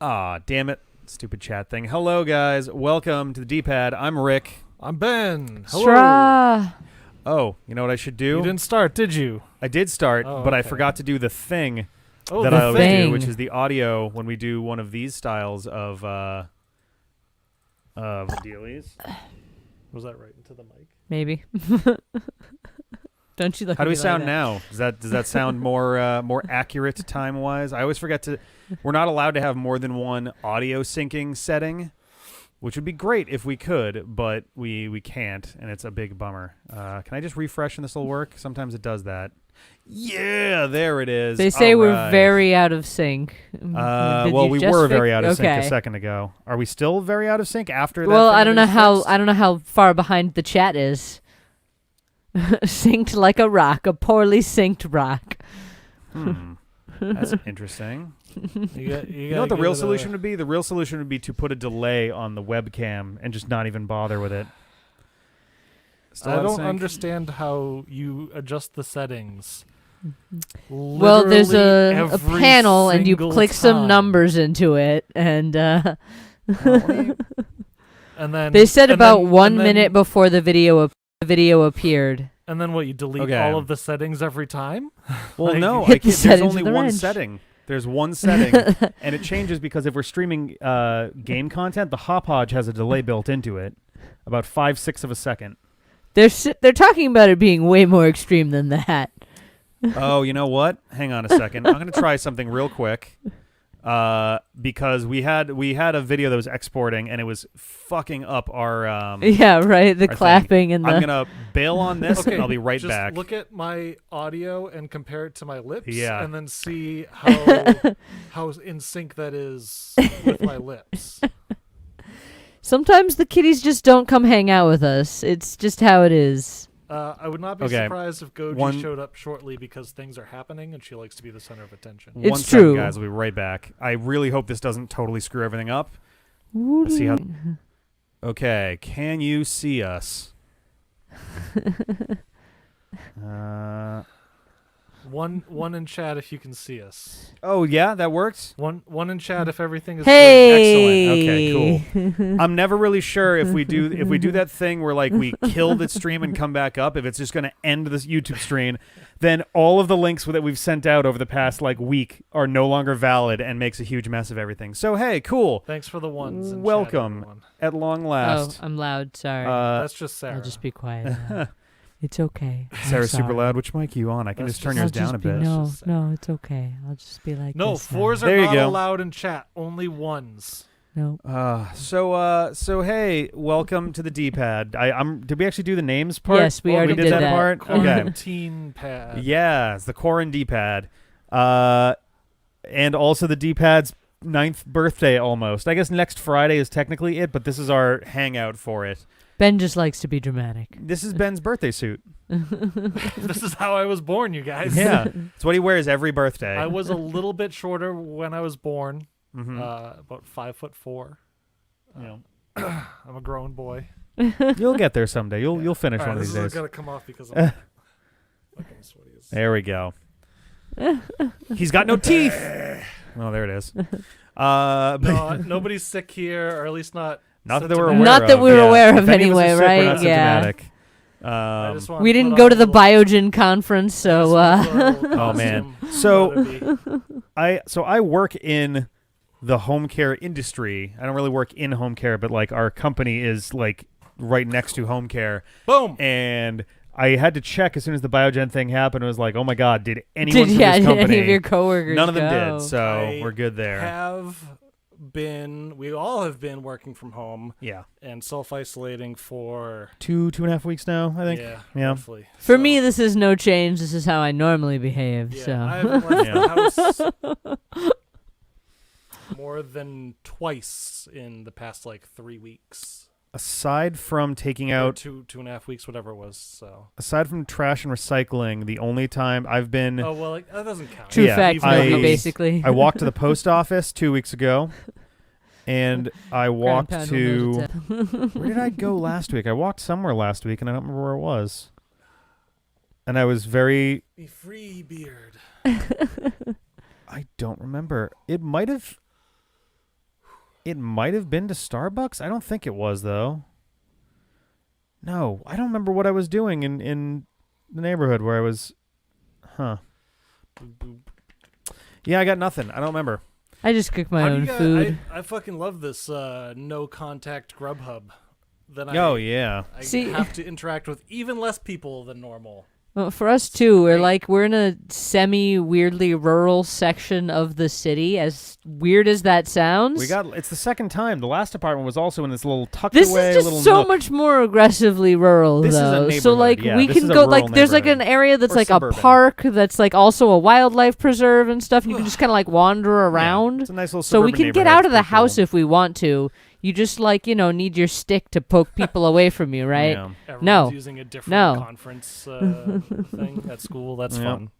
Ah, damn it. Stupid chat thing. Hello, guys. Welcome to the D-Pad. I'm Rick. I'm Ben. Hello. Stra. Oh, you know what I should do? You didn't start, did you? I did start, but I okay. forgot to do the thing Oh, that the I always thing. do, which is the audio when we do one of these styles of dealies. Was that right into the mic? Maybe. Don't you look? How do we at me sound like that? now? Does that sound more accurate time wise? I always forget to. We're not allowed to have more than one audio syncing setting, which would be great if we could, but we can't, and it's a big bummer. Can I just refresh and this will work? Sometimes it does that. Yeah, there it is. They say All we're right. very out of sync. Well, we were very out of sync a second ago. Are we still very out of sync after that? Well, thing I don't that know is how. fixed? I don't know how far behind the chat is. Synced like a rock, a poorly synced rock. That's interesting. You know what the real solution would be? The real solution would be to put a delay on the webcam and just not even bother with it. Still I out of don't sync? understand how you adjust the settings. Well, there's Literally a every panel, and you single click some time. numbers into it, and Well, let me- And then they said and about then- 1 and then- minute before the video appeared. And then what? You delete Okay. all of the settings every time? Well, Like, no, hit I the can't, there's settings only with the one wrench. setting. There's one setting, and it changes because if we're streaming game content, the Hopodge has a delay built into it, about 5/6 of a second. They're talking about it being way more extreme than that. Oh, you know what? Hang on a second. I'm going to try something real quick. Because we had a video that was exporting and it was fucking up our Yeah, right. The our clapping thing. in the. I'm gonna bail on this Okay, and I'll be right just back. look at my audio and compare it to my lips, Yeah. and then see how in sync that is with my lips. Sometimes the kitties just don't come hang out with us. It's just how it is. I would not be Okay. surprised if Goji One- showed up shortly because things are happening and she likes to be the center of attention. It's One second, true. guys. We'll be right back. I really hope this doesn't totally screw everything up. Let's see how. Okay, can you see us? One in chat if you can see us. Oh yeah, that worked. One in chat if everything is Hey. Excellent. Okay, cool. I'm never really sure if we do that thing where like we kill the stream and come back up. If it's just going to end this YouTube stream, then all of the links that we've sent out over the past like week are no longer valid and makes a huge mess of everything. So hey, cool. Thanks for the ones. In Welcome. Chat, everyone. At long Oh, last. I'm loud. Sorry. That's just Sarah. I'll just be quiet. now. It's okay. I'm Sarah's super sorry. loud. Which mic are you on? I can That's just turn just- yours I'll down a just be- bit. No, Just no, it's okay. I'll just be like No, this now. fours are There you not go. allowed in chat. Only ones. No. So hey, welcome to the D-Pad. Did we actually do the names part? Yes, we already did did that that. part. Okay. Quarantine pad. Yeah, it's the Corin D-Pad. And also the D-Pad's 9th birthday almost. I guess next Friday is technically it, but this is our hangout for it. Ben just likes to be dramatic. This is Ben's birthday suit. This is how I was born, you guys. Yeah, it's what he wears every birthday. I was a little bit shorter when I was born. Mhm. About 5'4". You know, I'm a grown boy. you'll get there someday. You'll finish All right, one of this these is days. gonna come off because I'm fucking sweaty. There we go. He's got no teeth. Oh, there it is. No, nobody's sick here, or at least not. Not that they were aware Not of. that we were yeah. aware of If any us are anyway, sick, we're right? not Yeah. symptomatic. I just wanna We put didn't on go a to the little- Biogen conference, so Oh, man. So- I work in the home care industry. I don't really work in home care, but like our company is like right next to home care, boom. and I had to check as soon as the Biogen thing happened. It was like, oh my god, did anyone from did this company? any of your coworkers None of them go? did, so I we're good there. We all have been working from home Yeah, and self-isolating for 2.5 weeks now, I think. Yeah. roughly. For So, me, this is no change. This is how I normally behave. yeah, so I haven't left Yeah. the house more than twice in the past like 3 weeks. Aside from taking Or out, 2.5 weeks, whatever it was. So. aside from trash and recycling, the only time I've been. Oh well, like, that doesn't count. true Yeah, fact, I- Nobby, basically. I walked to the post office 2 weeks ago, and I walked Ground pound will know to. to Where did I go last week? I walked somewhere last week, and I don't remember where it was. And I was very. Be free, beard. I don't remember. It might have. It might have been to Starbucks. I don't think it was though. No, I don't remember what I was doing in the neighborhood where I was. Huh. Yeah, I got nothing. I don't remember. I just cook my How do own you guys- food. I fucking love this no contact Grubhub. Then Oh yeah. I See- have to interact with even less people than normal. Well, for us too, Great. we're in a semi-weirdly rural section of the city. As weird as that sounds, It's the second time. The last apartment was also in this little tucked this away is little just so nook. much more aggressively rural, This is a though. So neighborhood, like yeah. we This can is a go like rural there's like an neighborhood. area that's Or like suburban. a park that's like also a wildlife preserve and stuff, and you can just kind of like wander Yeah, around. it's a nice little So we suburban can get neighborhood. out of the It's pretty house cool. if we want to. You just like need your stick to poke people away from you, right? Yeah. Everyone's No. using a different No. conference thing at school. That's Yep. fun.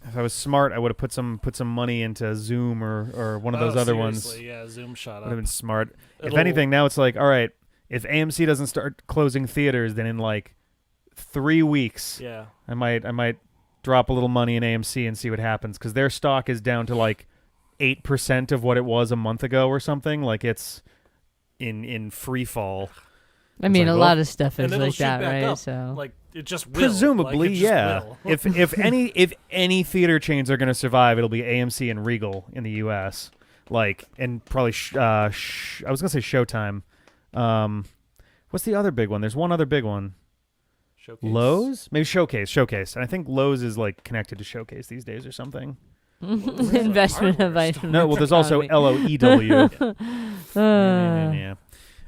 If I was smart, I would have put some money into Zoom or one of those other ones. Seriously, yeah, Zoom shot Would have up. been smart. If It'll- anything, now it's like, all right, if AMC doesn't start closing theaters, then in like 3 weeks, Yeah. I might drop a little money in AMC and see what happens because their stock is down to like 8% of what it was a month ago or something. Like it's in free fall. I mean, like, a well, lot of stuff and is it'll like shoot that, back right? up. So Like it just will. Presumably, Like, it just yeah. will. if any theater chains are going to survive, it'll be AMC and Regal in the U.S. Like, and probably I was gonna say Showtime. What's the other big one? There's one other big one. Showcase. Lowe's, maybe Showcase. And I think Lowe's is like connected to Showcase these days or something. investment hardware of store. No, well, there's also LOEW. Uh, yeah.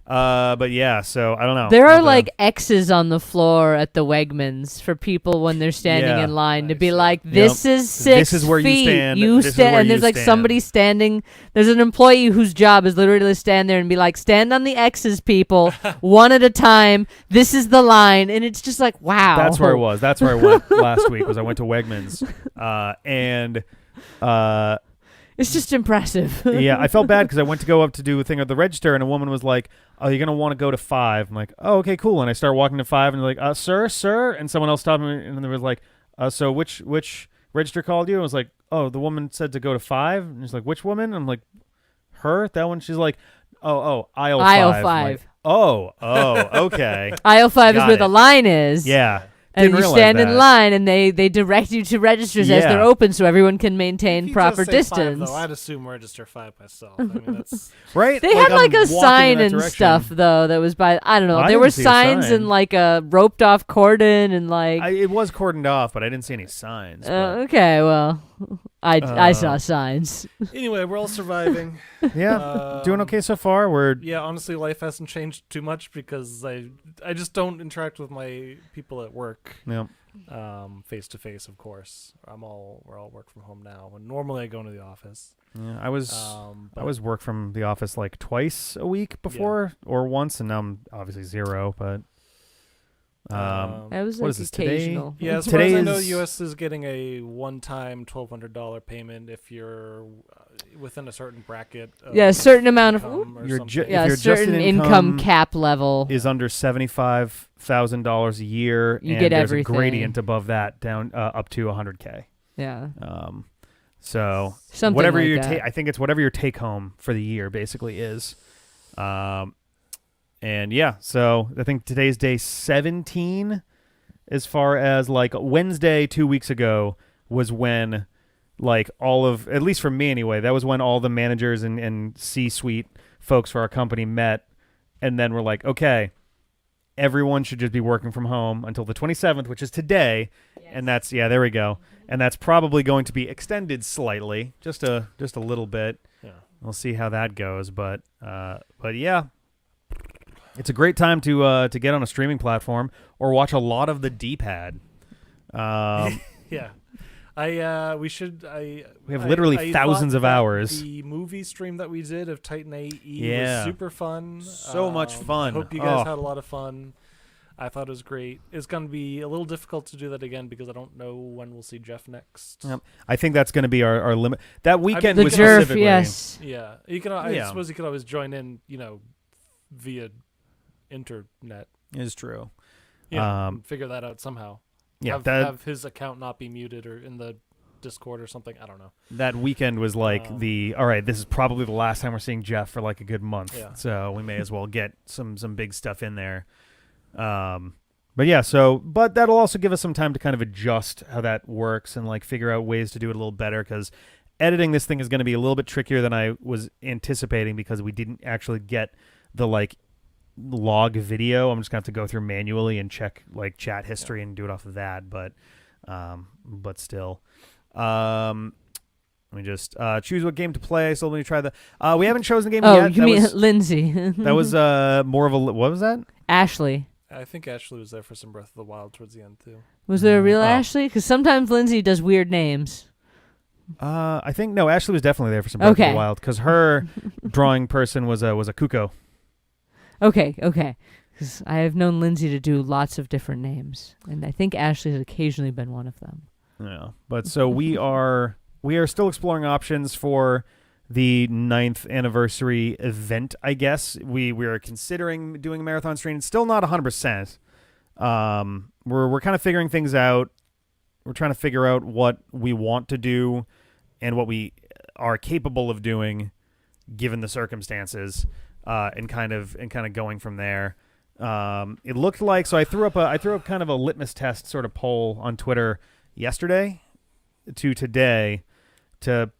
But yeah, so I don't know. There are But, like X's on the floor at the Wegmans for people when they're standing Yeah. in line to be Nice. like, "This is 6 This is where you feet. stand. You This is stand." where And there's you like stand. somebody standing. There's an employee whose job is literally to stand there and be like, "Stand on the X's, people, one at a time. This is the line." And it's just like, wow. That's where I was. That's where I went last week. I went to Wegmans, and It's just impressive. yeah, I felt bad because I went to go up to do a thing at the register, and a woman was like, "Oh, you're gonna want to go to 5." I'm like, "Oh, okay, cool." And I start walking to 5, and they're like, "Sir," and someone else stopped me, and they was like, "So which register called you?" I was like, "Oh, the woman said to go to 5." And she's like, "Which woman?" I'm like, "Her, that one." She's like, "Oh, aisle 5." Aisle I'm 5. like, oh, okay, Aisle 5 is Got where it. the line is. yeah. And Didn't you realize stand that. in line, and they direct you to registers as Yeah. they're open, so everyone can If maintain you proper just say 5, distance. though, I'd assume register 5 myself. I mean, that's Right? They had I'm like a walking in sign that and direction. stuff though that was by I don't know. Well, I there didn't were see a signs sign. and like a roped off cordon and like It was cordoned off, but I didn't see any signs. but- okay, well, I saw Uh, signs. anyway. We're all surviving. yeah, doing okay so far. We're Yeah, honestly, life hasn't changed too much because I just don't interact with my people at work yeah. face to face. Of course, we're all work from home now. When normally I go into the office. Yeah, I was But work from the office like twice a week before, or once, and now I'm obviously 0. But That was what like is this, today? occasional. Yeah, as far as Today I know, is- U.S. is getting a one-time $1,200 payment if you're within a certain bracket. Of Yeah, a certain amount of- income or You're something. ju- Yeah, If a your just certain an income income cap level. is under $75,000 a year, You and get there's everything. a gradient above that down up to 100K. Yeah, So something whatever like your that. I think it's whatever your take home for the year basically is. And yeah, so I think today's day 17 as far as like Wednesday 2 weeks ago was when like all of, at least for me anyway, that was when all the managers and C-suite folks for our company met and then we're like, okay, everyone should just be working from home until the 27th, which is today. And that's, yeah, there we go. And that's probably going to be extended slightly, just a little bit. Yeah. We'll see how that goes, but yeah, it's a great time to get on a streaming platform or watch a lot of the D-pad. Yeah. We have literally I thousands thought of that hours. The movie stream that we did of Titan AE Yeah. was super fun. So much fun. I hope you guys Oh. had a lot of fun. I thought it was great. It's going to be a little difficult to do that again because I don't know when we'll see Jeff next. Yep. I think that's going to be our limit. That weekend The was Jerf, specifically. yes. Yeah. I Yeah. suppose you could always join in, via internet. Is true. Yeah. Um, Figure that out somehow. Yeah, have, that have his account not be muted or in the Discord or something. I don't know. That weekend was like all right, this is probably the last time we're seeing Jeff for like a good month. Yeah. So we may as well get some big stuff in there. But yeah, but that'll also give us some time to kind of adjust how that works and like figure out ways to do it a little better, because editing this thing is going to be a little bit trickier than I was anticipating, because we didn't actually get the like log video. I'm just going to have to go through manually and check like chat history and do it off of that. But still, let me just choose what game to play. So let me try the. We haven't chosen the game yet. Oh, you mean Lindsay? That was more of a. What was that? Ashley. I think Ashley was there for some Breath of the Wild towards the end too. Was there a real Oh. Ashley? Because sometimes Lindsay does weird names. I think no. Ashley was definitely there for some Breath of Okay. the Wild, because her drawing person was a Kuko. Okay. Because I have known Lindsay to do lots of different names, and I think Ashley has occasionally been one of them. Yeah, but so we are still exploring options for the 9th anniversary event. I guess we are considering doing a marathon stream. It's still not 100%. We're kind of figuring things out. We're trying to figure out what we want to do and what we are capable of doing given the circumstances, and kind of going from there. It looked like, so I threw up kind of a litmus test sort of poll on Twitter yesterday to today to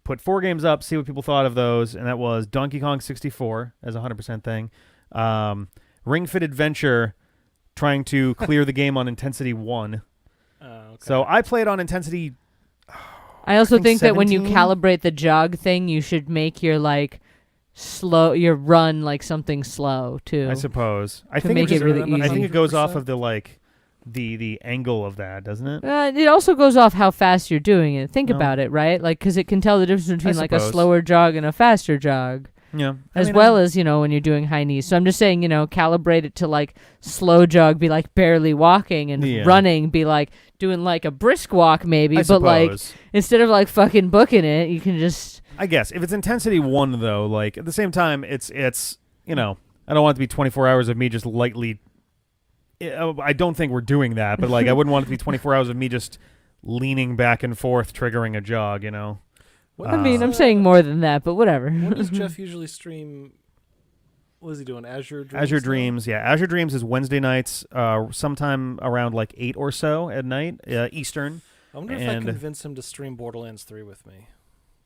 put 4 games up, see what people thought of those, and that was Donkey Kong 64 as a 100% thing, Ring Fit Adventure trying to clear the game on Intensity 1. Okay. So I played on Intensity. I also think that when you 17? calibrate the jog thing, you should make your like your run like something slow too. I suppose. I To think make it really I think easy. it goes off of the like the angle of that, doesn't it? It also goes off how fast you're doing it. Think No. about it, right? Like, because it can tell the difference between like a suppose. slower jog and a faster jog, Yeah. as well as when you're doing high knees. So I'm just saying, calibrate it to like slow jog, be like barely walking, and Yeah. running, be like doing like a brisk walk maybe, I but like suppose. instead of like fucking booking it, you can just. I guess if it's Intensity 1 though, like at the same time, it's I don't want it to be 24 hours of me just lightly. I don't think we're doing that, but like I wouldn't want it to be 24 hours of me just leaning back and forth, triggering a jog. What I mean, I'm is, saying more than that, but whatever. What does Jeff usually stream? What is he doing? Azure Dreams? Azure now? Dreams, yeah. Azure Dreams is Wednesday nights, sometime around like 8 or so at night, Eastern. I wonder if I and- convince him to stream Borderlands 3 with me.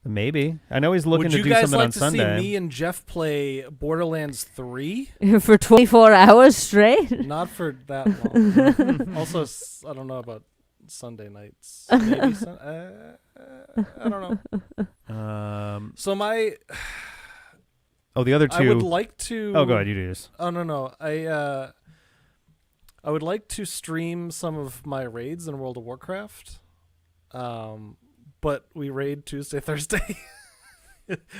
Maybe. I know he's looking Would to you do guys something like on to Sunday. see me and Jeff play Borderlands 3? For 24 hours straight. Not for that long. Also, I don't know about Sunday nights. Maybe I don't know. So The other two. I would like to. Oh, go ahead. You do this. Oh no. I would like to stream some of my raids in World of Warcraft. But we raid Tuesday, Thursday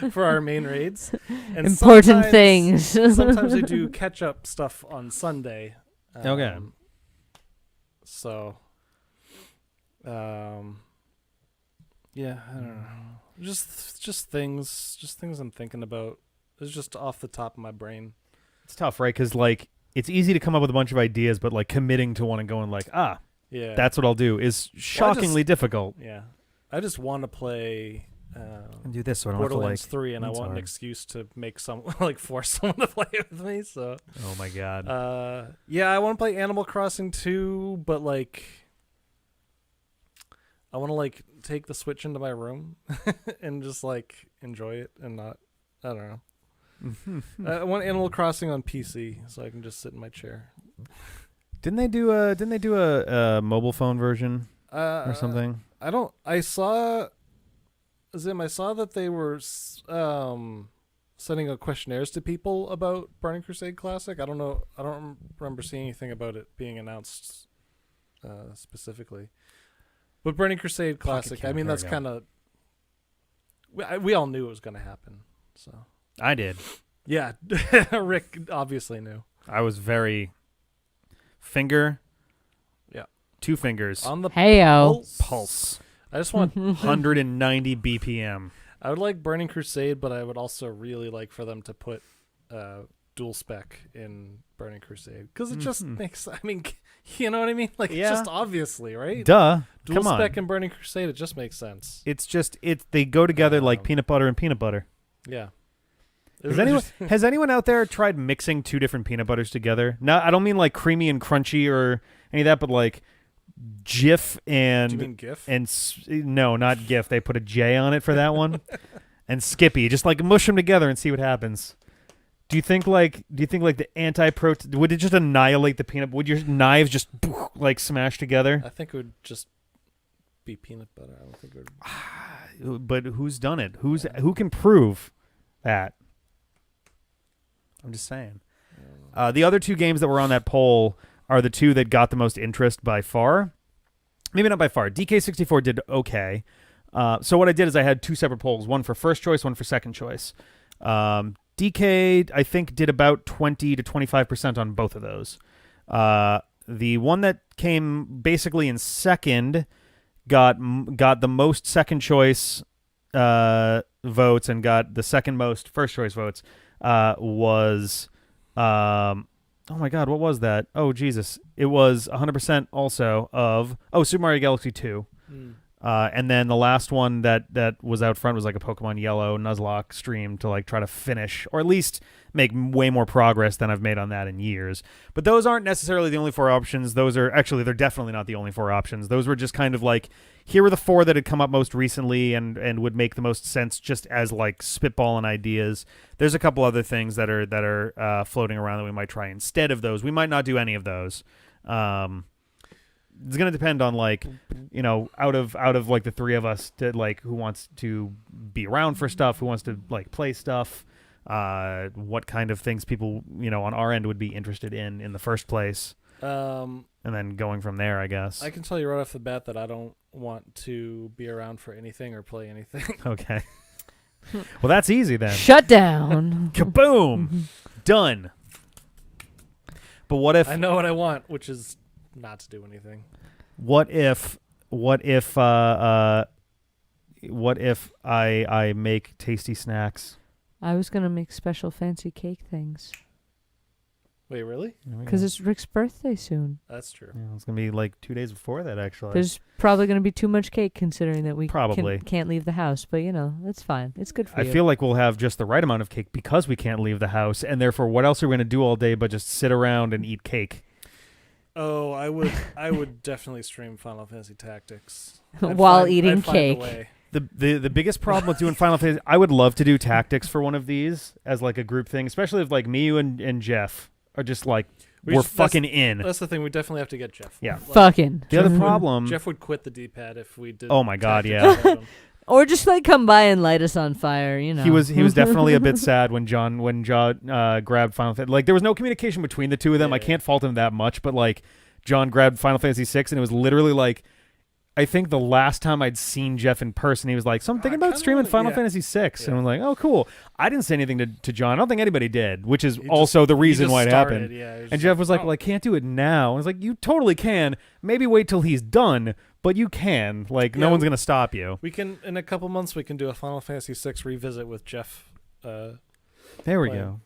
for our main raids. And Important sometimes- things. Sometimes we do catch up stuff on Sunday. Okay. So, yeah, I don't know. Just things I'm thinking about. It's just off the top of my brain. It's tough, right? Because like it's easy to come up with a bunch of ideas, but like committing to one and going like, Yeah, that's what I'll do is shockingly difficult. yeah. I just want to play And do this so I don't Borderlands have to 3, and I that's want an hard. excuse to make force someone to play it with me. So, like. Oh my god. yeah, I want to play Animal Crossing 2, but like, I want to like take the Switch into my room and just like enjoy it and not. I don't know. I want Animal Crossing on PC so I can just sit in my chair. Didn't they do a mobile phone version or Or something? I saw that they were sending out questionnaires to people about Burning Crusade Classic. I don't know. I don't remember seeing anything about it being announced specifically. But Burning Crusade Classic, I Camp, mean, there that's we go. kind of... We all knew it was going to happen. So I did. yeah, Rick obviously knew. I was very finger. Yeah. 2 fingers. On the Heyo. Pulse. I just want... 190 BPM. I would like Burning Crusade, but I would also really like for them to put dual spec in Burning Crusade because it just Mhm. makes. I mean, you know what I mean? Like Yeah. it's just obviously right. Duh. Dual Come on. spec in Burning Crusade, it just makes sense. It's just they go together like Um, peanut butter and peanut butter. Yeah. Has anyone out there tried mixing two different peanut butters together? No, I don't mean like creamy and crunchy or any of that, but like Jif and Do you mean GIF? no, not Gif. They put a J on it for that one. And Skippy, just like mush them together and see what happens. Do you think like the anti-protein would it just annihilate the peanut? Would your knives just like smash together? I think it would just be peanut butter. I don't think it would. But who's done it? Who can prove that? I'm just saying. The other two games that were on that poll are the two that got the most interest by far. Maybe not by far. DK64 did okay. So what I did is I had two separate polls, one for first choice, one for second choice. DK, I think, did about 20 to 25% on both of those. The one that came basically in second got the most second choice votes and got the second most first choice votes. Was oh my god, what was that? Oh Jesus, it was 100% also of Super Mario Galaxy 2. And then the last one that was out front was like a Pokemon Yellow Nuzlocke stream to like try to finish or at least make way more progress than I've made on that in years. But those aren't necessarily the only four options. Those are actually, they're definitely not the only four options. Those were just kind of like, here were the four that had come up most recently and would make the most sense just as like spitballing ideas. There's a couple other things that are floating around that we might try instead of those. We might not do any of those. It's going to depend on like, out of like the three of us to like who wants to be around for stuff, who wants to like play stuff, what kind of things people, on our end would be interested in the first place. And then going from there, I guess. I can tell you right off the bat that I don't want to be around for anything or play anything. Okay. Well, that's easy then. Shut down. Kaboom. Done. But what if I know what I want, which is not to do anything. What if I make tasty snacks? I was gonna make special fancy cake things Wait, really? because it's Rick's birthday soon. That's true. Yeah, it's gonna be like 2 days before that, actually. There's probably gonna be too much cake considering that we Probably. can't leave the house. But that's fine. It's good for I you. feel like we'll have just the right amount of cake because we can't leave the house, and therefore, what else are we gonna do all day but just sit around and eat cake? Oh, I would definitely stream Final Fantasy Tactics While eating I'd find a cake. way. The biggest problem with doing Final Fantasy, I would love to do tactics for one of these as like a group thing, especially if like me, you, and Jeff are just like we're fucking in. That's the thing. We definitely have to get Jeff. Yeah. Like, Fucking. The other problem. Jeff would quit the D-pad if we did. Oh my God, Tactics yeah. without him. Or just like come by and light us on fire. He was definitely a bit sad when John grabbed Final Fantasy. Like there was no communication between the two of them. Yeah. I can't fault him that much, but like John grabbed Final Fantasy 6 and it was literally like, I think the last time I'd seen Jeff in person, he was like, so I'm thinking about streaming Final Fantasy 6. And I'm like, oh, cool. I didn't say anything to John. I don't think anybody did, which is also the reason why it happened. Yeah, and Jeff was like, well, I can't do it now. I was like, you totally can. Maybe wait till he's done, but you can. Like, no one's going to stop you. We can, in a couple months, we can do a Final Fantasy 6 revisit with Jeff. There we playing. go.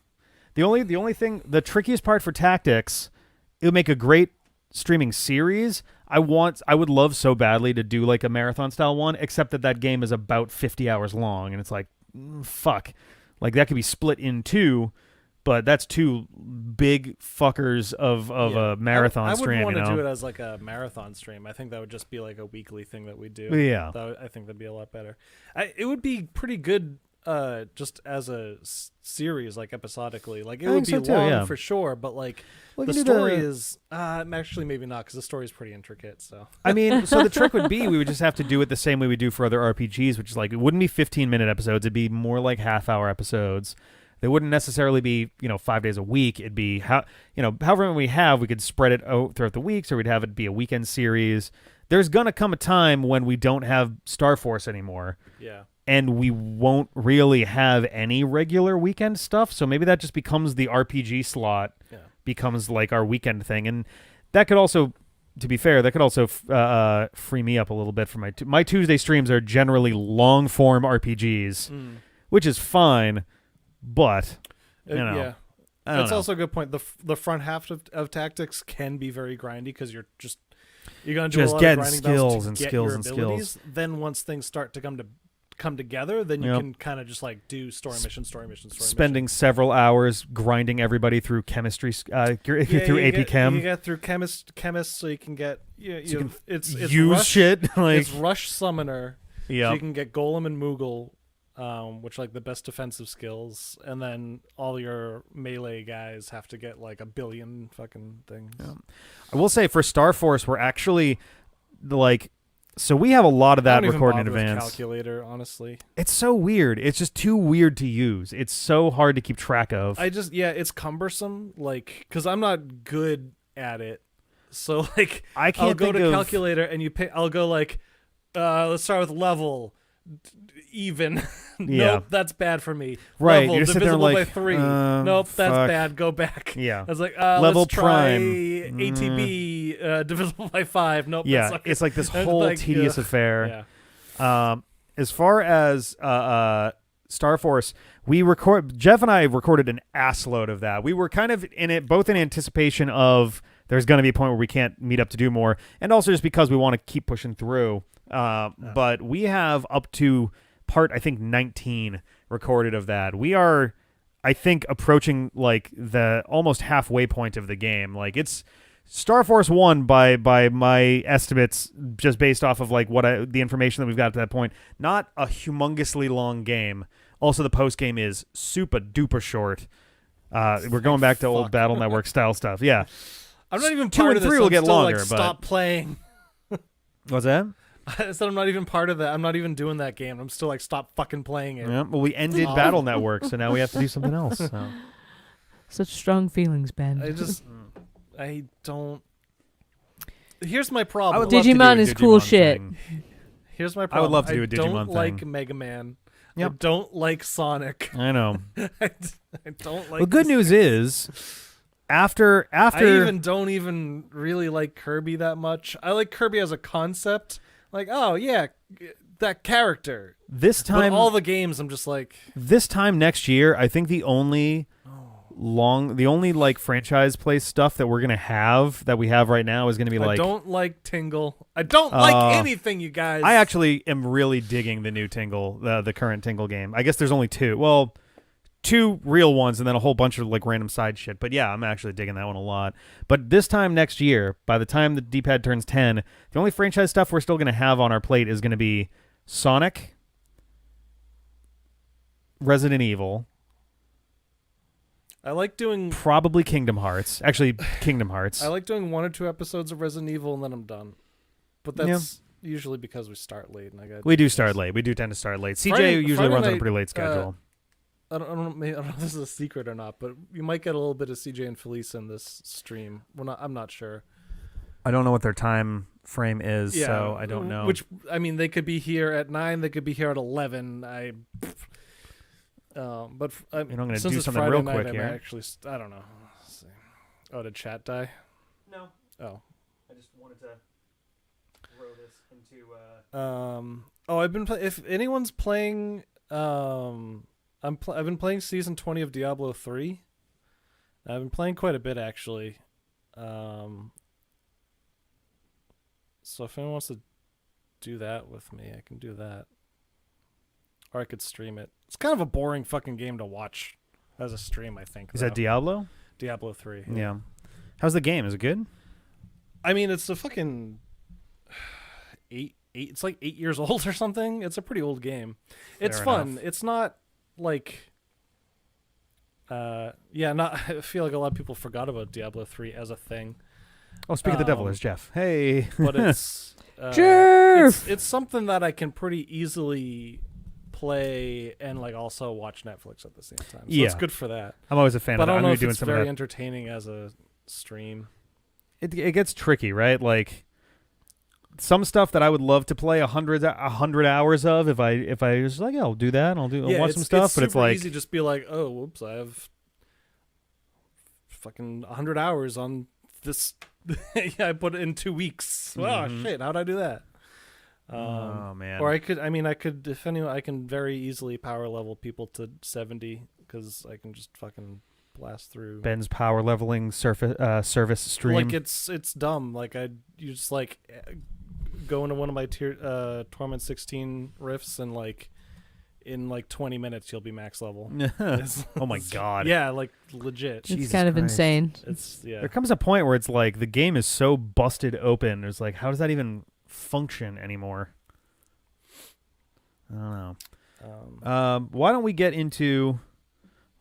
The only thing, the trickiest part for tactics, it would make a great streaming series. I would love so badly to do like a marathon style one, except that game is about 50 hours long, and it's like, fuck. Like that could be split in two, but that's two big fuckers of a marathon stream. I wouldn't want to do it as like a marathon stream. I think that would just be like a weekly thing that we do. Yeah. I think that'd be a lot better. It would be pretty good just as a series, like episodically. Like it would be so too, long yeah. for sure, but like Well, the you can do story is actually maybe not, because the story is pretty intricate. So I mean, so the trick would be we would just have to do it the same way we do for other RPGs, which is like it wouldn't be 15-minute episodes. It'd be more like half-hour episodes. They wouldn't necessarily be 5 days a week. It'd be however many we have, we could spread it out throughout the weeks, or we'd have it be a weekend series. There's gonna come a time when we don't have Star Force anymore. yeah. And we won't really have any regular weekend stuff. So maybe that just becomes the RPG slot, becomes like our weekend thing. And that could also, to be fair, that could also free me up a little bit for my Tuesday streams are generally long form RPGs, which is fine. But, Yeah. I don't That's know. also a good point. The front half of tactics can be very grindy because you're gonna do Just a lot getting of grinding skills battles to and get skills your and abilities. skills. Then once things start to come together, then you Yep. can kind of just like do story mission. Spending several hours grinding everybody through chemistry, through AP Chem. You get through chemist, so you can get So you can it's use rush, shit like it's rush summoner. So yeah. you can get golem and Moogle, which are like the best defensive skills, and then all your melee guys have to get like a billion fucking things. Yeah. I will say for Star Force, we're actually like, so we have a lot of I that don't even recorded in bother with advance. calculator, honestly. It's so weird. It's just too weird to use. It's so hard to keep track of. It's cumbersome, like, because I'm not good at it. So like, I can't I'll go think to of, calculator and I'll go like, let's start with level. Even. Yeah. Nope, that's bad for me. Right, Level you just sit there divisible like, by 3. fuck. Nope, that's bad. Go back. Yeah. I was like, Level let's try prime. ATB divisible by 5. Nope. Yeah, that's it's like this It's whole like, tedious ugh. affair. Yeah. As far as Star Force, Jeff and I recorded an assload of that. We were kind of in it both in anticipation of there's going to be a point where we can't meet up to do more, and also just because we want to keep pushing through. But we have up to part, I think, 19 recorded of that. We are, I think, approaching like the almost halfway point of the game. Like it's Star Force 1 by my estimates, just based off of like the information that we've got to that point. Not a humongously long game. Also, the post game is super duper short. We're going back to old Battle Network style stuff. Yeah. I'm not even 2 part and of this. 3 will I'm get still, longer, like, but stop playing. What's that? I said I'm not even part of that. I'm not even doing that game. I'm still like, stop fucking playing it. Yeah. Well, we ended Battle Network, so now we have to do something else. So. Such strong feelings, Ben. I don't. Here's my problem. I would love to do Digimon a is cool Digimon shit. thing. Here's my I problem. would love to do a I Digimon don't thing. like Mega Man. Yep. I don't like Sonic. I know. I don't like. The good this- news is, after I even don't even really like Kirby that much. I like Kirby as a concept. Like, oh yeah, that character. this But time, all the games, I'm just like, this time next year, I think the only like franchise play stuff that we're gonna have that we have right now is gonna be I like. don't like Tingle. I don't like anything, you guys. I actually am really digging the new Tingle, the current Tingle game. I guess there's only 2. Well, 2 real ones and then a whole bunch of like random side shit. But yeah, I'm actually digging that one a lot. But this time next year, by the time the D-pad turns 10, the only franchise stuff we're still going to have on our plate is going to be Sonic, Resident Evil, I like doing. probably Kingdom Hearts. Actually, Kingdom Hearts. I like doing 1 or 2 episodes of Resident Evil and then I'm done. But that's usually because we start late and I got. We do start late. We do tend to start late. CJ Friday usually runs on a night, pretty late schedule. I don't know if this is a secret or not, but you might get a little bit of CJ and Felice in this stream. I'm not sure. I don't know what their time frame is, so I don't know. Which, I mean, they could be here at 9. They could be here at 11. But I'm gonna since do it's something Friday real night, quick I here. might actually, I don't know. Let's see. Oh, did chat die? No. Oh. I just wanted to throw this into. I've been if anyone's playing I've been playing season 20 of Diablo 3. I've been playing quite a bit actually. So if anyone wants to do that with me, I can do that. Or I could stream it. It's kind of a boring fucking game to watch as a stream, I think. Is that Diablo? Diablo 3? Yeah. How's the game? Is it good? I mean, it's a fucking 8. It's like 8 years old or something. It's a pretty old game. It's Fair fun. enough. It's not like, not. I feel like a lot of people forgot about Diablo 3 as a thing, Oh, speak of the devil, there's Jeff. Hey. but it's Jeff! it's something that I can pretty easily play and like also watch Netflix at the same time. So it's Yeah. good for that. I'm always a fan But of I that. don't I'm know gonna if be doing it's some of very that. entertaining as a stream. It gets tricky, right? Like some stuff that I would love to play 100 hours of if I was like, yeah, I'll do that. I'll watch some stuff, but it's super like easy to just be like, oh, whoops, I have fucking 100 hours on this. Yeah, I put it in 2 weeks. Wow, Mhm. shit, how'd I do that? oh man. Or I could, if anyone, I can very easily power level people to 70 because I can just fucking blast through. Ben's power leveling service stream. Like it's dumb. Like you just like go into one of my Torment 16 rifts and like in like 20 minutes you'll be max level. Oh my god. Yeah, like legit. It's Jesus kind of Christ. insane. It's There comes a point where it's like the game is so busted open. It's like, how does that even function anymore? I don't know. Why don't we get into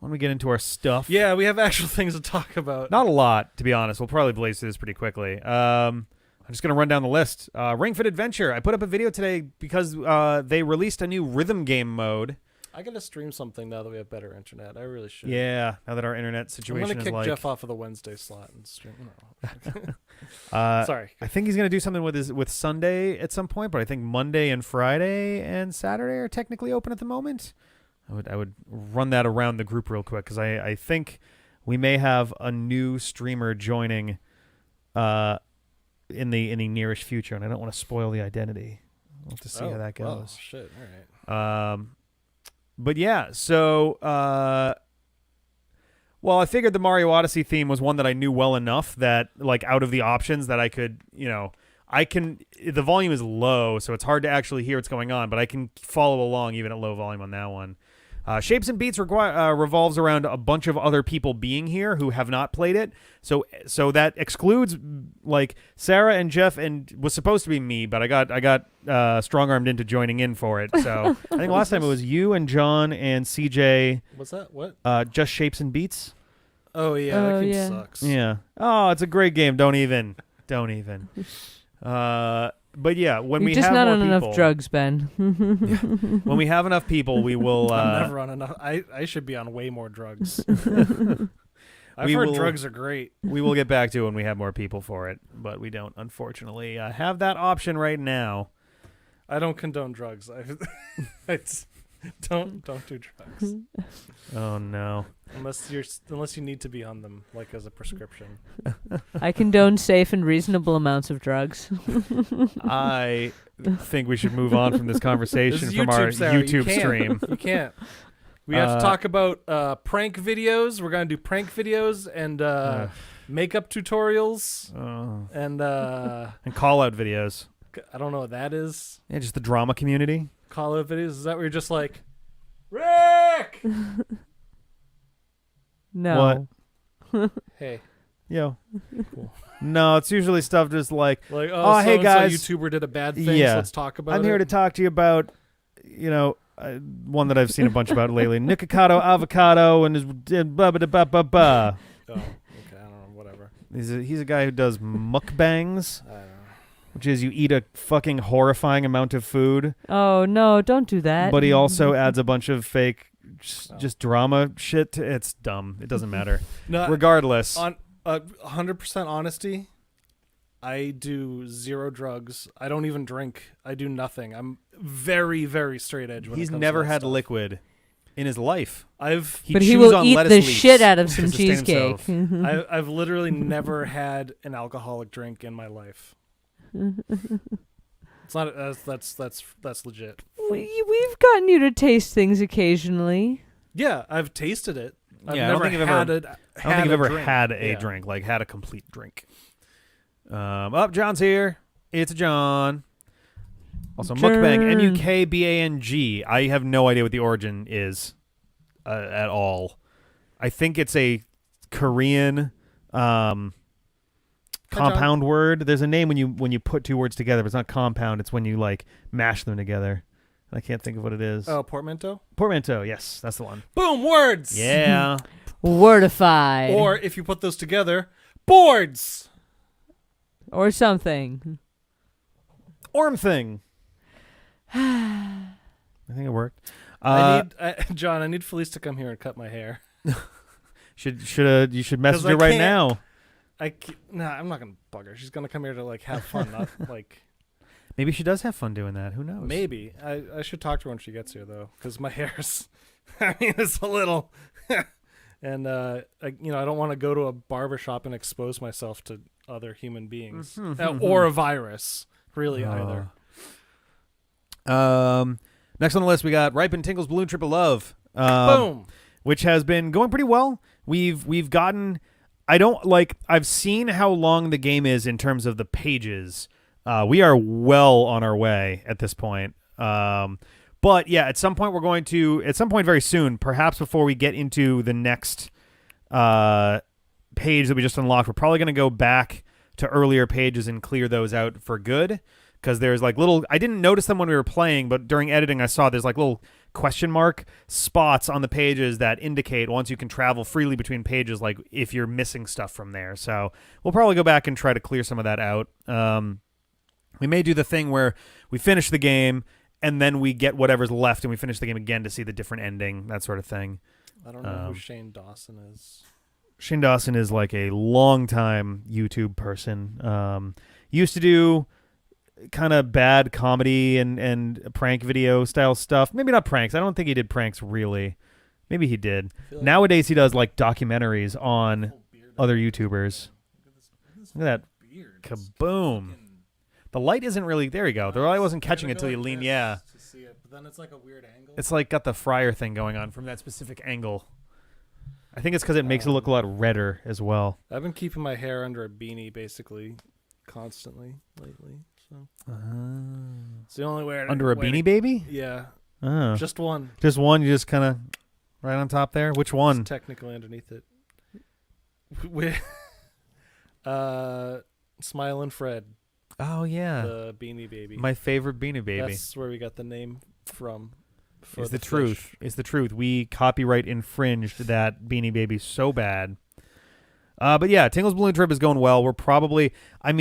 our stuff? Yeah, we have actual things to talk about. Not a lot, to be honest. We'll probably blaze through this pretty quickly. I'm just going to run down the list. Ring Fit Adventure. I put up a video today because they released a new rhythm game mode. I got to stream something now that we have better internet. I really should. Yeah, now that our internet I'm situation going to is kick like... Jeff off of the Wednesday slot and stream. No. Sorry. I think he's going to do something with Sunday at some point, but I think Monday and Friday and Saturday are technically open at the moment. I would run that around the group real quick because I think we may have a new streamer joining in the nearest future, and I don't want to spoil the identity. We'll have to see how that goes. Oh, shit. All right. But yeah, so well, I figured the Mario Odyssey theme was one that I knew well enough that, like, out of the options that I could, the volume is low, so it's hard to actually hear what's going on, but I can follow along even at low volume on that one. Shapes and Beats revolves around a bunch of other people being here who have not played it. So that excludes like Sarah and Jeff, and was supposed to be me, but I got strong-armed into joining in for it. So I think last time it was you and John and CJ. What's that? What? Just Shapes and Beats. Oh yeah, that game sucks. Yeah. Oh, it's a great game. Don't even. But yeah, when You're we just have not more on people, enough drugs, Ben. when we have enough people, we will. I'm never on enough. I should be on way more drugs. I've We heard will- drugs are great. We will get back to it when we have more people for it, but we don't, unfortunately, have that option right now. I don't condone drugs. Don't do drugs Oh no! unless you need to be on them, like as a prescription. I condone safe and reasonable amounts of drugs. I think we should move on from this conversation This is from our YouTube, Sarah. You YouTube can't. stream. You can't. We have to talk about prank videos. We're gonna do prank videos and makeup tutorials And call out videos. I don't know what that is. Yeah, just the drama community. Call out videos. Is that where you're just like, Rick? No. What? Hey. Yo. Cool. No, it's usually stuff just like, Like, Oh, hey, so-and-so guys. YouTuber did a bad thing, Yeah. so let's talk about it. I'm here to talk to you about, one that I've seen a bunch about lately. Nikocado avocado and his blah blah blah blah blah. Oh, okay. I don't know. Whatever. He's a guy who does mukbangs, I don't know. which is you eat a fucking horrifying amount of food, Oh, no, don't do that. but he also adds a bunch of fake just drama shit. It's dumb. It doesn't matter. No, Regardless. on 100% honesty, I do zero drugs. I don't even drink. I do nothing. I'm very, very straight edge. When He's it comes never to that had stuff. liquid in his life. I've But he chews will on eat lettuce the leaves shit out of to some sustain cheesecake. himself. I've literally never had an alcoholic drink in my life. It's not. That's legit. We've gotten you to taste things occasionally. Yeah, I've tasted it. I've Yeah, I don't never think I've had ever- it. I don't think I've ever had a Yeah. drink, like had a complete drink. John's here. It's John. Also, mukbang, John. MUKBANG. I have no idea what the origin is at all. I think it's a Korean compound word. There's a name when you put two words together, but it's not compound. It's when you like mash them together. I can't think of what it is. Oh, portmanteau. Portmanteau. Yes, that's the one. Boom, words. Yeah. Wordified. Or if you put those together, boards. Or something. Orm thing. I think it worked. John, I need Felice to come here and cut my hair. You should message 'Cause I her right can't- now. I'm not gonna bug her. She's gonna come here to like have fun, not like. Maybe she does have fun doing that. Who knows? Maybe I should talk to her when she gets here though, because my hair's, it's a little, and I don't want to go to a barber shop and expose myself to other human beings or a virus, really either. Next on the list we got Ripe and Tingle's Balloon Trip of Love. Boom. Which has been going pretty well. we've gotten. I don't like. I've seen how long the game is in terms of the pages. We are well on our way at this point. But yeah, at some point we're going to. At some point very soon, perhaps before we get into the next page that we just unlocked, we're probably going to go back to earlier pages and clear those out for good. Because there's like little. I didn't notice them when we were playing, but during editing, I saw there's like little question mark spots on the pages that indicate once you can travel freely between pages, like if you're missing stuff from there. So we'll probably go back and try to clear some of that out. We may do the thing where we finish the game and then we get whatever's left and we finish the game again to see the different ending, that sort of thing. I don't know who Shane Dawson is. Shane Dawson is like a long-time YouTube person. Used to do kind of bad comedy and prank video style stuff. Maybe not pranks. I don't think he did pranks really. Maybe he did. Like Nowadays he does like documentaries on other YouTubers. Look at that. Kaboom. The light isn't really... There you go. The light wasn't catching it until you lean. Yeah. To see it, but then it's like a weird angle. It's like got the fryer thing going on from that specific angle. I think it's because it makes it look a lot redder as well. I've been keeping my hair under a beanie basically constantly lately. So it's the only way. Under a Beanie Baby? Yeah. Just one. Just one. You just kind of right on top there. Which one? It's technically underneath it. With Smilin' Fred. Oh yeah. The Beanie Baby. My favorite Beanie Baby. That's where we got the name from. It's the truth. It's the truth. We copyright infringed that Beanie Baby so bad. But yeah, Tingle's Balloon Trip is going well. We're probably, I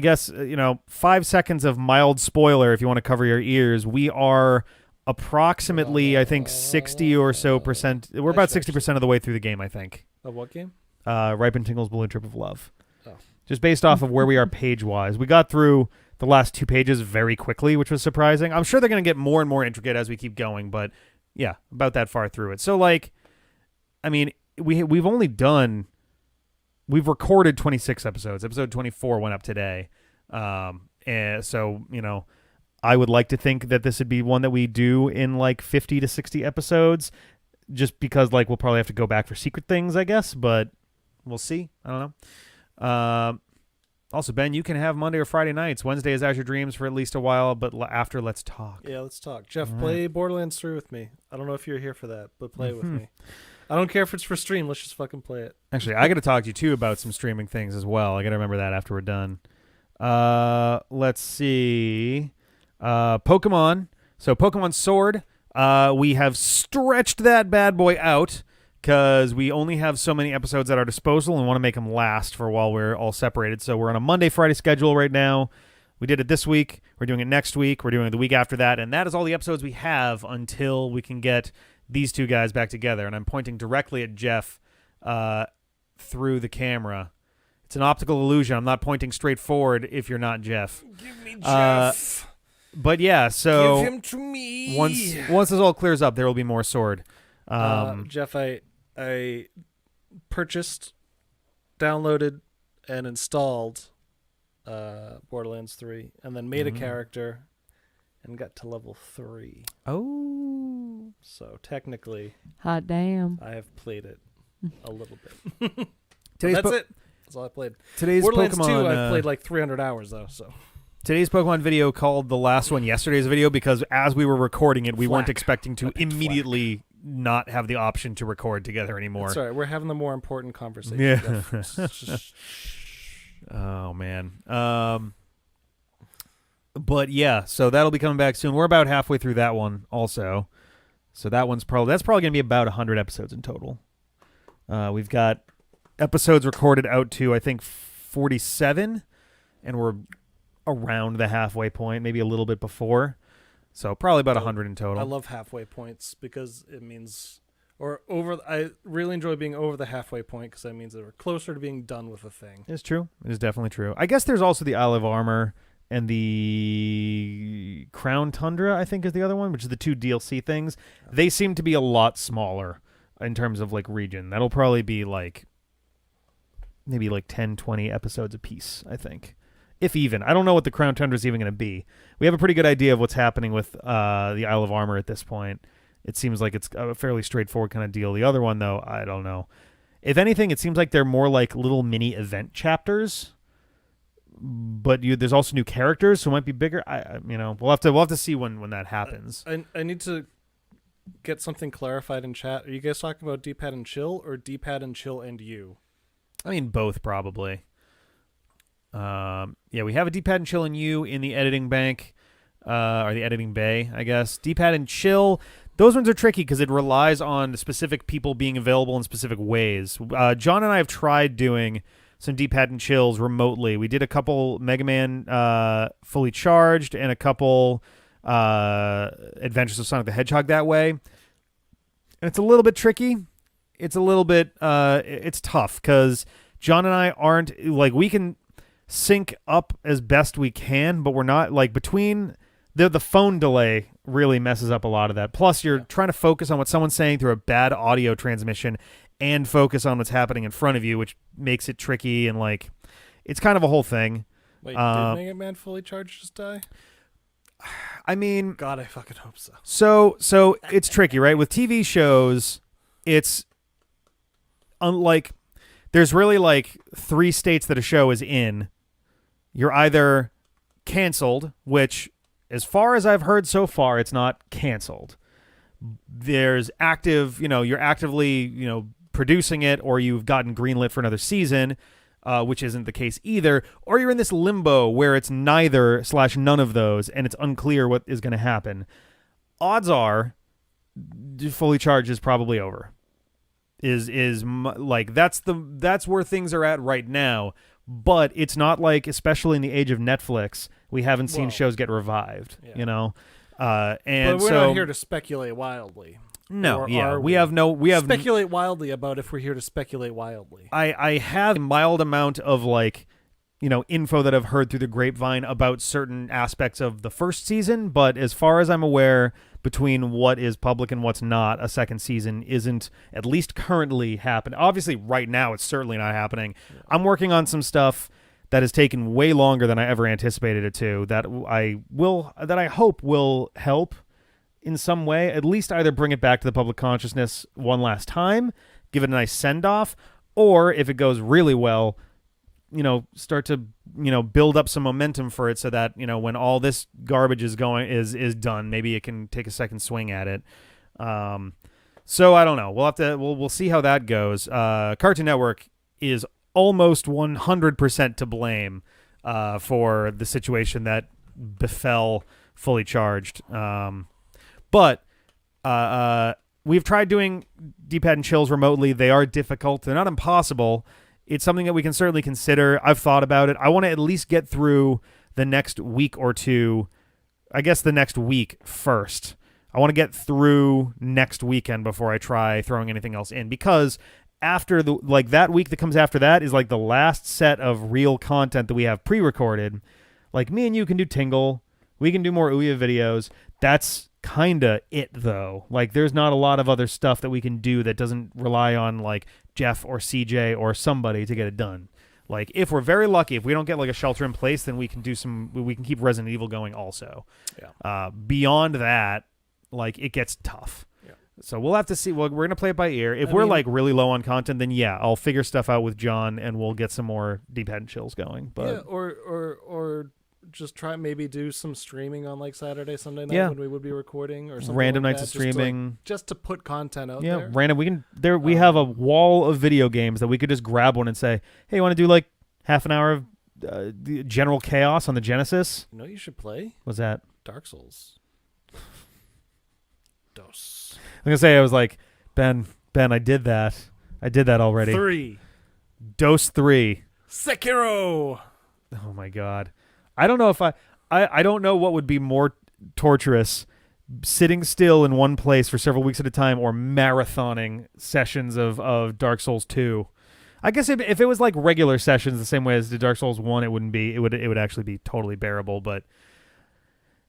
guess, 5 seconds of mild spoiler if you want to cover your ears. We are approximately, I think, 60 or so percent. We're about 60% of the way through the game, I think. Of what game? Ripen Tingle's Balloon Trip of Love. Oh. Just based off of where we are page-wise. We got through the last 2 pages very quickly, which was surprising. I'm sure they're going to get more and more intricate as we keep going, but yeah, about that far through it. So, we've recorded 26 episodes. Episode 24 went up today. And so, I would like to think that this would be one that we do in like 50 to 60 episodes, just because we'll probably have to go back for secret things, I guess, but we'll see. I don't know. Also, Ben, you can have Monday or Friday nights. Wednesday is Azure Dreams for at least a while, but after, let's talk. Yeah, let's talk. Jeff, play Borderlands 3 with me. I don't know if you're here for that, but play it with me. I don't care if it's for stream. Let's just fucking play it. Actually, I got to talk to you, too, about some streaming things as well. I got to remember that after we're done. Let's see. Pokemon. So, Pokemon Sword. We have stretched that bad boy out because we only have so many episodes at our disposal and want to make them last for while we're all separated. So, we're on a Monday, Friday schedule right now. We did it this week. We're doing it next week. We're doing it the week after that. And that is all the episodes we have until we can get these two guys back together. And I'm pointing directly at Jeff through the camera. It's an optical illusion. I'm not pointing straight forward if you're not Jeff. Give me Jeff. But yeah, so give him to me. Once this all clears up, there will be more Sword. Jeff, I purchased, downloaded, and installed Borderlands 3, and then made a character and got to level 3. Oh. So technically, hot damn, I have played it a little bit. That's it. That's all I played. Today's Borderlands Pokemon, 2, I've played like 300 hours, though, so... Today's Pokemon video called the last one yesterday's video because as we were recording it, we weren't expecting to immediately not have the option to record together anymore. That's all right. We're having the more important conversation. Yeah. Oh, man. But yeah, so that'll be coming back soon. We're about halfway through that one also. So that's probably going to be about 100 episodes in total. We've got episodes recorded out to, I think, 47, and we're around the halfway point, maybe a little bit before. So probably about 100 in total. I love halfway points because it means, I really enjoy being over the halfway point because that means that we're closer to being done with a thing. It's true. It is definitely true. I guess there's also the Isle of Armor and the Crown Tundra, I think is the other one, which is the 2 DLC things. They seem to be a lot smaller in terms of region. That'll probably be maybe 10, 20 episodes a piece, I think. If even. I don't know what the Crown Tundra is even going to be. We have a pretty good idea of what's happening with the Isle of Armor at this point. it seems like it's a fairly straightforward kind of deal. The other one, though, I don't know. If anything, it seems like they're more like little mini event chapters. But there's also new characters, so it might be bigger. We'll have to see when that happens. I need to get something clarified in chat. Are you guys talking about D-pad and chill or D-pad and chill and you? I mean, both probably. We have a D-pad and chill and you in the editing bank, or the editing bay, I guess. D-pad and chill, those ones are tricky because it relies on specific people being available in specific ways. John and I have tried doing some D-pad and chills remotely. We did a couple Mega Man Fully Charged and a couple Adventures of Sonic the Hedgehog that way. And it's a little bit tricky. It's a little bit it's tough because John and I aren't like, we can sync up as best we can, but we're not like between the phone delay really messes up a lot of that. Plus you're trying to focus on what someone's saying through a bad audio transmission and focus on what's happening in front of you, which makes it tricky, and like it's kind of a whole thing. Wait, did Mega Man Fully Charged just die? I mean, God, I fucking hope so. So it's tricky, right? With TV shows, it's unlike there's really like 3 states that a show is in. You're either canceled, which as far as I've heard so far, it's not canceled. There's active, you're actively, producing it, or you've gotten greenlit for another season, which isn't the case either, or you're in this limbo where it's neither / none of those, and it's unclear what is going to happen. Odds are, Fully Charged is probably over. Like that's where things are at right now, but it's not like, especially in the age of Netflix, we haven't seen shows get revived. And but we're not here to speculate wildly. No, we have speculate wildly about if we're here to speculate wildly. I have a mild amount of like, info that I've heard through the grapevine about certain aspects of the first season, but as far as I'm aware, between what is public and what's not, a second season isn't, at least currently, happening. Obviously, right now, it's certainly not happening. Yeah. I'm working on some stuff that has taken way longer than I ever anticipated it to, that I hope will help in some way, at least either bring it back to the public consciousness one last time, give it a nice send-off, or if it goes really well, start to, build up some momentum for it so that, when all this garbage is done, maybe it can take a second swing at it. So I don't know. We'll see how that goes. Cartoon Network is almost 100% to blame for the situation that befell Fully Charged. But we've tried doing D-pad and chills remotely. They are difficult. They're not impossible. It's something that we can certainly consider. I've thought about it. I want to at least get through the next week or two. I guess the next week first. I want to get through next weekend before I try throwing anything else in, because after that week that comes after that is like the last set of real content that we have pre-recorded. Like me and you can do Tingle. We can do more Ouya videos. That's kind of it, though. Like, there's not a lot of other stuff that we can do that doesn't rely on like Jeff or CJ or somebody to get it done. Like, if we're very lucky, if we don't get like a shelter in place, then we can keep Resident Evil going also. Yeah. Beyond that, like, it gets tough. Yeah. So we'll have to see. Well, we're gonna play it by ear. If we're like really low on content, then yeah, I'll figure stuff out with John and we'll get some more D-pad and chills going. But yeah, or just try maybe do some streaming on like Saturday, Sunday night when we would be recording, or something. Random like nights of streaming, just to put content out there. Yeah, random. We have a wall of video games that we could just grab one and say, "Hey, you want to do like half an hour of the General Chaos on the Genesis?" You know, you should play. What's that? Dark Souls. Dos. I'm gonna say, I was like, Ben, I did that already. 3. Dos 3. Sekiro. Oh my God. I don't know if I don't know what would be more torturous, sitting still in one place for several weeks at a time or marathoning sessions of Dark Souls 2. I guess if it was like regular sessions the same way as the Dark Souls 1, it wouldn't be. It would actually be totally bearable, but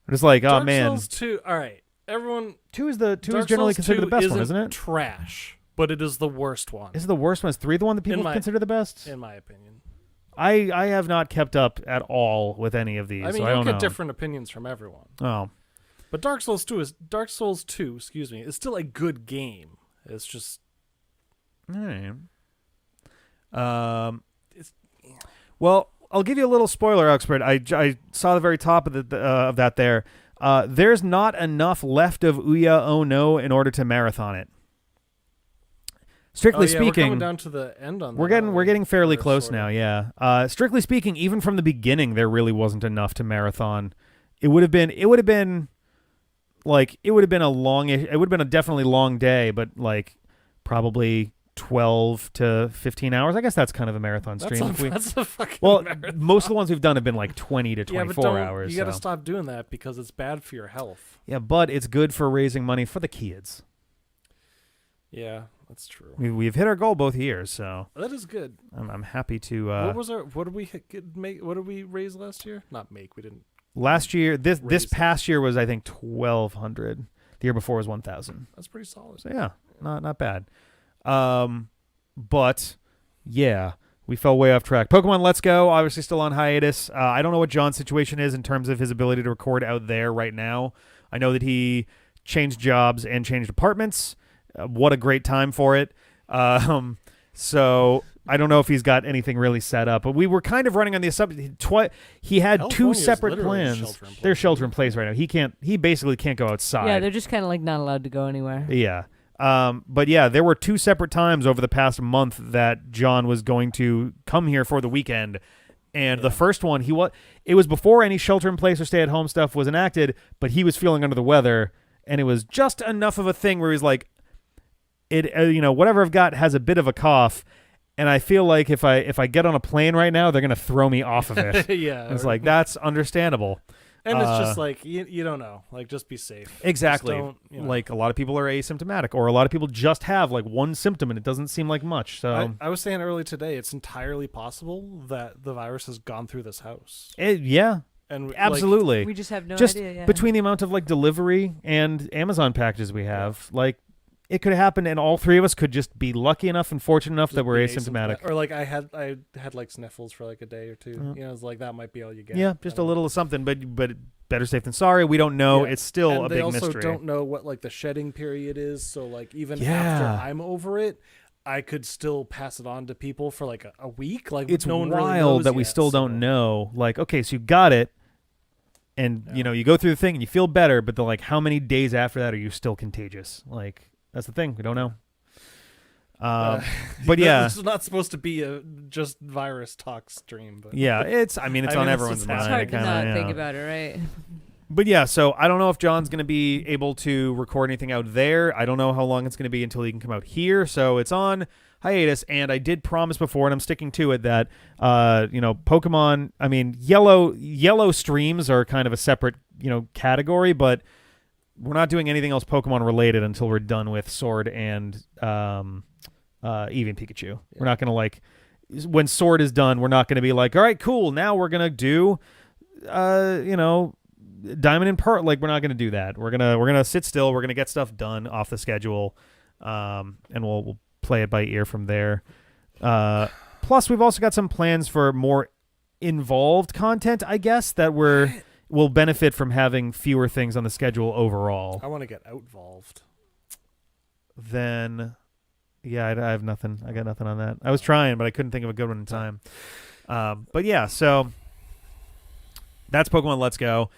I'm just like, Dark oh man. Souls 2. All right. Everyone, 2 is generally considered the best one, isn't it? Trash, but it is the worst one. Is it the worst one? Is 3 the one that people consider the best? In my opinion. I have not kept up at all with any of these. I mean, so I don't get know. different opinions from everyone. Oh. But Dark Souls 2 is still a good game. It's just All right. Well, I'll give you a little spoiler, expert. I saw the very top of of that there. There's not enough left of Ouya Oh No in order to marathon it. Strictly we're speaking, coming down to the end on we're that. getting fairly Or close sorta. now. Yeah. Strictly speaking, even from the beginning, there really wasn't enough to marathon. It would have been a definitely long day, but like probably 12 to 15 hours. I guess that's kind of a marathon stream. That's a fucking Well, marathon. most of the ones we've done have been like 20 to Yeah, but 24 hours. you got to so. stop doing that because it's bad for your health. Yeah, but it's good for raising money for the kids. Yeah, that's true. We've hit our goal both years, so That is good. I'm happy to. What did we make? What did we raise last year? Not make. We didn't. Last year, this Raise it. past year was I think 1,200. The year before was 1,000. That's pretty solid. So yeah, not bad. But yeah, we fell way off track. Pokemon Let's Go, obviously still on hiatus. I don't know what John's situation is in terms of his ability to record out there right now. I know that he changed jobs and changed apartments. What a great time for it. So I don't know if he's got anything really set up, but we were kind of running on the assumption he had two California is separate literally plans. shelter-in-place, They're shelter in isn't it? place right now. He basically can't go outside. Yeah, they're just kind of like not allowed to go anywhere. Yeah. But yeah, there were two separate times over the past month that John was going to come here for the weekend. And the first one, it was before any shelter in place or stay at home stuff was enacted, but he was feeling under the weather, and it was just enough of a thing where he's like, whatever I've got has a bit of a cough, and I feel like if I get on a plane right now, they're going to throw me off of it. Yeah. It's like, that's understandable. and it's just like you don't know. Like, just be safe. Exactly. Just don't, Like a lot of people are asymptomatic, or a lot of people just have like one symptom and it doesn't seem like much. So I was saying earlier today, it's entirely possible that the virus has gone through this house. yeah, And like, absolutely. We just have no just idea. Yeah. between the amount of like delivery and Amazon packages we have, like it could happen, and all three of us could just be lucky enough and fortunate enough just that we're be asymptomatic. Or like I had like sniffles for like a day or two. It's like that might be all you get. Yeah, just I a don't little of something, but better safe than sorry. We don't know. Yeah. It's still and a they big also mystery. don't know what like the shedding period is. So like even Yeah. after I'm over it, I could still pass it on to people for like a week. Like It's no one really wild knows that we yet, still so- don't know. Like, okay, so you got it, and Yeah. you go through the thing and you feel better, but then like how many days after that are you still contagious? Like that's the thing. We don't know. But yeah, This is not supposed to be a just virus talk stream, but yeah, it's on mean, everyone's it's mind. it's hard It to kinda, not yeah. think about it, right? But yeah, so I don't know if John's going to be able to record anything out there. I don't know how long it's going to be until he can come out here. So it's on hiatus, and I did promise before, and I'm sticking to it, that Pokemon. I mean, yellow streams are kind of a separate category, but we're not doing anything else Pokemon related until we're done with Sword and Eevee and Pikachu. Yeah. We're not going to when Sword is done, we're not going to be like, all right, cool, now we're going to do Diamond and Pearl. Like, we're not going to do that. We're gonna sit still. We're gonna get stuff done off the schedule, and we'll play it by ear from there. Plus, we've also got some plans for more involved content, I guess, that will benefit from having fewer things on the schedule overall. I want to get outvolved. Then, yeah, I have nothing. I got nothing on that. I was trying, but I couldn't think of a good one in time. But yeah, so that's Pokemon Let's Go.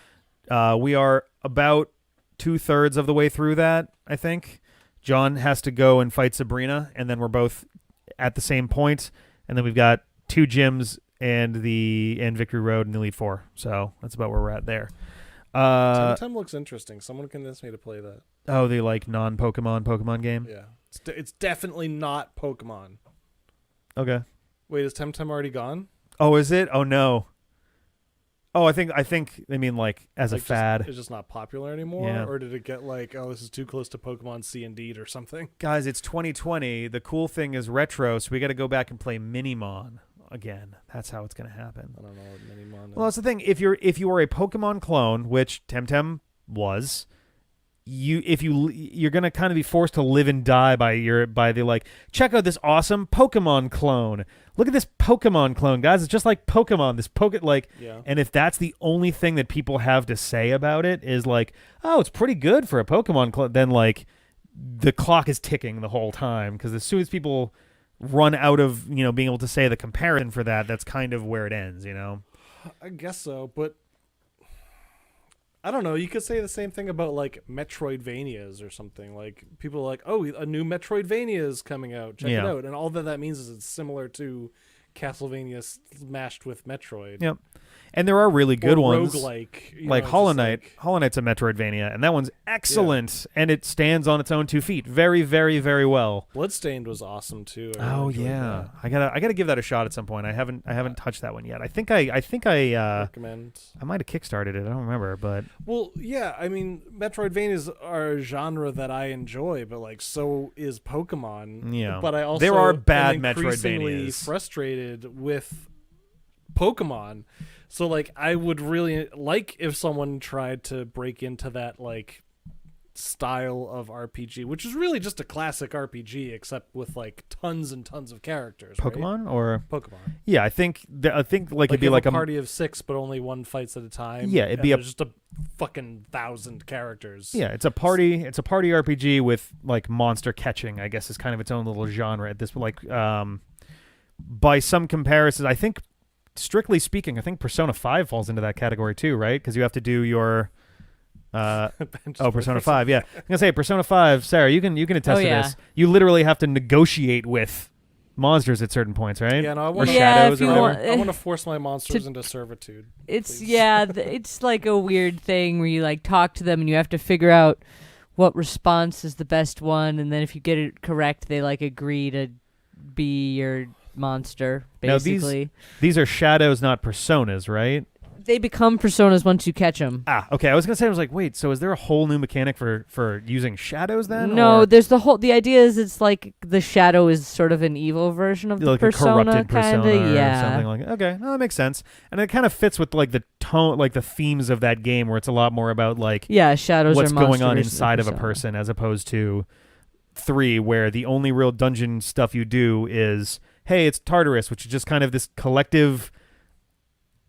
We are about 2/3 of the way through that, I think. John has to go and fight Sabrina, and then we're both at the same point. And then we've got 2 gyms and Victory Road and the Elite Four. So that's about where we're at there. Temtem looks interesting. Someone convinced me to play that. Oh, the like non-Pokemon game? Yeah, it's definitely not Pokemon. Okay. Wait, is Temtem already gone? Oh, is it? Oh no. Oh, I think they mean like as a Like, fad. It's just not popular anymore? Yeah. Or did it get like, oh, this is too close to Pokemon C and D or something? Guys, it's 2020. The cool thing is retro, so we got to go back and play Minimon again. That's how it's going to happen. I don't know what Minimon is. Well, that's the thing. If you are a Pokemon clone, which Temtem was, you're gonna kind of be forced to live and die by the like, check out this awesome Pokemon clone. Look at this Pokemon clone, guys. It's just like Pokemon. This Yeah. And if that's the only thing that people have to say about it is like, oh, it's pretty good for a Pokemon clone, then like the clock is ticking the whole time, because as soon as people run out of being able to say the comparison for that's kind of where it ends. I guess so, but I don't know. You could say the same thing about like Metroidvanias or something. Like people are like, oh, a new Metroidvania is coming out. Check it out. And all that means is it's similar to Castlevania smashed with Metroid. Yep. And there are really good ones. Roguelike. Like Hollow Knight. Hollow Knight's a Metroidvania, and that one's excellent, and it stands on its own 2 feet very, very, very well. Bloodstained was awesome too. Oh yeah, I gotta give that a shot at some point. I haven't touched that one yet. I think I recommend. I might have kickstarted it. I don't remember, but well, yeah. I mean, Metroidvanias are a genre that I enjoy, but like so is Pokemon. Yeah, but I also there are bad am increasingly Metroidvanias. Frustrated with Pokemon. So like I would really like if someone tried to break into that like style of RPG, which is really just a classic RPG except with like tons and tons of characters. Pokemon right? or Pokemon. Yeah, I think like it'd be like a party of 6, but only one fights at a time. Yeah, it'd be just a fucking 1,000 characters. Yeah, it's a party RPG with like monster catching. I guess is kind of its own little genre at this. Like by some comparisons, I think. Strictly speaking, I think Persona 5 falls into that category too, right? Because you have to do your Persona 5, yeah. I'm gonna say Persona 5, Sarah, you can attest to this. You literally have to negotiate with monsters at certain points, right? Yeah, no, I or want shadows or whatever. I want to force my monsters into servitude. It's it's like a weird thing where you like talk to them and you have to figure out what response is the best one, and then if you get it correct, they like agree to be your monster, basically. Now these are shadows, not personas, right? They become personas once you catch them. Ah, okay. I was gonna say, I was like, wait, so is there a whole new mechanic for using shadows then? No, or? there's the idea is it's like the shadow is sort of an evil version of the like persona, a corrupted persona, kinda, or something like. Okay, no, that makes sense, and it kind of fits with like the tone, like the themes of that game, where it's a lot more about like shadows. What's are going on monsters inside of a person, as opposed to 3, where the only real dungeon stuff you do is, hey, it's Tartarus, which is just kind of this collective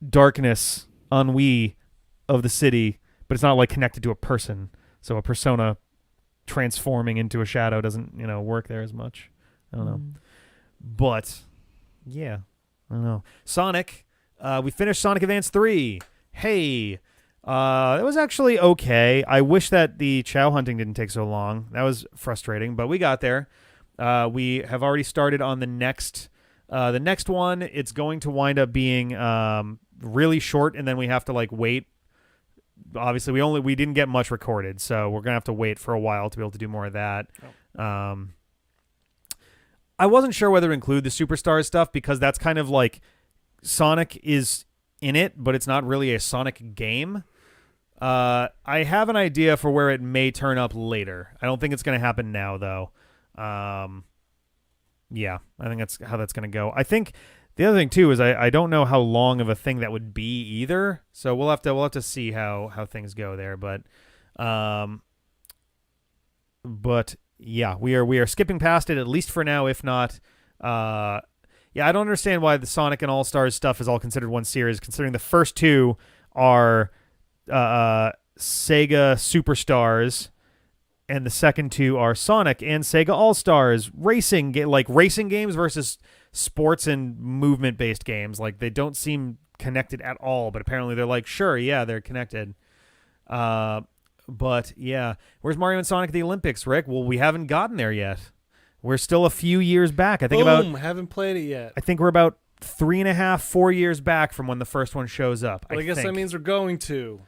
darkness, ennui of the city, but it's not like connected to a person. So a persona transforming into a shadow doesn't, work there as much. I don't know. But yeah, I don't know. Sonic, we finished Sonic Advance 3. Hey, it was actually okay. I wish that the Chow hunting didn't take so long. That was frustrating, but we got there. We have already started on the next one. It's going to wind up being really short, and then we have to like wait. Obviously, we didn't get much recorded, so we're gonna have to wait for a while to be able to do more of that. I wasn't sure whether to include the Superstars stuff, because that's kind of like Sonic is in it, but it's not really a Sonic game. I have an idea for where it may turn up later. I don't think it's going to happen now, though. Yeah, I think that's how that's going to go. I think the other thing too is I don't know how long of a thing that would be either. So we'll have to see how things go there. But yeah, we are skipping past it, at least for now. If not, yeah, I don't understand why the Sonic and All Stars stuff is all considered one series, considering the first 2 are Sega Superstars, and the second 2 are Sonic and Sega All Stars racing games versus sports and movement based games. Like, they don't seem connected at all, but apparently they're like, sure, yeah, they're connected. But yeah, where's Mario and Sonic at the Olympics, Rick? Well, we haven't gotten there yet. We're still a few years back. I think haven't played it yet. I think we're about 3.5, 4 years back from when the first one shows up. But I guess that means we're going to.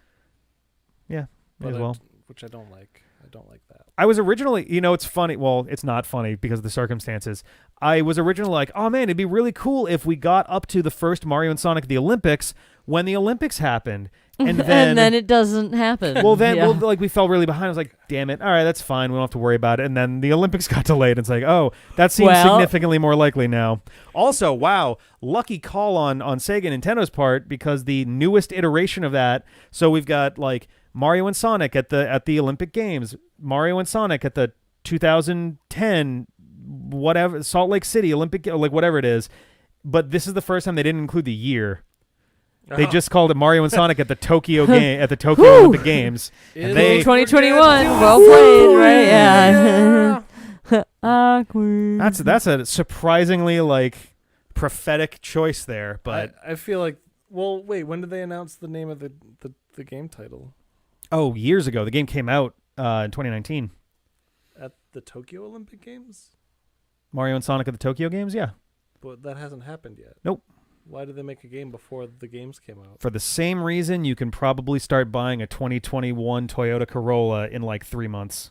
Yeah, may as well. Which I don't like. I don't like that. I was originally, it's funny. Well, it's not funny because of the circumstances. I was originally like, oh man, it'd be really cool if we got up to the first Mario and Sonic at the Olympics when the Olympics happened. And then it doesn't happen. Well, then we fell really behind. I was like, damn it. All right, that's fine. We don't have to worry about it. And then the Olympics got delayed. It's like, oh, that seems significantly more likely now. Also, wow, lucky call on Sega and Nintendo's part, because the newest iteration of that, so we've got like Mario and Sonic at the Olympic Games, Mario and Sonic at the 2010 whatever Salt Lake City Olympic, like whatever it is. But this is the first time they didn't include the year. They just called it Mario and Sonic at the Tokyo Olympic Games. And they 2021. Well played, right? Yeah. Awkward. That's a surprisingly like prophetic choice there, but I feel like. Well, wait. When did they announce the name of the game title? years ago. The game came out in 2019. At the Tokyo Olympic Games? Mario and Sonic at the Tokyo Games, yeah. But that hasn't happened yet. Nope. Why did they make a game before the games came out? For the same reason, you can probably start buying a 2021 Toyota Corolla in like 3 months.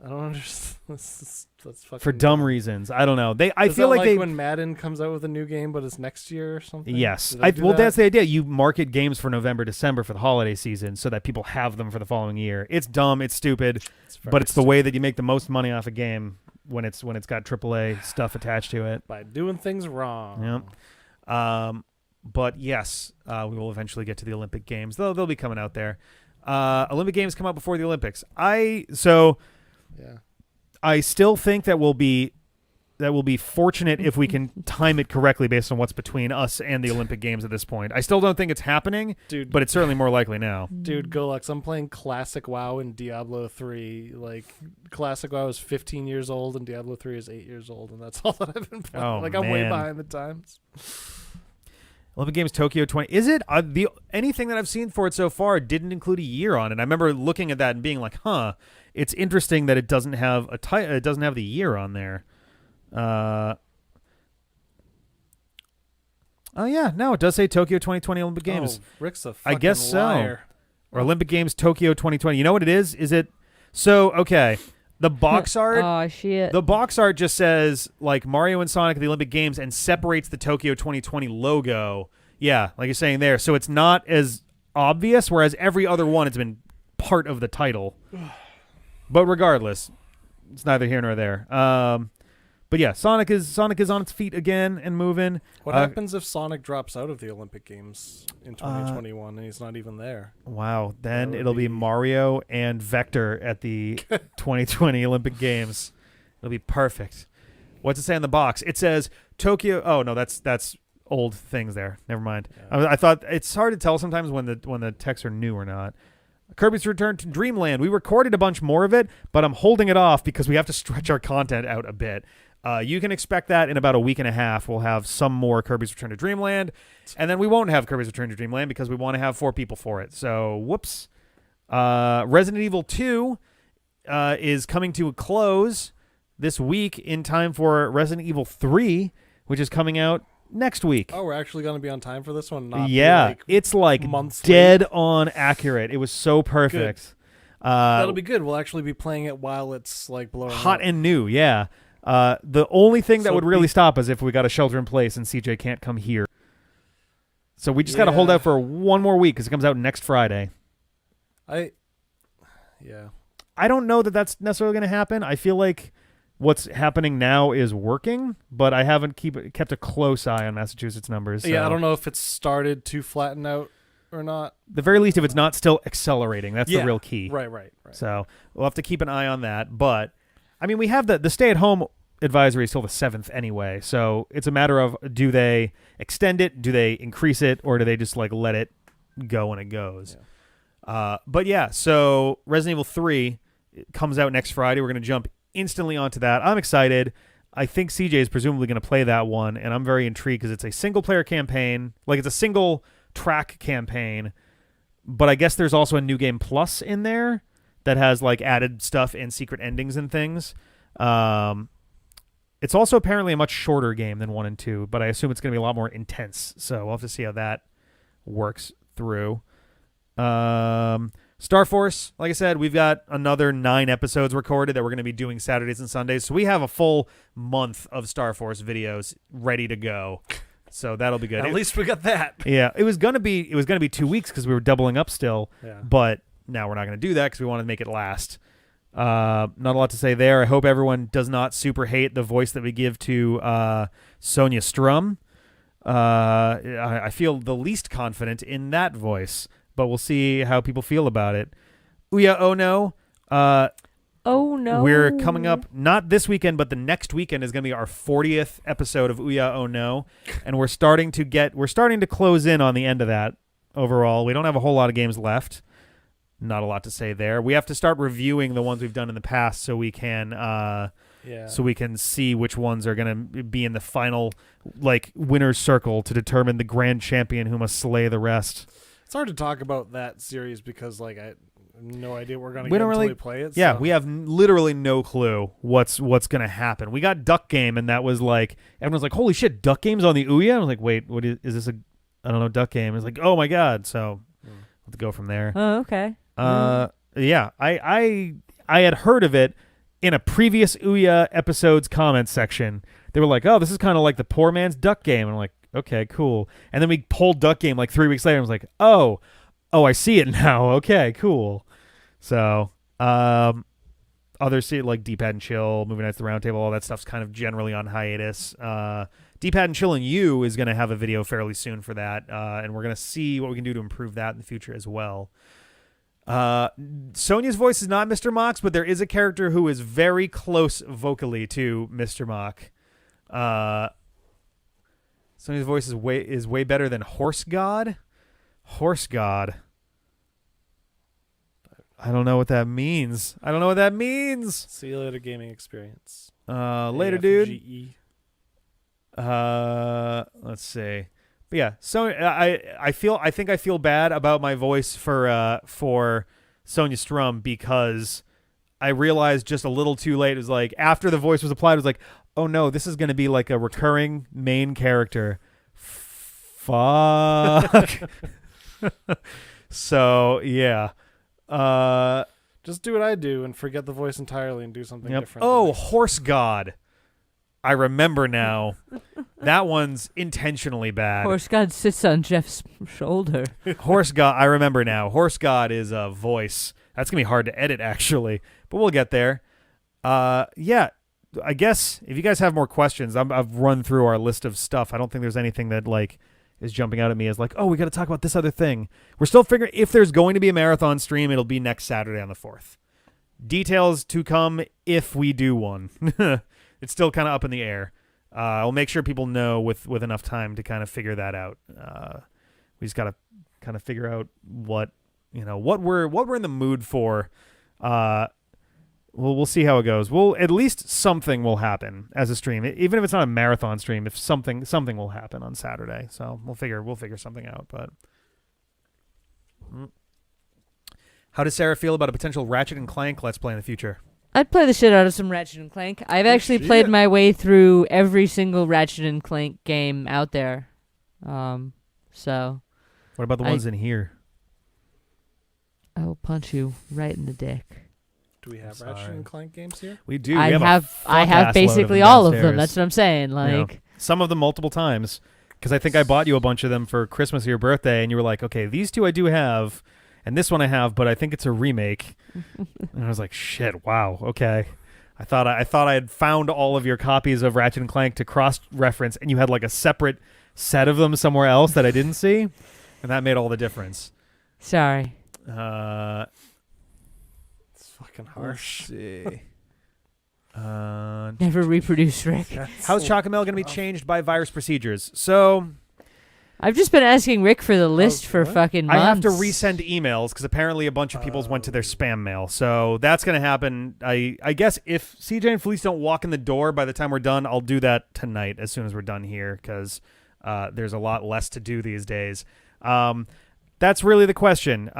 I don't understand. That's fucking For dumb reasons. I don't know. I Is feel that like they. when Madden comes out with a new game, but it's next year or something. Yes. Do they do Well, that? that's the idea. You market games for November, December for the holiday season so that people have them for the following year. It's dumb. It's stupid. But it's the way that you make the most money off a game when it's got AAA stuff attached to it. By doing things wrong. Yep. But yes, we will eventually get to the Olympic Games. They'll be coming out there. Olympic Games come out before the Olympics. Yeah. I still think that we'll be fortunate if we can time it correctly based on what's between us and the Olympic Games at this point. I still don't think it's happening, Dude, but it's certainly more likely now. Dude, Golux, I'm playing Classic WoW in Diablo 3. Like, Classic WoW is 15 years old and Diablo 3 is 8 years old, and that's all that I've been playing. Oh, like, I'm way man. behind the times. Olympic Games Tokyo 20. Is it anything that I've seen for it so far didn't include a year on it? I remember looking at that and being like, "Huh, it's interesting that it doesn't have it doesn't have the year on there." Oh yeah, no, it does say Tokyo 2020 Olympic Games. Oh, Rick's a I fucking guess so. liar. Or Olympic Games Tokyo 2020. You know what it is? Is it okay? The box art. Oh shit. The box art just says like Mario and Sonic at the Olympic Games and separates the Tokyo 2020 logo. Yeah, like you're saying there. So it's not as obvious, whereas every other one has been part of the title. But regardless, it's neither here nor there. But yeah, Sonic is on its feet again and moving. What happens if Sonic drops out of the Olympic Games in 2021 and he's not even there? Wow, then That would it'll be be- Mario and Vector at the 2020 Olympic Games. It'll be perfect. What's it say on the box? It says Tokyo. Oh no, that's old things there. Never mind. Yeah. I thought it's hard to tell sometimes when the texts are new or not. Kirby's Return to Dreamland. We recorded a bunch more of it, but I'm holding it off because we have to stretch our content out a bit. You can expect that in about a week and a half. We'll have some more Kirby's Return to Dreamland, and then we won't have Kirby's Return to Dreamland because we want to have 4 people for it. So, whoops. Resident Evil 2 is coming to a close this week in time for Resident Evil 3, which is coming out next week. Oh, we're actually going to be on time for this one? Not Yeah, like it's like months dead on accurate. It was so perfect. That'll be good. We'll actually be playing it while it's like blowing Hot up. and new, yeah. The only thing that So would really stop us if we got a shelter in place and CJ can't come here. So we just got to hold Yeah. out for one more week because it comes out next Friday. Yeah. I don't know that that's necessarily going to happen. I feel like what's happening now is working, but I haven't kept a close eye on Massachusetts numbers. So. Yeah, I don't know if it's started to flatten out or not. At the very least, if it's not still accelerating, that's the Yeah. real key. Right. So we'll have to keep an eye on that. But, I mean, we have the stay-at-home advisory is till the 7th anyway. So it's a matter of, do they extend it, do they increase it, or do they just like let it go when it goes? Yeah. But yeah, so Resident Evil 3 comes out next Friday. We're going to jump instantly onto that. I'm excited. I think CJ is presumably going to play that one, and I'm very intrigued because it's a single-player campaign. Like, it's a single-track campaign, but I guess there's also a New Game Plus in there that has, like, added stuff and secret endings and things. It's also apparently a much shorter game than 1 and 2, but I assume it's going to be a lot more intense, so we'll have to see how that works through. Star Force, like I said, we've got another 9 episodes recorded that we're going to be doing Saturdays and Sundays. So we have a full month of Star Force videos ready to go. So that'll be good. At least we got that. Yeah, it was going to be 2 weeks because we were doubling up still. Yeah. But now we're not going to do that because we want to make it last. Not a lot to say there. I hope everyone does not super hate the voice that we give to Sonia Strum. I feel the least confident in that voice. but we'll see how people feel about it. Ouya Oh No. Oh no. We're coming up not this weekend, but the next weekend is going to be our 40th episode of Ouya Oh No, and we're starting to close in on the end of that. Overall, we don't have a whole lot of games left. Not a lot to say there. We have to start reviewing the ones we've done in the past so we can see which ones are going to be in the final winner's circle to determine the grand champion who must slay the rest. It's hard to talk about that series because I have no idea what we're going to We get don't until really we play it. Yeah, so. we have literally no clue what's going to happen. We got Duck Game, and that was everyone's like, "Holy shit, Duck Game's on the Ouya!" I was like, "Wait, what is this? I don't know, Duck Game." It's like, "Oh my god!" So we'll have to go from there. Oh, okay. Yeah, I had heard of it in a previous Ouya episode's comments section. They were like, "Oh, this is kind of like the poor man's Duck Game," and I'm like, "Okay, cool." And then we pulled Duck Game 3 weeks later. And I was like, "Oh, I see it now. Okay, cool." So, others see it like D-Pad and Chill, Movie Nights at the Roundtable, all that stuff's kind of generally on hiatus. D-Pad and Chill and You is going to have a video fairly soon for that, and we're going to see what we can do to improve that in the future as well. Sonia's voice is not Mr. Mox, but there is a character who is very close vocally to Mr. Mock. Sonia's voice is way better than Horse God. Horse God. I don't know what that means. See you later, gaming experience. Later, dude. AFGE. Let's see. But yeah, so I think I feel bad about my voice for Sonia Strum because I realized just a little too late. It was like after the voice was applied, it was like, oh no, this is going to be like a recurring main character. Fuck. So yeah. Just do what I do and forget the voice entirely and do something different. Oh, Horse God. I remember now. That one's intentionally bad. Horse God sits on Jeff's shoulder. Horse God, I remember now. Horse God is a voice. That's going to be hard to edit, actually. But we'll get there. Yeah, I guess if you guys have more questions, I've run through our list of stuff. I don't think there's anything that is jumping out at me as oh, we got to talk about this other thing. We're still figuring if there's going to be a marathon stream, it'll be next Saturday on the 4th. Details to come if we do one. It's still kind of up in the air. I'll make sure people know with enough time to kind of figure that out. We just got to kind of figure out what we're in the mood for. We'll see how it goes. At least something will happen as a stream, even if it's not a marathon stream. If something will happen on Saturday, so we'll figure something out. But how does Sarah feel about a potential Ratchet and Clank Let's Play in the future? I'd play the shit out of some Ratchet and Clank. I've actually played my way through every single Ratchet and Clank game out there. So. What about the ones in here? I'll punch you right in the dick. Do we have Ratchet and Clank games here? We do. I have have basically all of them. That's what I'm saying. Some of them multiple times. Because I think I bought you a bunch of them for Christmas or your birthday, and you were like, okay, these two I do have, and this one I have, but I think it's a remake. And I was like, shit, wow, okay. I thought I had found all of your copies of Ratchet and Clank to cross-reference, and you had a separate set of them somewhere else that I didn't see, and that made all the difference. Sorry. It's fucking harsh. Let's see. Never reproduce, Rick. How's Chocomel going to be changed by virus procedures? So I've just been asking Rick for the list for fucking months. I have to resend emails because apparently a bunch of people's went to their spam mail. So that's going to happen. I guess if CJ and Felice don't walk in the door by the time we're done, I'll do that tonight as soon as we're done here because there's a lot less to do these days. That's really the question.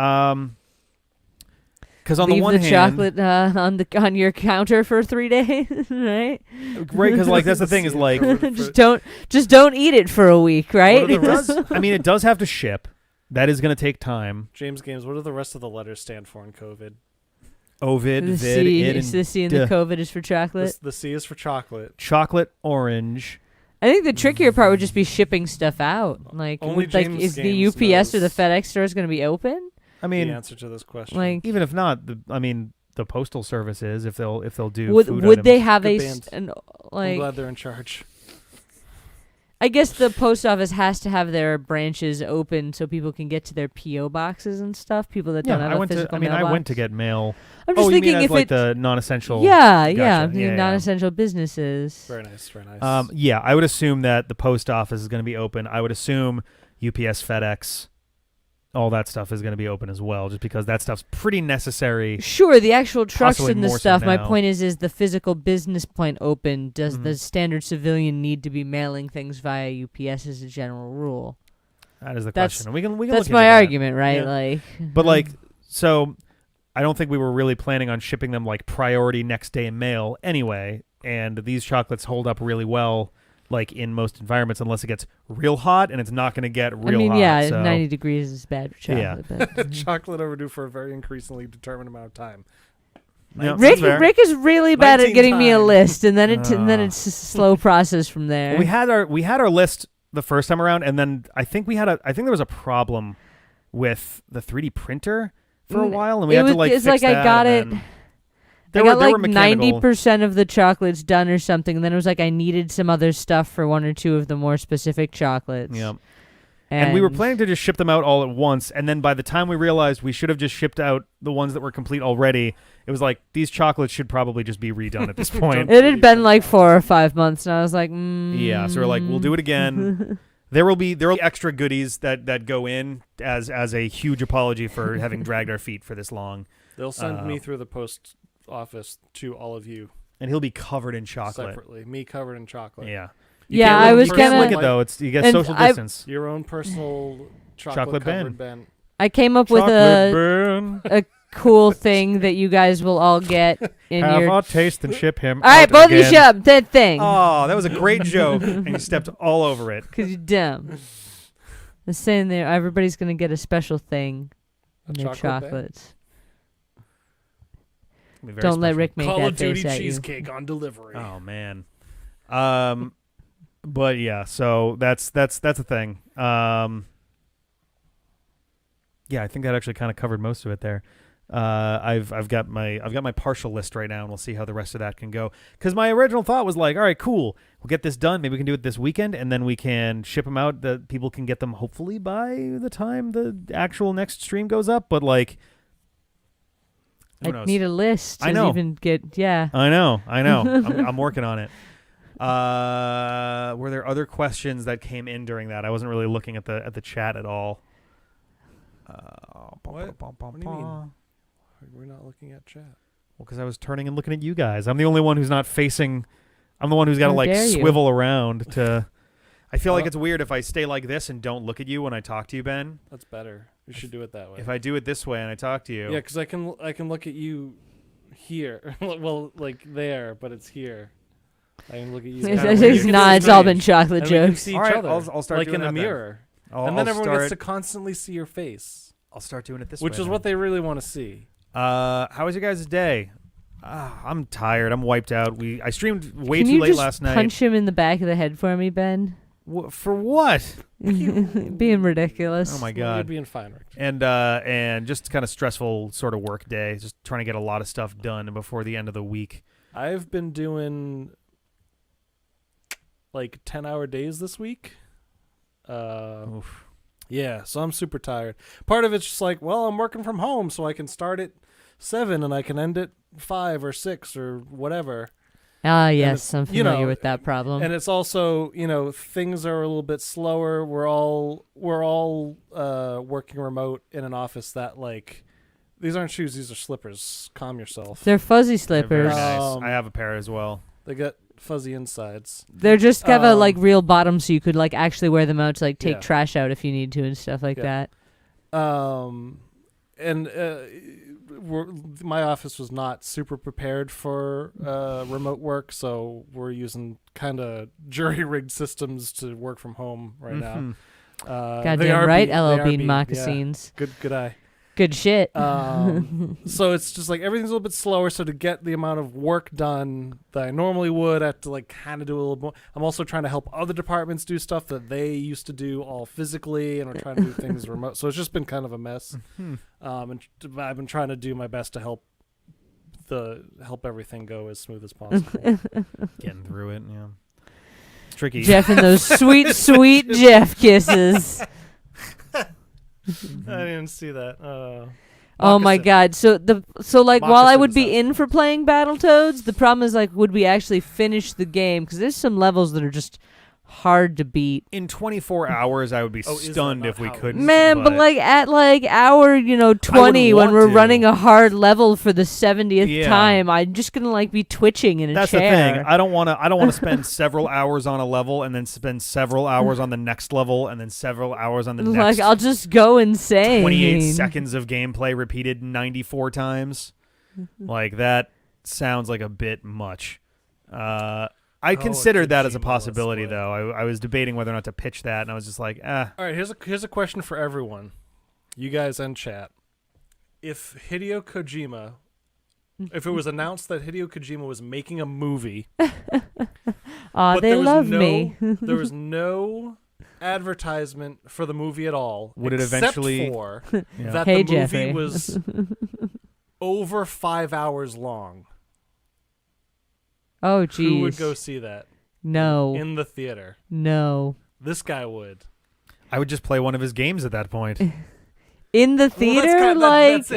Because on Leave the one hand, chocolate on your counter for 3 days, right? Right, because that's the thing is just don't eat it for a week, right? It does have to ship. That is going to take time. James Games, what do the rest of the letters stand for in COVID? Ovid, the vid, C, id, the C and the COVID is for chocolate. The C is for chocolate. Chocolate orange. I think the trickier part would just be shipping stuff out. Is the UPS or the FedEx stores going to be open? The answer to this question. Even if not, the postal service is if they'll do. Would food they items. have I'm I'm glad they're in charge. I guess the post office has to have their branches open so people can get to their PO boxes and stuff. People that don't have a physical mailbox. I went to get mail. I'm just you thinking mean as if like it, the non-essential. yeah, Gotcha. yeah, I'm thinking Yeah. non-essential businesses. Very nice, very nice. Yeah, I would assume that the post office is going to be open. I would assume UPS, FedEx, all that stuff is going to be open as well, just because that stuff's pretty necessary. Sure, the actual trucks Possibly and the more so stuff. My now. point is the physical business point open? Does Mhm. the standard civilian need to be mailing things via UPS as a general rule? That is the That's- question. We can That's look into my that. argument, right? Yeah. Like, But like, so I don't think we were really planning on shipping them like priority next day mail anyway. And these chocolates hold up really well, like in most environments, unless it gets real hot, and it's not going to get real I mean, hot. yeah, so. 90 degrees is bad for Yeah. chocolate. But Chocolate overdue for a very increasingly determined amount of time. Yep, Rick, that's fair. Rick is really bad at 19 getting me a times. list, and then it's a Ah. slow process from there. Well, we had our list the first time around, and then I think there was a problem with the 3D printer for a while, and we had to like it's fix like that. I got and it. then I There got were like mechanical- 90% of the chocolates done or something, and then it was like I needed some other stuff for one or two of the more specific chocolates. Yeah. And we were planning to just ship them out all at once, and then by the time we realized we should have just shipped out the ones that were complete already, it was like these chocolates should probably just be redone at this point. It had been like 4 or 5 months, and I was like, Yeah, so we're like, we'll do it again. There will be extra goodies that go in as a huge apology for having dragged our feet for this long. They'll send me through the post office to all of you And he'll be covered in chocolate. separately. Me covered in chocolate. Yeah. Yeah, can't I lick- was you can't gonna- lick it though. It's you get And social I- distance. Your own personal Chocolate chocolate-covered Ben. I came up with Chocolate burn. a cool thing that you guys will all get in Have your. a taste and ship him. All right, out both of you again. shut up. That thing. Oh, that was a great joke, and you stepped all over it. Because you're dumb. I'm saying there, everybody's going to get a special thing A in their chocolate bag? chocolates. It'll be very Don't let special. Rick make Call that of Duty face at you. cheesecake on delivery. Oh man. But yeah, so that's a thing. Yeah, I think that actually kind of covered most of it there. I've got my partial list right now, and we'll see how the rest of that can go. Because my original thought was like, all right, cool, we'll get this done. Maybe we can do it this weekend, and then we can ship them out. That people can get them hopefully by the time the actual next stream goes up. But like, who I knows? need a list. I to know. Even get, yeah. I know. I'm working on it. Were there other questions that came in during that? I wasn't really looking at the chat at all. What do you mean? We're not looking at chat. Well, because I was turning and looking at you guys. I'm the only one who's not facing. I'm the one who's got to How like dare you. swivel around to. I feel like Well- it's weird if I stay like this and don't look at you when I talk to you, Ben. That's better. You should do it that way. If I do it this way and I talk to you, Yeah, because I can look at you here. Well, like there, but it's here. I can look at you. It's, there. it's You can not. see It's all me, been chocolate and we can jokes. see each All right, other. I'll start like doing in a that then. mirror, I'll and then everyone start, gets to constantly see your face, I'll start doing it this which way. is what they really want to see. How was your guys' day? I'm tired. I'm wiped out. I streamed way Can too you late just last night. punch him in the back of the head for me, Ben? For what? Being ridiculous. Oh my Well, god. you're being fine, Rick. And just kind of stressful sort of work day. Just trying to get a lot of stuff done before the end of the week. I've been doing like 10-hour days this week. Oof. Yeah, so I'm super tired. Part of it's just like, well, I'm working from home, so I can start at 7 and I can end at 5 or 6 or whatever. Ah, it's, yes, I'm you familiar know, with that problem. And it's also, things are a little bit slower. We're all working remote in an office that like, these aren't shoes, these are slippers. Calm yourself. They're fuzzy They're very slippers. nice. Um, I have a pair as well. They got fuzzy insides. They're just have a like um, real bottom, so you could like actually wear them out to like take Yeah. trash out if you need to and stuff like Yeah. that. And my office was not super prepared for remote work, so we're using kind of jury-rigged systems to work from home right now. Mhm. They Goddamn are right, being- LL they are Bean being- moccasins. Yeah, good eye. Good shit. So it's just like everything's a little bit slower. So to get the amount of work done that I normally would, I have to like kind of do a little more. I'm also trying to help other departments do stuff that they used to do all physically, and we're trying to do things remote. So it's just been kind of a mess. Mhm. And I've been trying to do my best to help everything go as smooth as possible. Getting through it, yeah. It's tricky. Jeff and those sweet, sweet Jeff kisses. I didn't see that. Oh my Moccasin. God! So like while I would be Moccasin in for playing Battletoads, the problem is like, would we actually finish the game? Because there's some levels that are just hard to beat. In 24 hours, I would be Oh, is that stunned not if we how it couldn't. is? Man, but like at like hour, 20 when want we're to. running a hard level for the 70th Yeah. time, I'm just gonna like be twitching in a That's chair. the thing. I don't want to spend several hours on a level and then spend several hours on the next level and then several hours on the Like next. I'll just go insane. 28 seconds of gameplay repeated 94 times. Like that sounds like a bit much. I considered that as a Kojima, possibility, let's play. though. I was debating whether or not to pitch that, and I was just like, All right, here's a question for everyone, you guys and chat. If Hideo Kojima, if it was announced that Hideo Kojima was making a movie, Aw, but they there was love no, me. there was no advertisement for the movie at all, Would it except eventually- for Yeah. that Hey, the movie Jeffrey. was over 5 hours long. Oh, Who geez. would go see that No. in the theater? No. This guy would. I would just play one of his games at that point. In the Well, theater, that's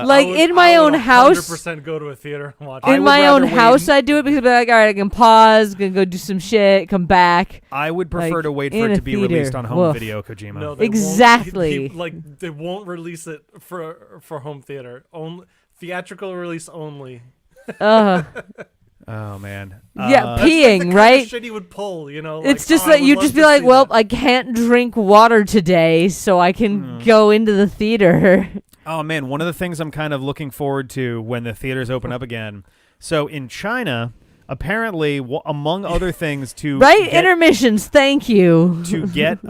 like in my own house. 100% go to a theater and watch. I In would my own rather wait- house, I do it because I'd be like, all right, I can pause, gonna go do some shit, come back. I would prefer Like, to wait for in it a to be theater. released on home Woof. video, Kojima. No, they Exactly. Won't, like they won't release it for home theater. Only theatrical release only. Ugh. Oh man. Yeah, Uh, That's peeing, like the kind right? of shit he would pull, It's like, just I that would you'd love just be to like, see well, that. I can't drink water today, so I can go into the theater. Oh man, one of the things I'm kind of looking forward to when the theaters open up again. So in China, apparently, among other things, to Right? get, Intermissions, thank you. to get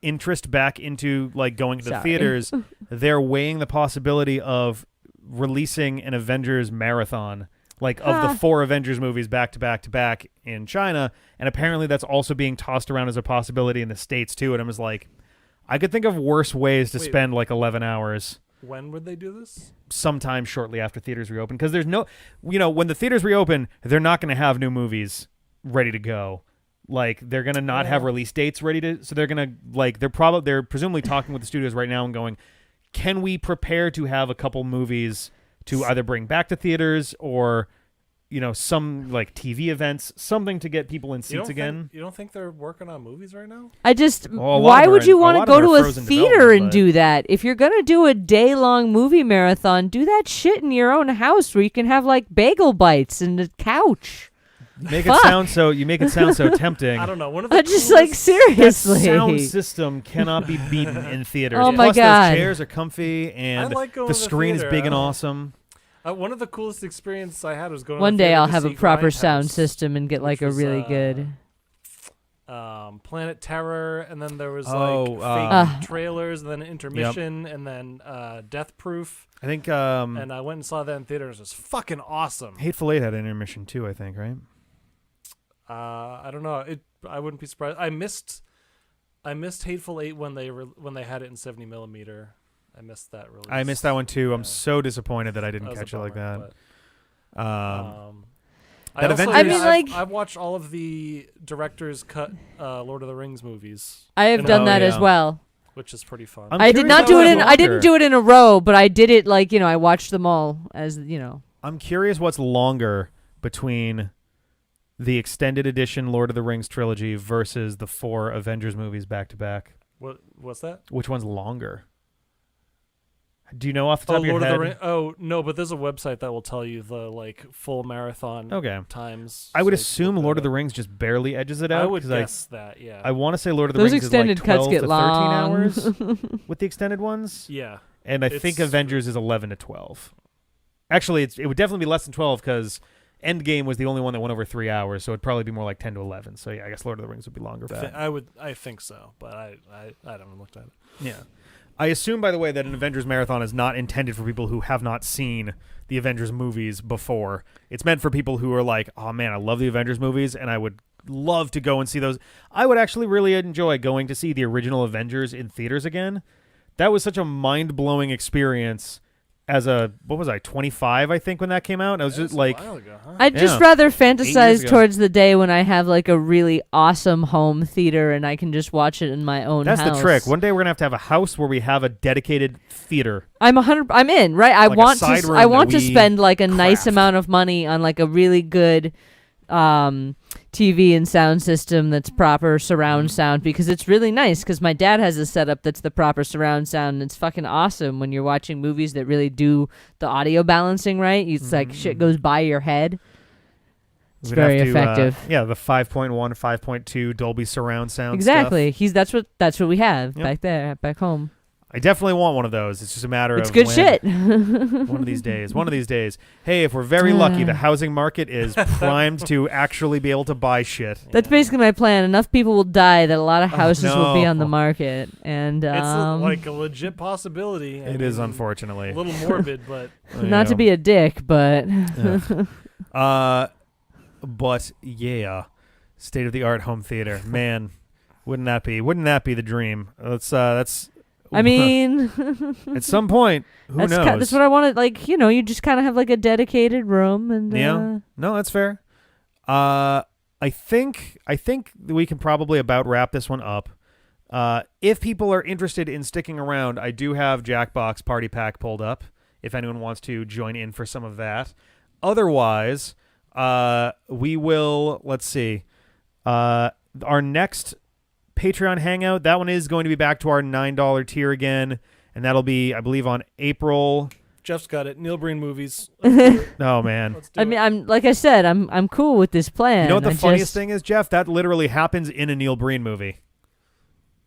interest back into like going to the Sorry. theaters, they're weighing the possibility of releasing an Avengers marathon, like of the 4 Avengers movies back to back to back in China, and apparently that's also being tossed around as a possibility in the States too. And I was like, I could think of worse ways to Wait. spend like 11 hours. When would they do this? Sometime shortly after theaters reopen, because there's no, when the theaters reopen, they're not going to have new movies ready to go. Like they're going to not have release dates ready to, so they're going to they're presumably talking with the studios right now and going, can we prepare to have a couple movies to either bring back to theaters or some like TV events, something to get people in seats again. You don't think they're working on movies right now? I just, Well, a lot why of them would are you in- a want to lot of go them to are a frozen theater development, and but- do that? If you're going to do a day-long movie marathon, do that shit in your own house where you can have like bagel bites and a couch. Make Fuck. it sound so tempting. I don't know. One of the I just like coolest- That seriously. sound system cannot be beaten in theaters. Oh my Plus, God. those chairs are comfy and I like going the to the screen's theater. big and awesome. One of the coolest experiences I had was going. One to the day theater I'll to have a see proper sound Grindhouse, system and get like which a was, really good. Planet Terror, and then there was Oh, like fake trailers, and then intermission, and then Death Proof. I think And I went and saw that in theaters. It was fucking awesome. Hateful Eight had an intermission too, I think, right? I don't know. I wouldn't be surprised. I missed Hateful Eight when they had it in 70mm. I missed that release. I missed that one too. I'm Yeah. so disappointed that I didn't was a catch it like bummer, that. but, That also, Avengers- I mean, like- I've watched all of the director's cut Lord of the Rings movies, I have in done a- that as yeah. well. which is pretty fun. I'm I did curious not how do it much in. I didn't longer- do it in a row, but I did it like I watched them all as I'm curious what's longer between the extended edition Lord of the Rings trilogy versus the 4 Avengers movies back to back. What's that? Which one's longer? Do you know off the top of your Lord head? of the Rings. Oh no, but there's a website that will tell you the full marathon Okay. times. I would so you can assume look Lord that of the up. Rings just barely edges it out. I would 'cause guess that. Yeah. I want to say Lord of the those Rings extended is like 12 cuts get to 13 long. hours with the extended ones. yeah. And I think It's- Avengers is 11 to 12. Actually, it would definitely be less than 12 because Endgame was the only one that went over 3 hours, so it'd probably be more like 10 to 11. So yeah, I guess Lord of the Rings would be longer. Back. I think so, but I haven't looked at it. Yeah. I assume, by the way, that an Avengers marathon is not intended for people who have not seen the Avengers movies before. It's meant for people who are like, oh man, I love the Avengers movies, and I would love to go and see those. I would actually really enjoy going to see the original Avengers in theaters again. That was such a mind-blowing experience as a, what was I, 25, I think, when that came out. I was just like, a while ago, huh? I'd just Yeah. rather 8 years fantasize ago. towards the day when I have like a really awesome home theater and I can just watch it in my own that's house. the trick. One day we're gonna have a house where we have a dedicated theater. I'm in, right? I Like a want side to room I that want to we spend like a nice craft. amount of money on like a really good TV and sound system that's proper surround sound, because it's really nice, because my dad has a setup that's the proper surround sound, and it's fucking awesome when you're watching movies that really do the audio balancing right. It's like shit goes by your head. It's We'd very have to, effective. Yeah, the 5.1, 5.2 Dolby surround sound Exactly. stuff. That's what we have Yep. back home. I definitely want one of those. It's just a matter It's of good when. shit. One of these days. One of these days. Hey, if we're very lucky, the housing market is primed to actually be able to buy shit. That's basically my plan. Enough people will die that a lot of houses will be on the no. market, and It's like a legit possibility. It is, unfortunately. a little morbid, but not to be a dick, but But yeah, state of the art home theater. Man, wouldn't that be the dream? That's. I mean, at some point, who knows? That's what I wanted. Like, you just kind of have like a dedicated room, and Yeah. No, that's fair. I think we can probably about wrap this one up. If people are interested in sticking around, I do have Jackbox Party Pack pulled up if anyone wants to join in for some of that. Otherwise, we will, let's see. Our next Patreon Hangout, that one is going to be back to our $9 tier again, and that'll be, I believe, on April. Jeff's got it. Neil Breen movies. Oh man. Let's do I it. mean, I'm cool with this plan. You know what the I funniest just- thing is, Jeff? That literally happens in a Neil Breen movie.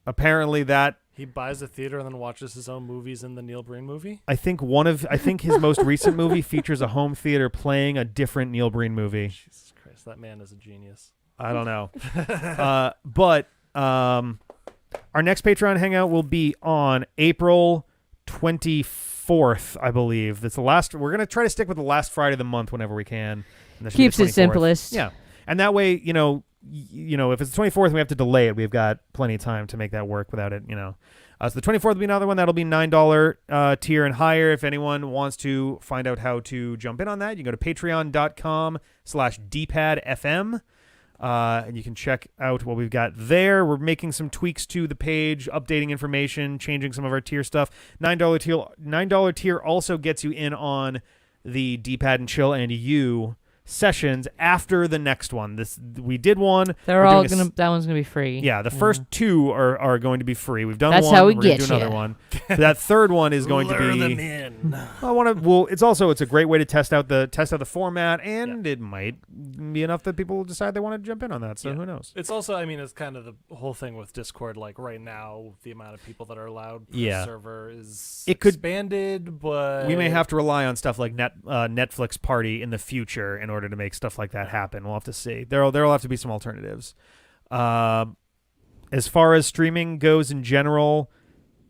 Apparently that, He buys a theater and then watches his own movies in the Neil Breen movie. I think his most recent movie features a home theater playing a different Neil Breen movie. Jesus Christ, that man is a genius. I don't know. But our next Patreon hangout will be on April 24th, I believe. That's the last. We're going to try to stick with the last Friday of the month whenever we can. And that should be Keeps the it 24th. simplest. Yeah. And that way, if it's the 24th and we have to delay it, we've got plenty of time to make that work without it, So the 24th will be another one. That'll be $9 tier and higher. If anyone wants to find out how to jump in on that, you can go to patreon.com/dpadfm. And you can check out what we've got there. We're making some tweaks to the page, updating information, changing some of our tier stuff. $9 tier also gets you in on the D-Pad and Chill and You sessions after the next one. We did one. They're We're all doing that one's gonna be free. Yeah, the first two are going to be free. We've done That's one. how we We're gonna get do another ya. one. That third one is going to Lure be. them in. It's a great way to test out the format, and it might be enough that people decide they want to jump in on that. So Yeah. who knows? It's also, it's kind of the whole thing with Discord. Like right now, the amount of people that are allowed per Yeah. server is It could- expanded, but We may have to rely on stuff like Netflix Party in the future in order to make stuff like that happen. We'll have to see. There'll have to be some alternatives. As far as streaming goes in general,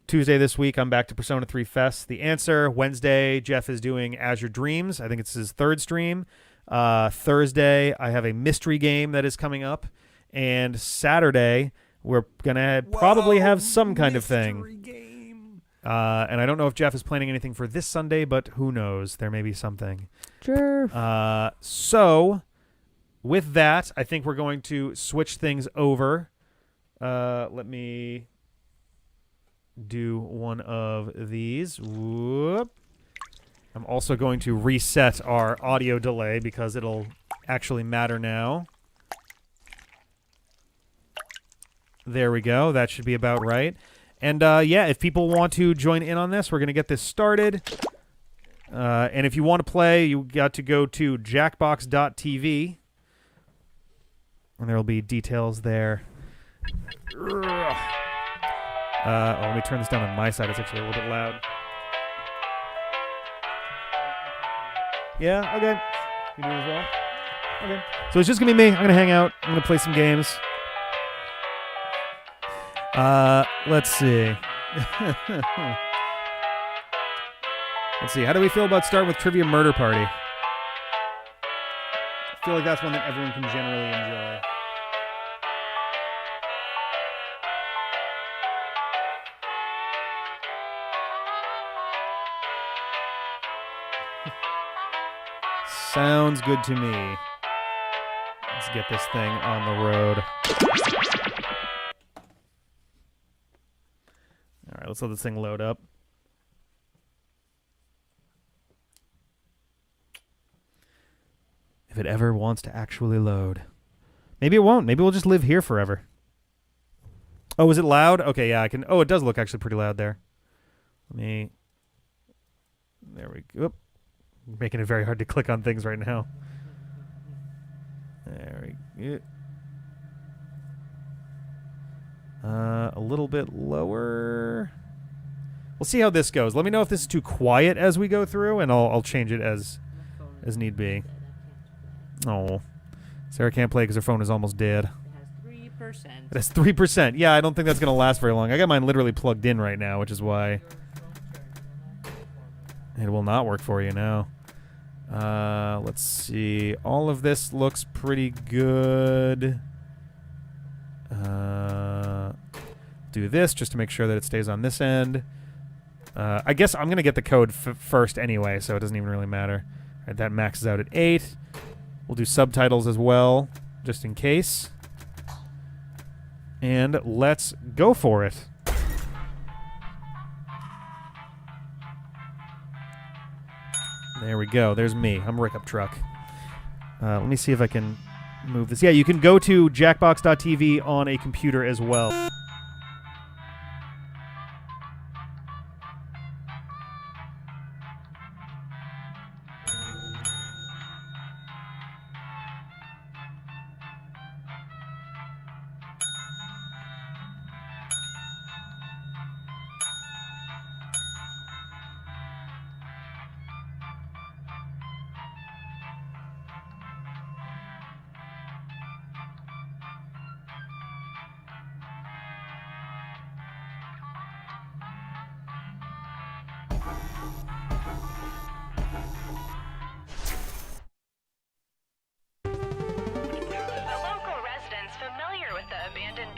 Tuesday this week I'm back to Persona 3 Fest. The Answer. Wednesday Jeff is doing Azure Dreams. I think it's his third stream. Thursday I have a mystery game that is coming up, and Saturday we're gonna probably have some kind of thing. Game. And I don't know if Jeff is planning anything for this Sunday, but who knows? There may be something. Sure. So with that, I think we're going to switch things over. Let me do one of these. Whoop. I'm also going to reset our audio delay because it'll actually matter now. There we go. That should be about right. And if people want to join in on this, we're going to get this started. And if you want to play, you got to go to jackbox.tv. And there will be details there. Let me turn this down on my side. It's actually a little bit loud. Yeah, okay. You do it as well? Okay. So it's just going to be me. I'm going to hang out. I'm going to play some games. Let's see. Let's see. How do we feel about starting with Trivia Murder Party? I feel like that's one that everyone can generally enjoy. Sounds good to me. Let's get this thing on the road. All right, let's let this thing load up. If it ever wants to actually load. Maybe it won't. Maybe we'll just live here forever. Oh, is it loud? Okay, yeah, I can. Oh, it does look actually pretty loud there. Let me. There we go. Oop. Making it very hard to click on things right now. There we go. A little bit lower. We'll see how this goes. Let me know if this is too quiet as we go through, and I'll change it as need be. Oh, Sarah can't play because her phone is almost dead. It has 3%. It has 3%. Yeah, I don't think that's going to last very long. I got mine literally plugged in right now, which is why it will not work for you now. Let's see. All of this looks pretty good. Do this just to make sure that it stays on this end. I guess I'm going to get the code first anyway, so it doesn't even really matter. All right, that maxes out at 8. We'll do subtitles as well, just in case. And let's go for it. There we go. There's me. I'm Rick Up Truck. Let me see if I can move this. Yeah, you can go to jackbox.tv on a computer as well.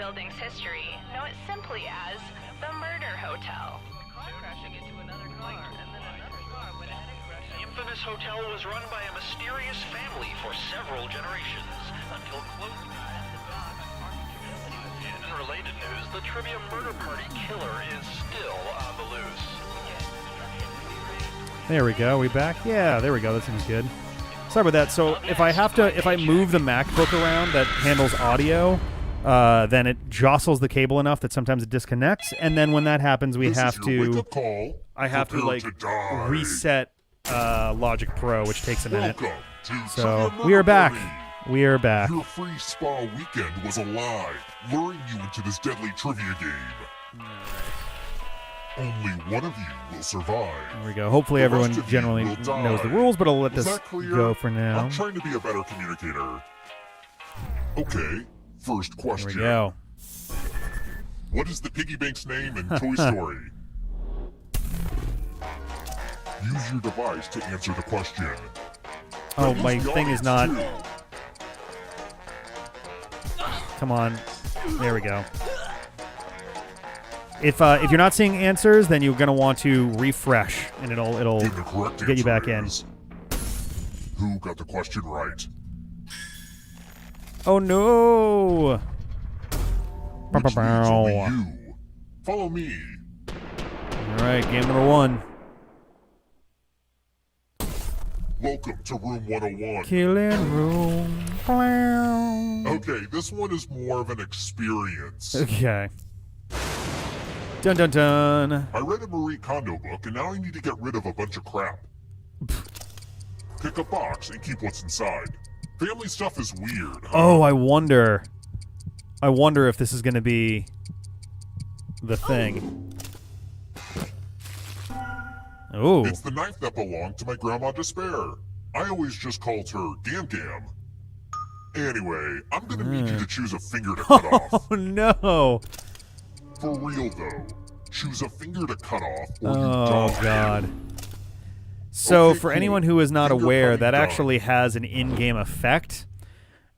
building's history know it simply as the Murder Hotel. The infamous hotel was run by a mysterious family for several generations until closed. In related news, the trivia murder party killer is still on the loose. There we go. We back? Yeah, there we go. That seems good. Sorry about that. So if I move the MacBook around that handles audio, then it jostles the cable enough that sometimes it disconnects, and then when that happens, I have to reset Logic Pro, which takes a minute. So we are back. We are back. Your free spa weekend was a lie, luring you into this deadly trivia game. Only one of you will survive. There we go. Hopefully everyone generally knows the rules, but I'll let this go for now. I'm trying to be a better communicator. Okay, first question. There we go. What is the piggy bank's name in Toy Story? Use your device to answer the question. Oh, my thing is not... Come on. There we go. If you're not seeing answers, then you're gonna want to refresh, and it'll get you back in. Who got the question right? Oh no! Which means only you. Follow me. All right, game number 1. Welcome to Room 101. Killing Room. Okay, this one is more of an experience. Okay. Dun dun dun. I read a Marie Kondo book, and now I need to get rid of a bunch of crap. Pick a box and keep what's inside. Family stuff is weird, huh? Oh, I wonder if this is going to be the thing. Oh. It's the knife that belonged to my grandma Despair. I always just called her Gam Gam. Anyway, I'm gonna need you to choose a finger to cut off. Oh no. For real though, choose a finger to cut off or you Oh die. god. So Okay, for cool. anyone who is not Finger aware, cutting that done. actually has an in-game effect.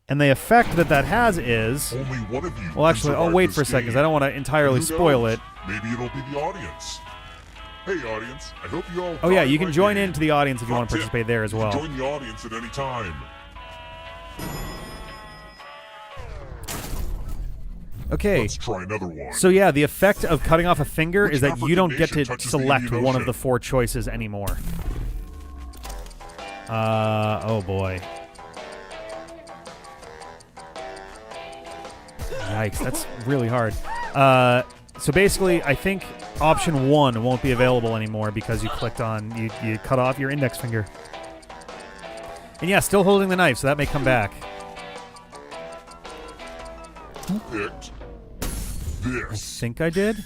And the effect that has is... Only one of you. Well, actually, I'll wait for a second, because I don't want to entirely spoil it. Maybe it'll be the audience. Hey, audience. I hope you all. Oh yeah, you enjoyed can my join game. into the audience if you Hot want to tip, participate there as you can well. Join the audience at any time. Okay. Let's try another one. So yeah, the effect of cutting off a finger Which is that you don't get African to nation touches the select Indian one of Ocean? the 4 choices anymore. Oh boy. Yikes, that's really hard. So basically, I think option 1 won't be available anymore because you clicked on, you cut off your index finger. And yeah, still holding the knife, so that may come back. Who picked I this? think I did?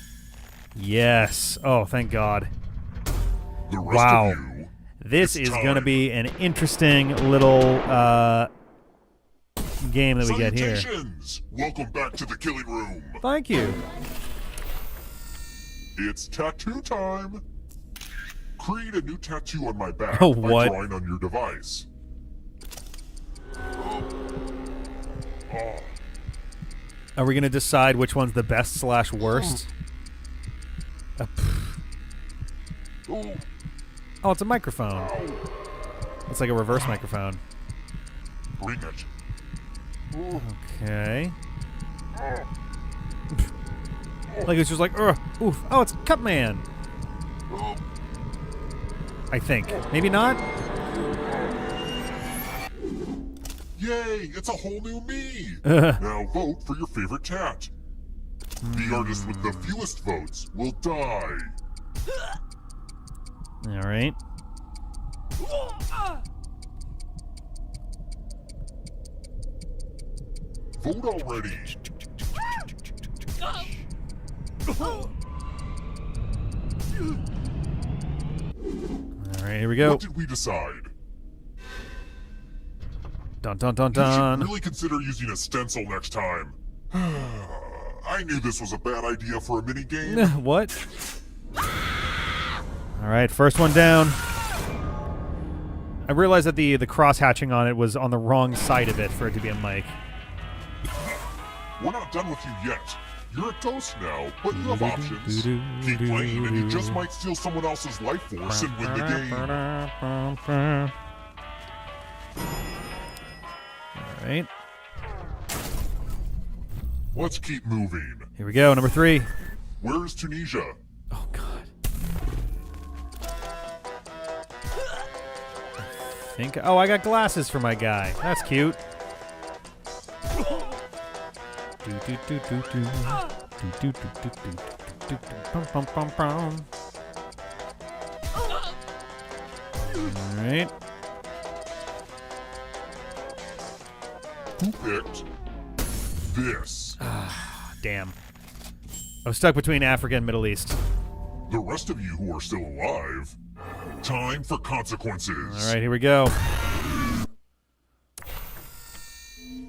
Yes. Oh, thank God. The rest Wow. of you. This It's is going to time. be an interesting little game that we get here. Salutations! Welcome back to the killing room. Thank you. It's tattoo time. Create a new tattoo on my back Oh, by what? drawing on your device. Oh, Are we going to decide which one's the best / worst? oh, Oh, it's a microphone. It's like a reverse microphone. bring it. Okay. Like it's just like, oof. Oh, it's Cutman. I think. Maybe not? Yay! It's a whole new me. Now vote for your favorite tat. The artist with the fewest votes will die. All right. Vote already. All right, here we go. What did we decide? Dun, dun, dun, You should dun. really consider using a stencil next time. I knew this was a bad idea for a mini game. What? All right, first one down. I realized that the cross hatching on it was on the wrong side of it for it to be a mic. We're not done with you yet. You're a ghost now, but you have options. Keep playing and you just might steal someone else's life force and win the game. All right, Let's keep moving. here we go. Number 3. Where is Tunisia? Oh God. I got glasses for my guy. That's cute. All right. Who picked this? Damn. I was stuck between Africa and Middle East. The rest of you who are still alive, time for consequences. All right, here we go.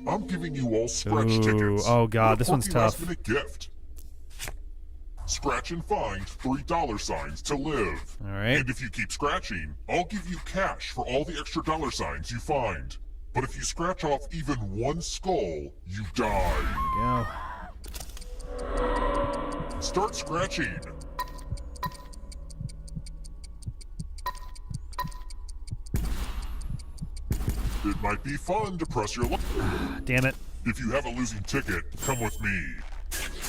I'm giving you all scratch Ooh, tickets. oh God, What a this one's quirky tough. last-minute gift. Scratch and find $3 to live. All right. And if you keep scratching, I'll give you cash for all the extra $signs you find. But if you scratch off even one skull, you die. Go. Start scratching. It might be fun to press your luck. Damn it. If you have a losing ticket, come with me.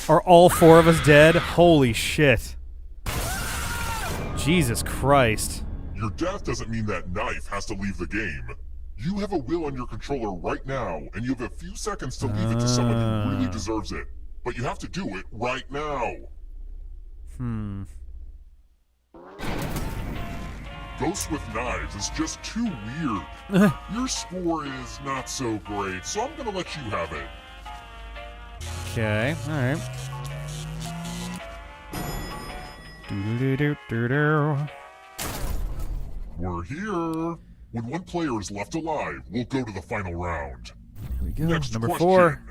Are all 4 of us dead? Holy shit. Jesus Christ. Your death doesn't mean that knife has to leave the game. You have a will on your controller right now, and you have a few seconds to leave it to someone who really deserves it. But you have to do it right now. Ghosts with knives is just too weird. Your score is not so great, so I'm gonna let you have it. Okay, all right. Do-do-do-do-do-do. We're here. When one player is left alive, we'll go to the final round. Here we go. Next Number question. 4.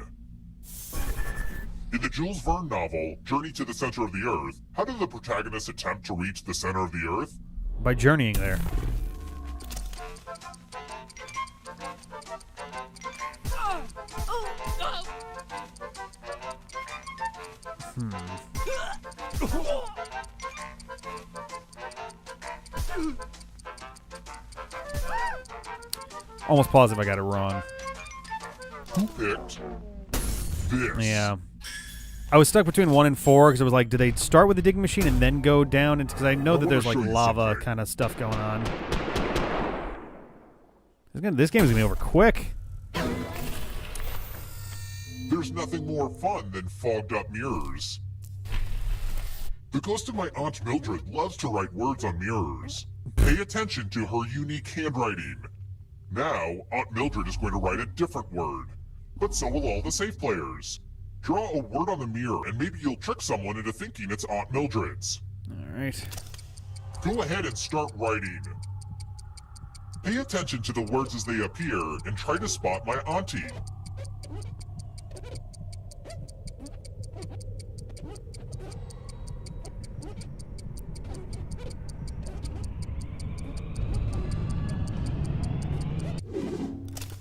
In the Jules Verne novel, Journey to the Center of the Earth, how do the protagonists attempt to reach the center of the Earth? By journeying there. almost positive I got it wrong. Who picked this? Yeah. I was stuck between 1 and 4 because it was like, did they start with the digging machine and then go down? Because I know that there's like lava kind of stuff going on. This game is going to be over quick. There's nothing more fun than fogged up mirrors. The ghost of my Aunt Mildred loves to write words on mirrors. Pay attention to her unique handwriting. Now, Aunt Mildred is going to write a different word. But so will all the safe players. Draw a word on the mirror and maybe you'll trick someone into thinking it's Aunt Mildred's. Alright. Go ahead and start writing. Pay attention to the words as they appear and try to spot my auntie.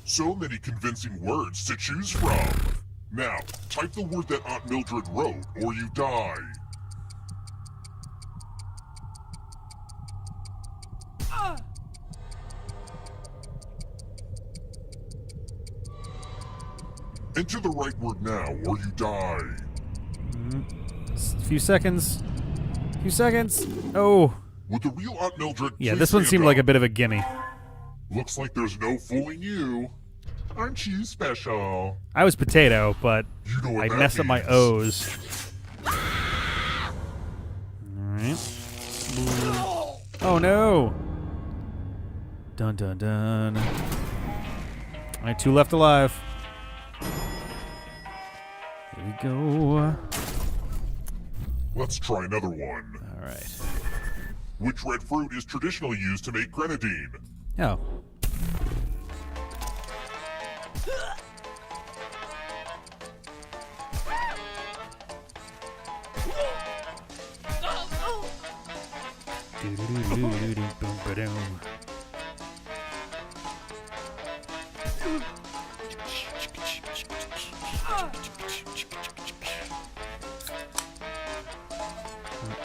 So many convincing words to choose from. Now, type the word that Aunt Mildred wrote, or you die. Enter the right word now, or you die. A few seconds. Oh. Would the real Aunt Mildred Yeah, please this one stand seemed up? like a bit of a gimme. Looks like there's no fooling you. Aren't you special? I was potato, but You know what I that messed up my means. O's. Alright. Oh no! Dun dun dun. Alright, 2 left alive. Here we go. Let's try another one. Alright. Which red fruit is traditionally used to make grenadine? Oh. Do-do-do-do-do-boom-ba-doom.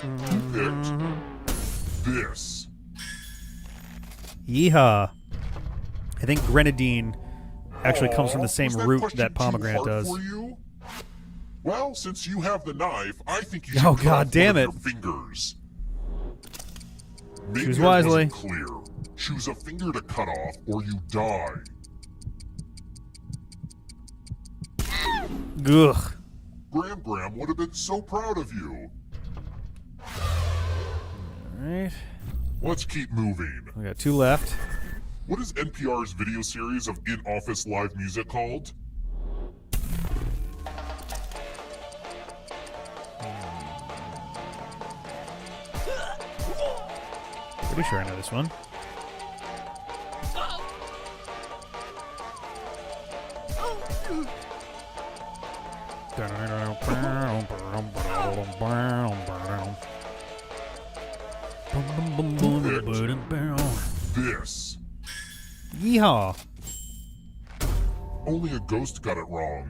Who picked this? Yeehaw. I think grenadine actually comes from the Aw, same was root question that too pomegranate hard does. For you? Well, since you have the knife, I think you Oh, should cut God off damn one it. of your fingers. Maybe Choose I wasn't wisely. Clear. Choose a finger to cut off, or you die. Ugh. Graham would have been so proud of you. Alright. Let's keep moving. We got 2 left. What is NPR's video series of in-office live music called? Pretty sure I know this one. This. Yeehaw. Only a ghost got it wrong.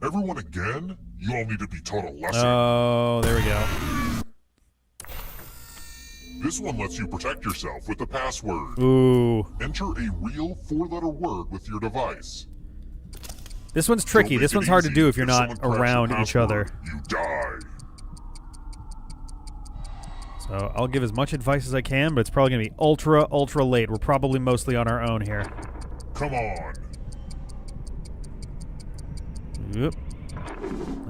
Everyone again? You all need to be taught a lesson. Oh, there we go. This one lets you protect yourself with a password. Ooh. Enter a real 4-letter word with your device. This one's tricky. Don't This make one's it hard to easy. do if you're not someone cracks your around each other. password, You die. So I'll give as much advice as I can, but it's probably going to be ultra late. We're probably mostly on our own here. Come on. Yep.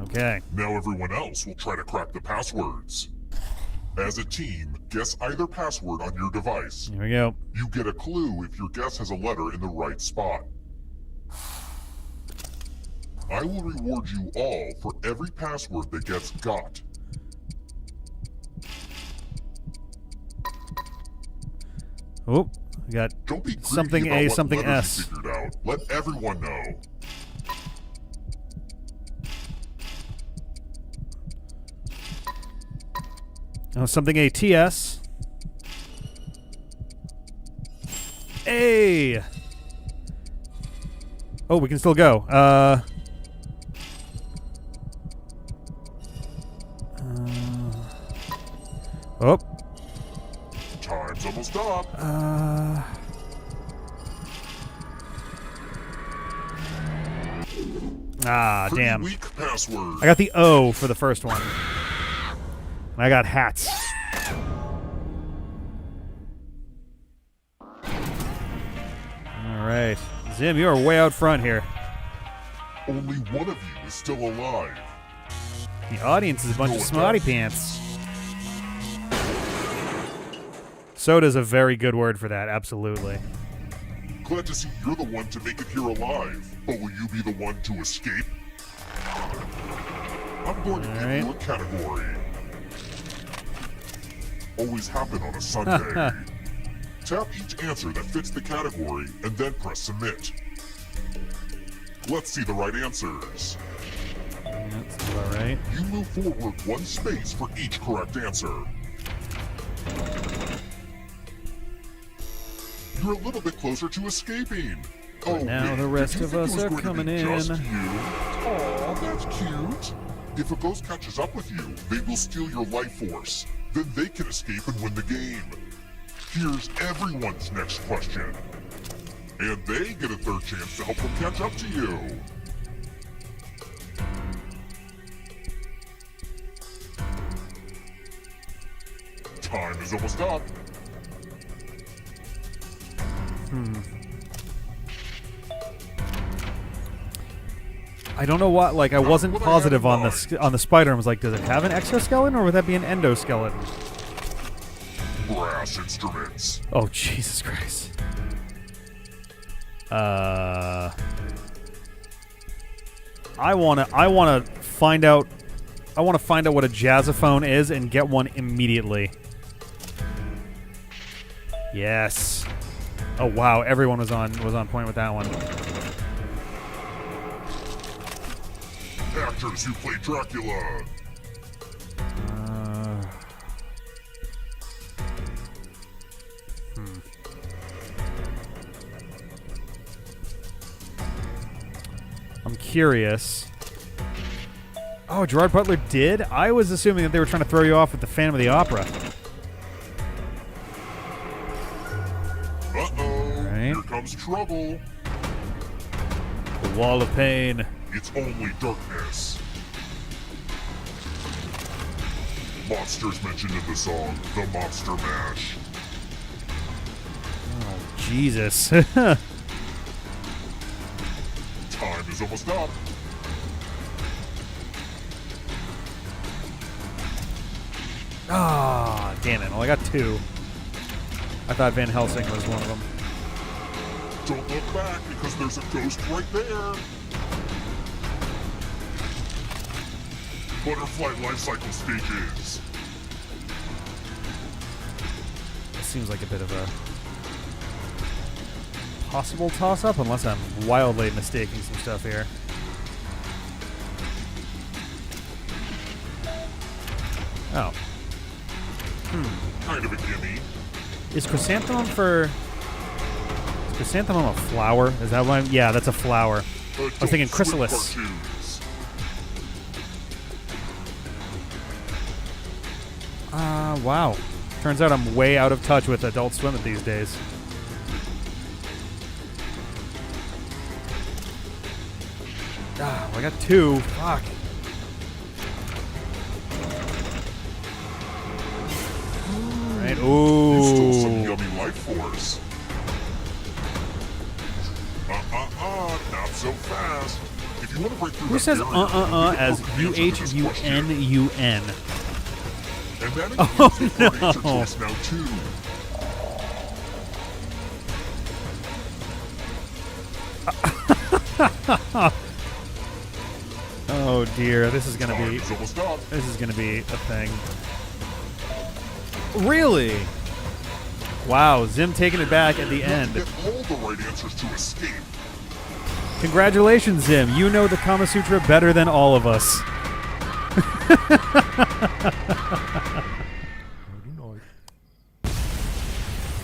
Okay. Now everyone else will try to crack the passwords. As a team, guess either password on your device. Here we go. You get a clue if your guess has a letter in the right spot. I will reward you all for every password that gets got. Oh, we got Don't be greedy Something about A, what something letters S. you figured out. Let everyone know. something ATS. A. Oh, we can still go. Oh. Time's almost up. Ah, Pretty damn. weak password. I got the O for the first one. And I got hats. All right. Zim, you are way out front here. Only one of you is still alive. The audience is a bunch of smarty pants. Soda's a very good word for that, absolutely. Glad to see you're the one to make it here alive. But will you be the one to escape? I'm going to give you a category. Always happen on a Sunday. Tap each answer that fits the category and then press submit. Let's see the right answers. That's about right. You move forward one space for each correct answer. You're a little bit closer to escaping. Oh, now wait, the rest did you of think us it was are going to coming be just in. You? Aw, that's cute. If a ghost catches up with you, they will steal your life force. Then they can escape and win the game. Here's everyone's next question. And they get a third chance to help them catch up to you. Time is almost up. I don't know what. Like, I wasn't what I had positive in on mind. the spider. I was like, does it have an exoskeleton or would that be an endoskeleton? Brass instruments. Oh, Jesus Christ. I wanna find out. I want to find out what a jazzophone is and get one immediately. Yes. Oh wow, everyone was on point with that one. Actors who play Dracula. I'm curious. Oh, Gerard Butler did? I was assuming that they were trying to throw you off with the Phantom of the Opera. Uh-oh. Right. Here comes trouble. The Wall of Pain. It's only darkness. Monsters mentioned in the song, The Monster Mash. Oh, Jesus. Time is almost up. Ah, damn it. Well, I got two. I thought Van Helsing was one of them. Don't look back because there's a ghost right there. Butterfly life cycle stages. This seems like a bit of a possible toss-up, unless I'm wildly mistaking some stuff here. Oh. Kind of a gimme. Is chrysanthemum a flower? Is that one? Yeah, that's a flower. I was thinking Adult Swim chrysalis. cartoons. Wow. Turns out I'm way out of touch with Adult Swim these days. Ah, well, I got two. Fuck. Right. You stole some Ooh. yummy life force. Not so fast. If you want to break through Who that says barrier, you need to as prove the answer to this question. UHUNUN? And that includes the answer no. choice now too. Oh dear, this is gonna Time be is almost up. a thing. Really? Wow, Zim taking it back at the You have end. to get all the right answers to escape. Congratulations, Zim. You know the Kama Sutra better than all of us.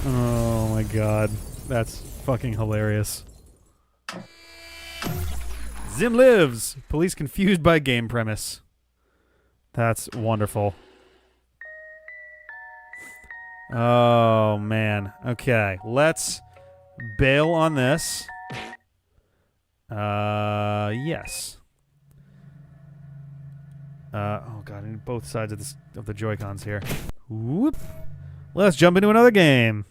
Oh my god. That's fucking hilarious. Zim lives! Police confused by game premise. That's wonderful. Oh man. Okay, let's bail on this. Yes. Oh god, I need both sides of the Joy-Cons here. Whoop. Let's jump into another game.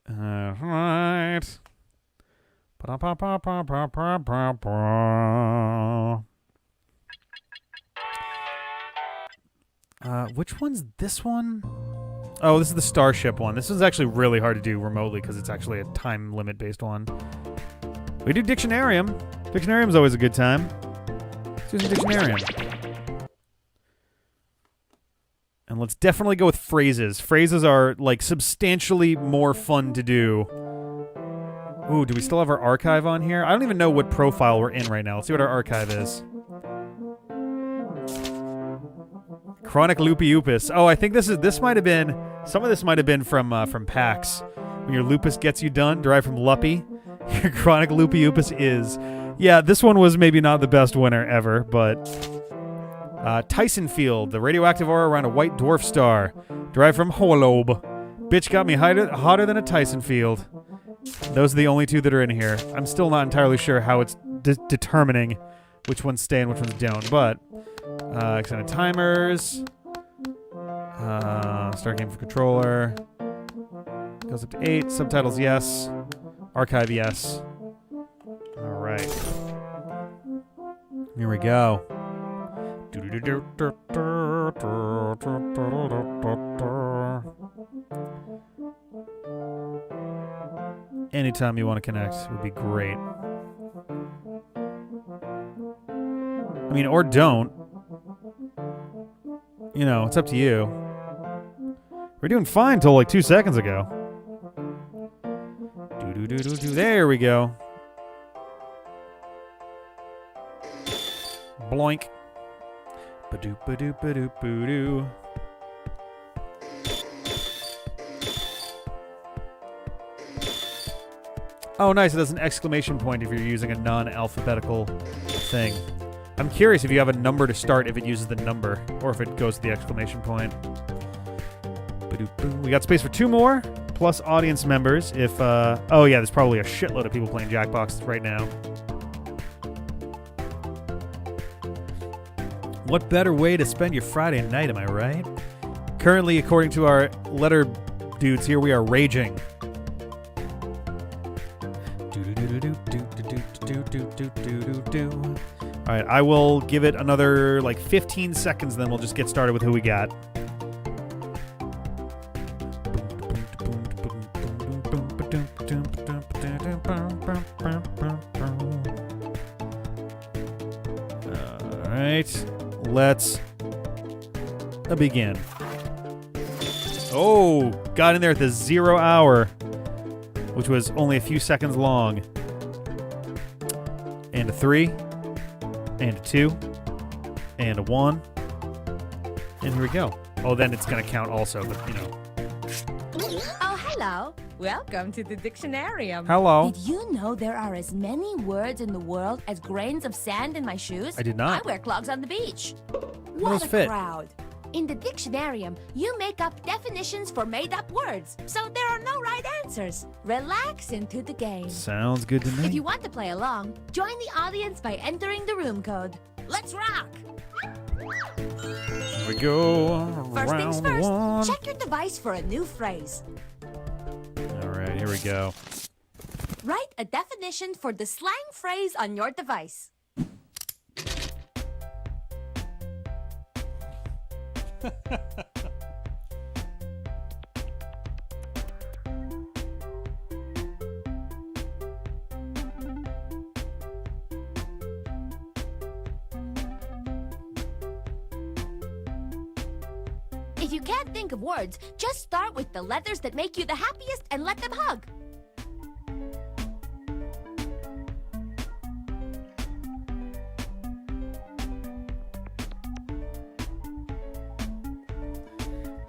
Right. Which one's this one? Oh, this is the Starship one. This is actually really hard to do remotely because it's actually a time limit based one. We do Dictionarium. Dictionarium's always a good time. Let's do some Dictionarium. And let's definitely go with phrases. Phrases are like substantially more fun to do. Ooh, do we still have our archive on here? I don't even know what profile we're in right now. Let's see what our archive is. Chronic Loopy Oopus. Oh, I think this might have been, some of this might have been from PAX. When your lupus gets you done, derived from Luppy. Your Chronic Loopy Oopus is. Yeah, this one was maybe not the best winner ever, but Tyson Field, the radioactive aura around a white dwarf star, derived from Holobe. Bitch got me hotter than a Tyson Field. Those are the only two that are in here. I'm still not entirely sure how it's determining which ones stay and which ones don't, but extended timers, start game for controller, goes up to 8, subtitles yes, archive yes. All right, here we go. Anytime you want to connect would be great. I mean, or don't. You know, it's up to you. We're doing fine till like 2 seconds ago. There we go. Bloink. Ba-doop, ba-doop, ba-doop, ba-doo. Oh, nice. It does an exclamation point if you're using a non-alphabetical thing. I'm curious if you have a number to start, if it uses the number, or if it goes to the exclamation point. We got space for 2 more, plus audience members. If, oh yeah, there's probably a shitload of people playing Jackbox right now. What better way to spend your Friday night, am I right? Currently, according to our letter dudes here, we are raging. All right, I will give it another like 15 seconds, then we'll just get started with who we got. All right, let's begin. Oh, got in there at the 0 hour, which was only a few seconds long. And a 3, and a 2, and a 1, and here we go. Oh, then it's going to count also, but you know. Oh, hello. Welcome to the Dictionarium. Hello. Did you know there are as many words in the world as grains of sand in my shoes? I did not. I wear clogs on the beach. Those What a fit. crowd. In the Dictionarium, you make up definitions for made-up words, so there are no right answers. Relax into the game. Sounds good to me. If you want to play along, join the audience by entering the room code. Let's rock! Here we go. First things Round first, one. check your device for a new phrase. All right, here we go. Write a definition for the slang phrase on your device. If you can't think of words, just start with the letters that make you the happiest and let them hug.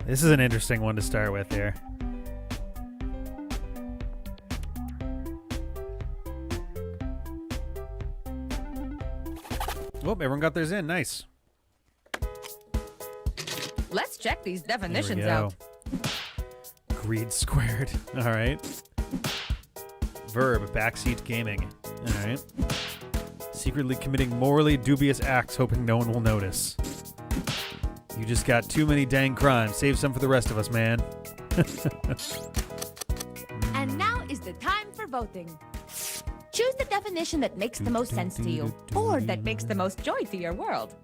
This is an interesting one to start with here. Oh, everyone got theirs in. Nice. Let's check these There we definitions go. out. Greed squared. All right. Verb, backseat gaming. All right. Secretly committing morally dubious acts, hoping no one will notice. You just got too many dang crimes. Save some for the rest of us, man. And now is the time for voting. Choose the definition that makes the most sense to you, or that makes the most joy to your world.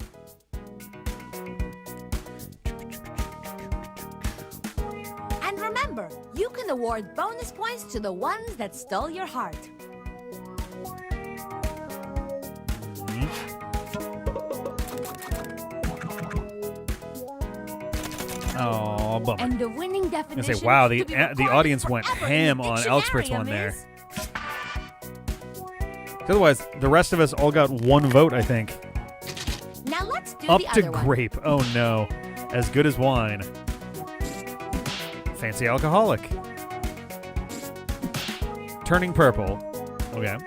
And remember, you can award bonus points to the ones that stole your heart. Oh, bummer. And the winning I definition say, wow, to be the recorded audience went forever in ham the on Elspeth's one dictionarium there. is- Otherwise, the rest of us all got one vote, I think. Now let's do Up the to other one. grape. Oh no. As good as wine. Fancy alcoholic. Turning purple. Okay.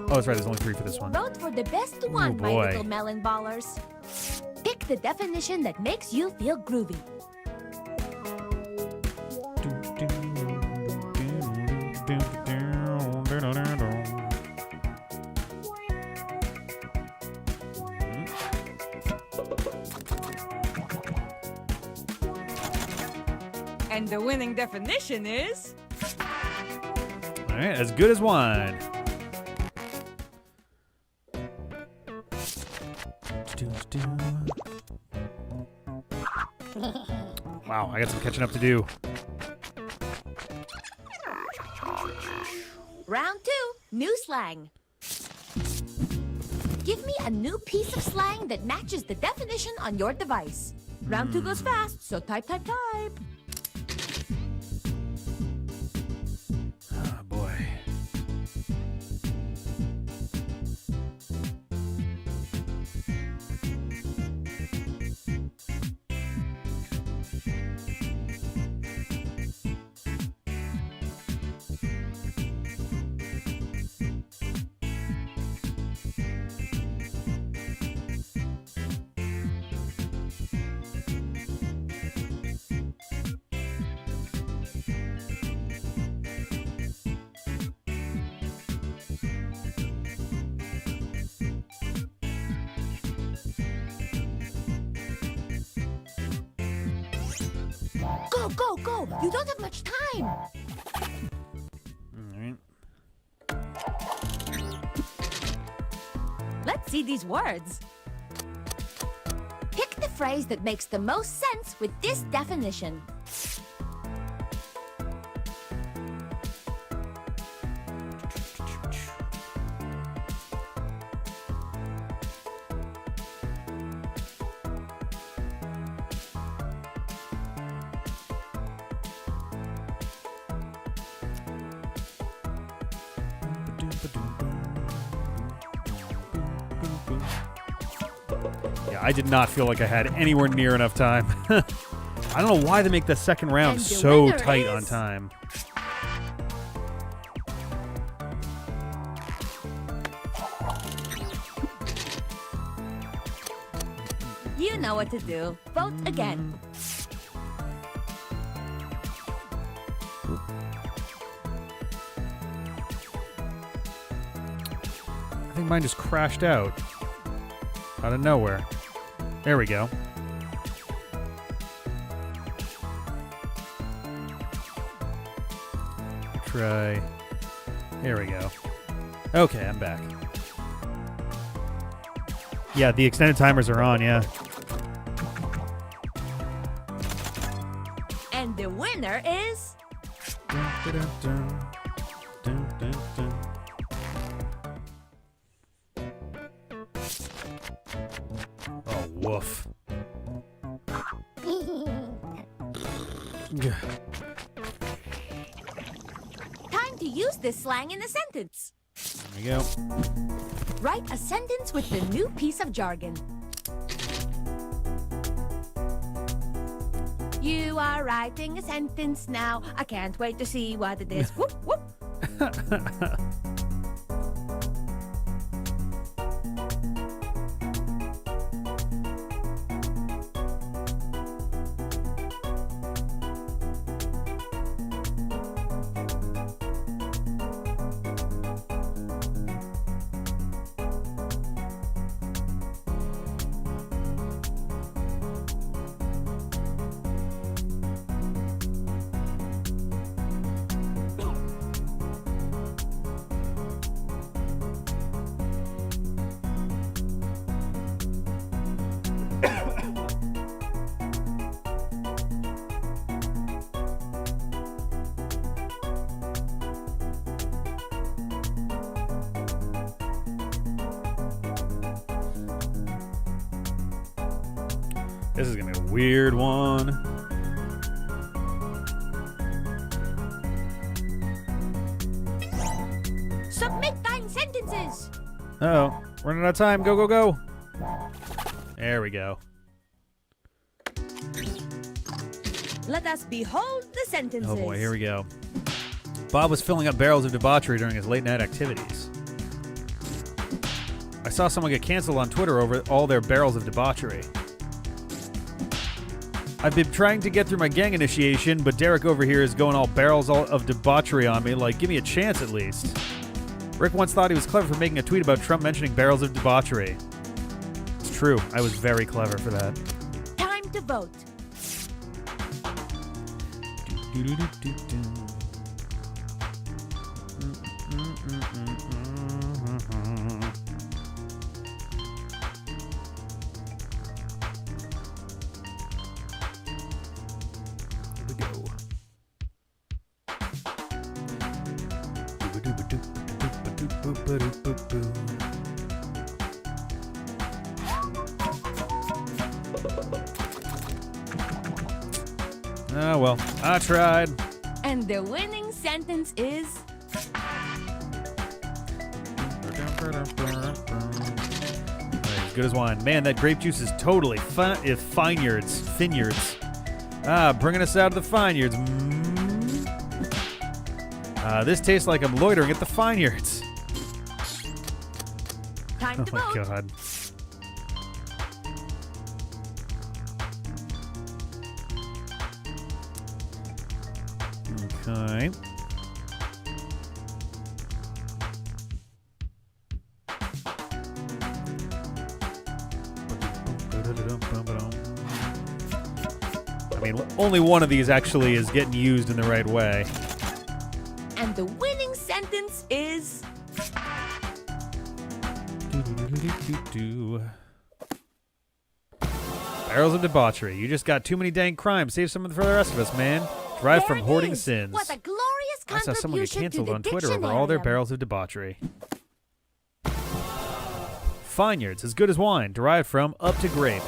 Oh, that's right. There's only 3 for this one. Vote for the best one, my boy. little melon ballers. Pick the definition that makes you feel groovy. And the winning definition is... All right, as good as wine. Wow, I got some catching up to do. Round 2, new slang. Give me a new piece of slang that matches the definition on your device. Round 2 goes fast, so type. Oh boy. Go! You don't have much time! All right. Let's see these words. Pick the phrase that makes the most sense with this definition. Yeah, I did not feel like I had anywhere near enough time. I don't know why they make the second round And the so winner tight is- on time. You know what to do. Vote again. I think mine just crashed out of nowhere. There we go. Try. There we go. Okay, I'm back. Yeah, the extended timers are on, yeah. And the winner is... Dun, dun, dun, dun, dun, dun. Oh, woof. Time to use this slang in a sentence. There we go. Write a sentence with the new piece of jargon. You are writing a sentence now. I can't wait to see what it is. Whoop, whoop. This is gonna be a weird one. Submit thine sentences. Uh-oh. Running out of time. Go, go, go. There we go. Let us behold the sentences. Oh boy, here we go. Bob was filling up barrels of debauchery during his late night activities. I saw someone get canceled on Twitter over all their barrels of debauchery. I've been trying to get through my gang initiation, but Derek over here is going all barrels of debauchery on me. Like, give me a chance at least. Rick once thought he was clever for making a tweet about Trump mentioning barrels of debauchery. It's true. I was very clever for that. Time to vote. Here we go. Oh, well, I tried. And the winning sentence is As good as wine. Man, that grape juice is totally vineyards. Bringing us out of the vineyards. This tastes like I'm loitering at the vineyards. time to Oh my vote. god. Okay. I mean, only one of these actually is getting used in the right way. And the winning sentence is Barrels of debauchery. You just got too many dang crimes. Save some for the rest of us, man. Drive there from it hoarding is. sins. What a glorious I saw someone get contribution to canceled the on Twitter over all their dictionarium. barrels of debauchery. Vineyards, as good as wine, derived from up to grape.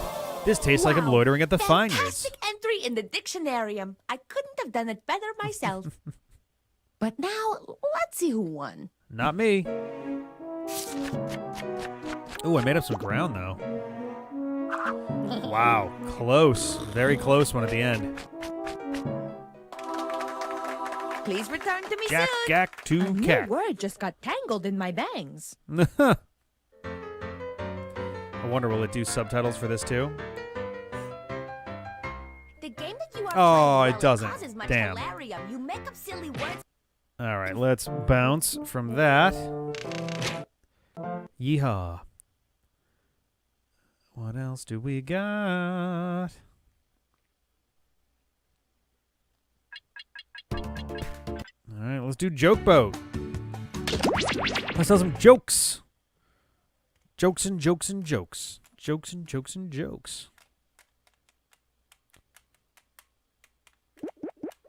This tastes like I'm Wow, loitering at the vineyards. Fantastic entry in the dictionarium. I couldn't have done it better myself. But now, let's see who won. Not me. Ooh, I made up some ground, though. Wow, close. Very close one at the end. Please return to me Jack, soon. gack, to A new cack. word just got tangled in my bangs. I wonder, will it do subtitles for this, too? The game that you are Oh, playing it doesn't. causes much Damn. hilarium. You make up silly words. All right, let's bounce from that. Yeehaw. What else do we got? All right, let's do Joke Boat. Let's tell some jokes. Jokes and jokes and jokes. Jokes and jokes and jokes.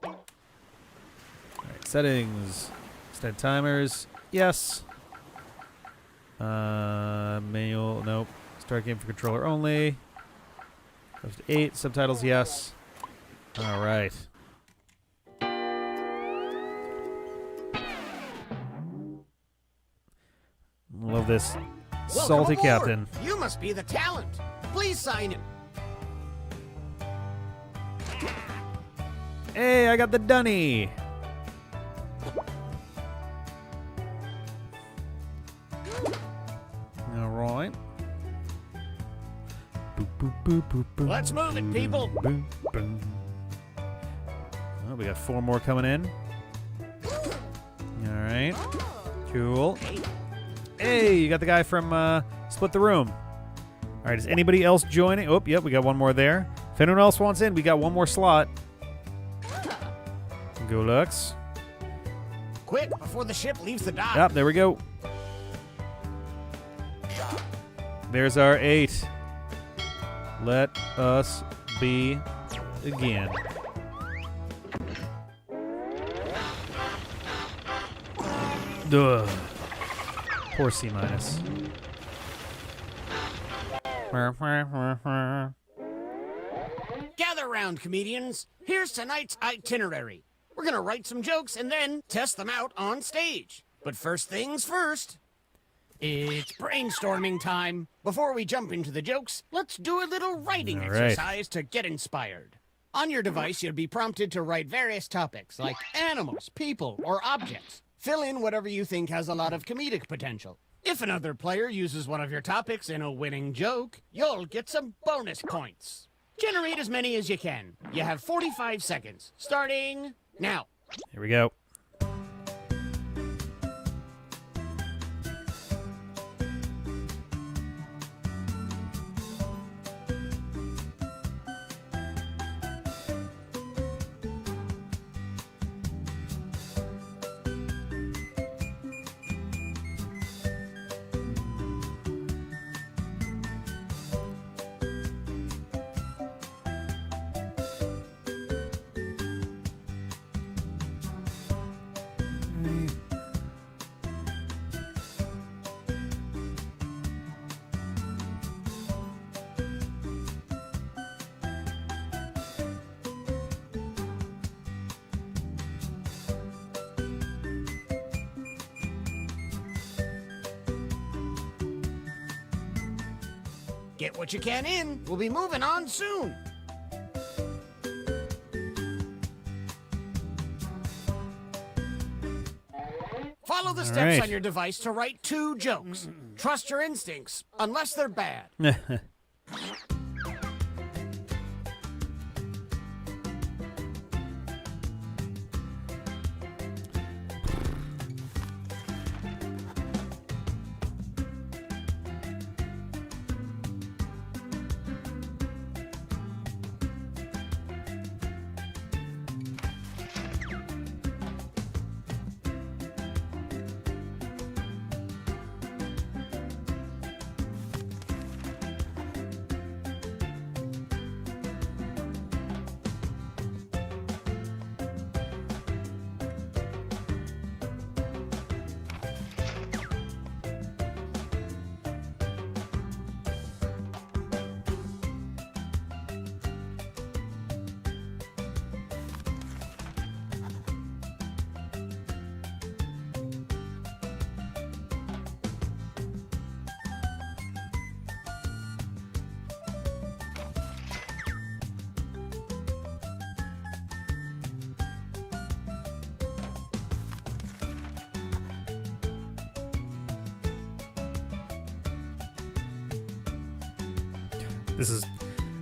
All right, settings. Set timers. Yes. Manual. Nope. Start game for controller only. Goes to 8. Subtitles. Yes. All right. Love this salty captain. You must be the talent. Please sign in. Hey, I got the dunny. All right. Boop, boop, boop, boop, boop. Let's move it, people. Boop, boop. Oh, we got 4 more coming in. All right. Cool. Hey, you got the guy from Split the Room. All right, is anybody else joining? Oh, yep, we got one more there. If anyone else wants in, we got one more slot. Go Lux. Quick, before the ship leaves the dock. Yep, there we go. There's our 8. Let us be again. Ugh. Poor C minus. around, comedians. Here's tonight's itinerary. We're gonna write some jokes and then test them out on stage. But first things first, it's brainstorming time. Before we jump into the jokes, let's do a little writing All right. exercise to get inspired. On your device, you'll be prompted to write various topics like animals, people, or objects. Fill in whatever you think has a lot of comedic potential. If another player uses one of your topics in a winning joke, you'll get some bonus points. Generate as many as you can. You have 45 seconds, starting now. Here we go. Get what you can in. We'll be moving on soon. Follow the steps right. on your device to write 2 jokes. Trust your instincts, unless they're bad.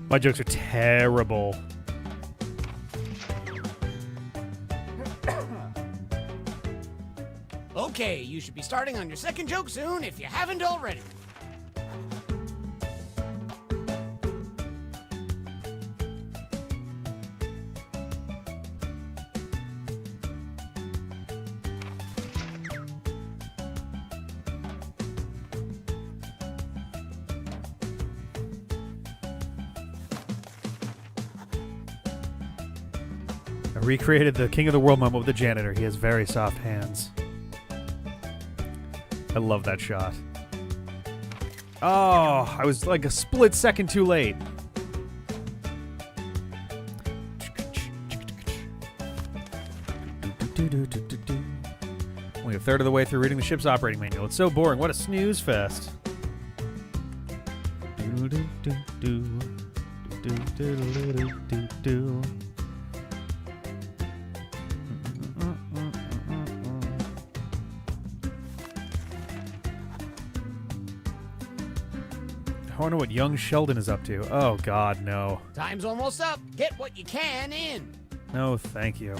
My jokes are terrible. Okay, you should be starting on your second joke soon if you haven't already. I recreated the King of the World moment with the janitor. He has very soft hands. I love that shot. Oh, I was like a split second too late. Only a third of the way through reading the ship's operating manual. It's so boring. What a snooze fest. I wonder what young Sheldon is up to. Oh, God, no. Time's almost up. Get what you can in. No, thank you.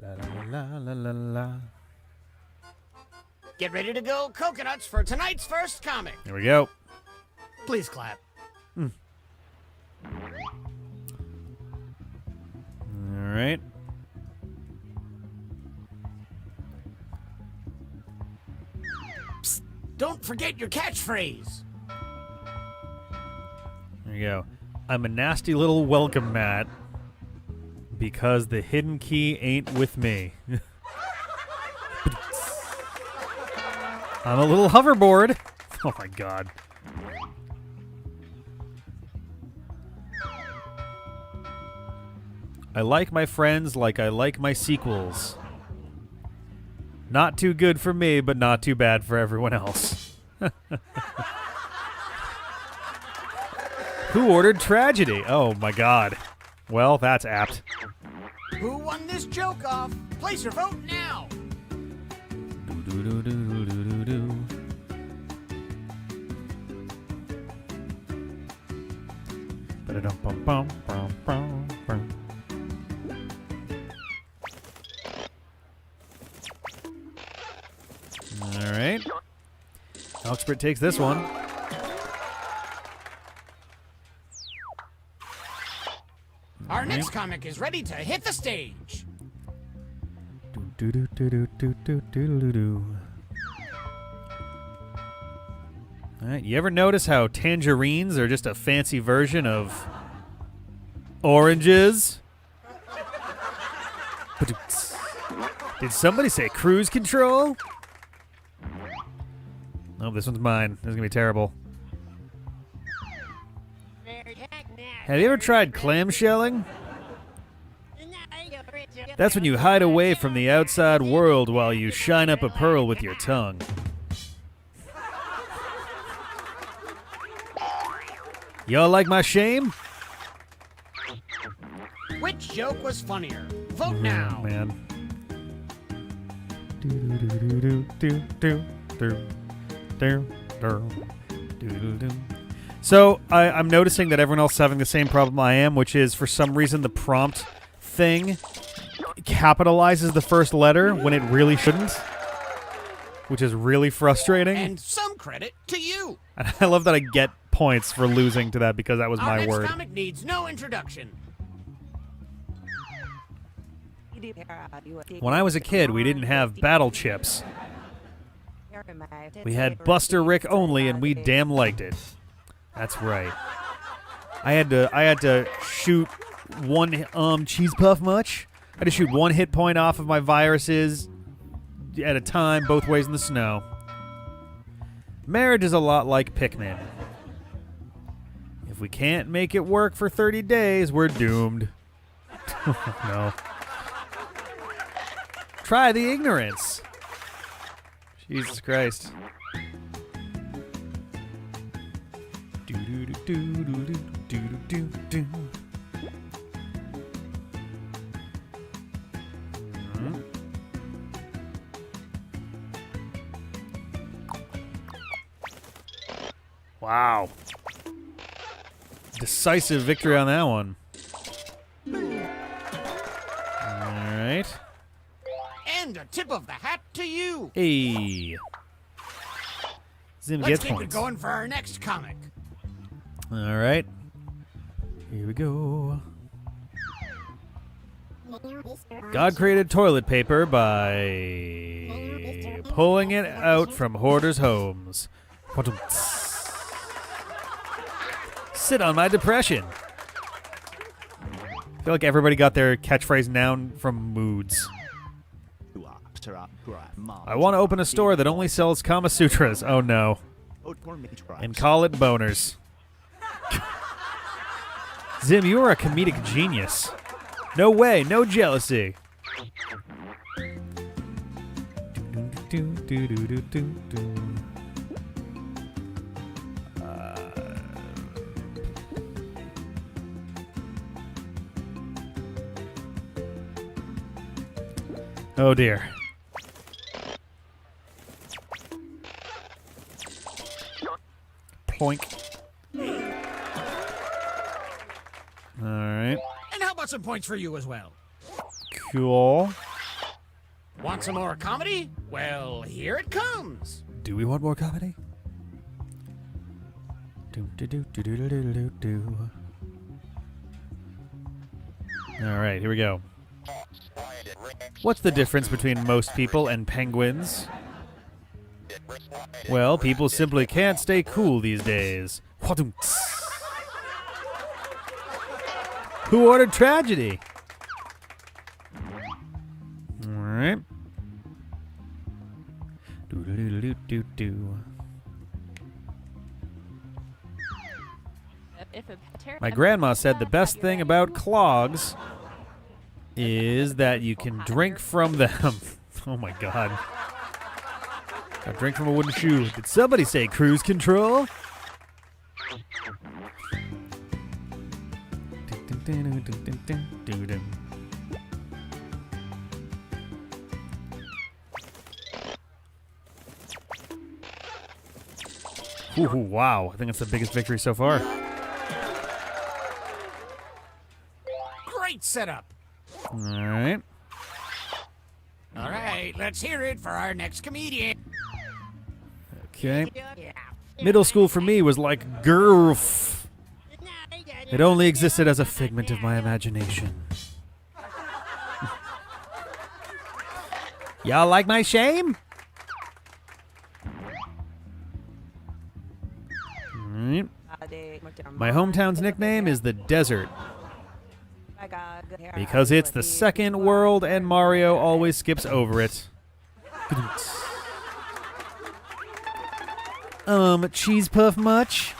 La la la la la. Get ready to go coconuts for tonight's first comic. Here we go. Please clap. All right. Psst, don't forget your catchphrase. There you go. I'm a nasty little welcome mat because the hidden key ain't with me. I'm a little hoverboard. Oh my god. I like my friends like I like my sequels. Not too good for me, but not too bad for everyone else. Who ordered tragedy? Oh my god. Well, that's apt. Who won this joke off? Place your vote now. Do-do-do-do-do-do-do. Ba-da-dum-bum-bum-bum-bum-bum. All right. Oxford takes this one. Our next comic is ready to hit the stage. Do-do-do-do-do-do-do-do-do. All right. You ever notice how tangerines are just a fancy version of oranges? Did somebody say cruise control? Oh, this one's mine. This is going to be terrible. Have you ever tried clamshelling? That's when you hide away from the outside world while you shine up a pearl with your tongue. Y'all like my shame? Which joke was funnier? Vote now. Man. So I'm noticing that everyone else is having the same problem I am, which is for some reason the prompt thing capitalizes the first letter when it really shouldn't, which is really frustrating. And some credit to you. And I love that I get points for losing to that because that was Our my next word. comic needs no introduction. When I was a kid, we didn't have battle chips. We had Buster Rick only, and we damn liked it. That's right. I had to shoot one cheese puff much. I had to shoot one hit point off of my viruses at a time, both ways in the snow. Marriage is a lot like Pikmin. If we can't make it work for 30 days, we're doomed. No. Try the ignorance. Jesus Christ. Do-do-do-do-do-do-do-do-do. Wow. Decisive victory on that one. All right. And a tip of the hat to you. Hey. Zim Let's gets keep points. it going for our next comic. All right. Here we go. God created toilet paper by pulling it out from hoarders' homes. Sit on my depression. I feel like everybody got their catchphrase now from Moods. I want to open a store that only sells Kama Sutras. Oh no. And call it boners. Zim, you are a comedic genius. No way, no jealousy. Oh dear. Ploink. All right. And how about some points for you as well? Cool. Want some more comedy? Well, here it comes. Do we want more comedy? Do. All right, here we go. What's the difference between most people and penguins? Well, people simply can't stay cool these days. Who ordered tragedy? All right. Do-do-do-do-do-do. If a My grandma said the best thing about clogs is that you can drink from them. Oh my god. I drink from a wooden shoe. Did somebody say cruise control? Ooh, wow. I think that's the biggest victory so far. Great setup. All right. All right, let's hear it for our next comedian. Okay. Middle school for me was like GERF. It only existed as a figment of my imagination. Y'all like my shame? Alright. My hometown's nickname is the Desert. Because it's the second world and Mario always skips over it. Cheese puff much?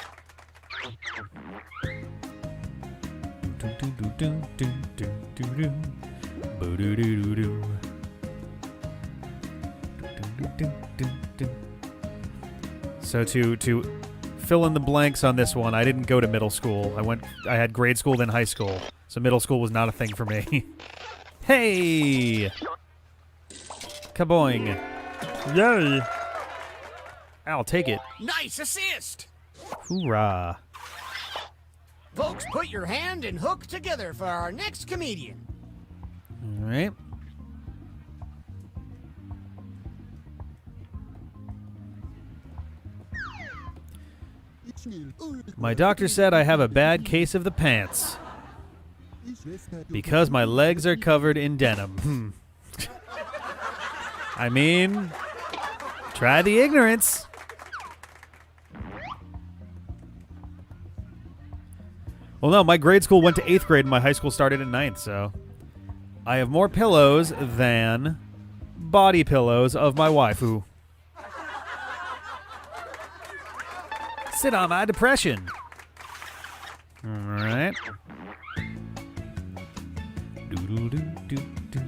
So to fill in the blanks on this one, I didn't go to middle school. I had grade school, then high school. So middle school was not a thing for me. Hey! Kaboing. Yay! I'll take it. Nice assist. Hoorah. Folks, put your hand and hook together for our next comedian. All right. My doctor said I have a bad case of the pants because my legs are covered in denim. I mean, try the ignorance. Well, no, my grade school went to 8th grade and my high school started in 9th, so I have more pillows than body pillows of my waifu. Sit on my depression. All right. Doodle-doo-doo-doo.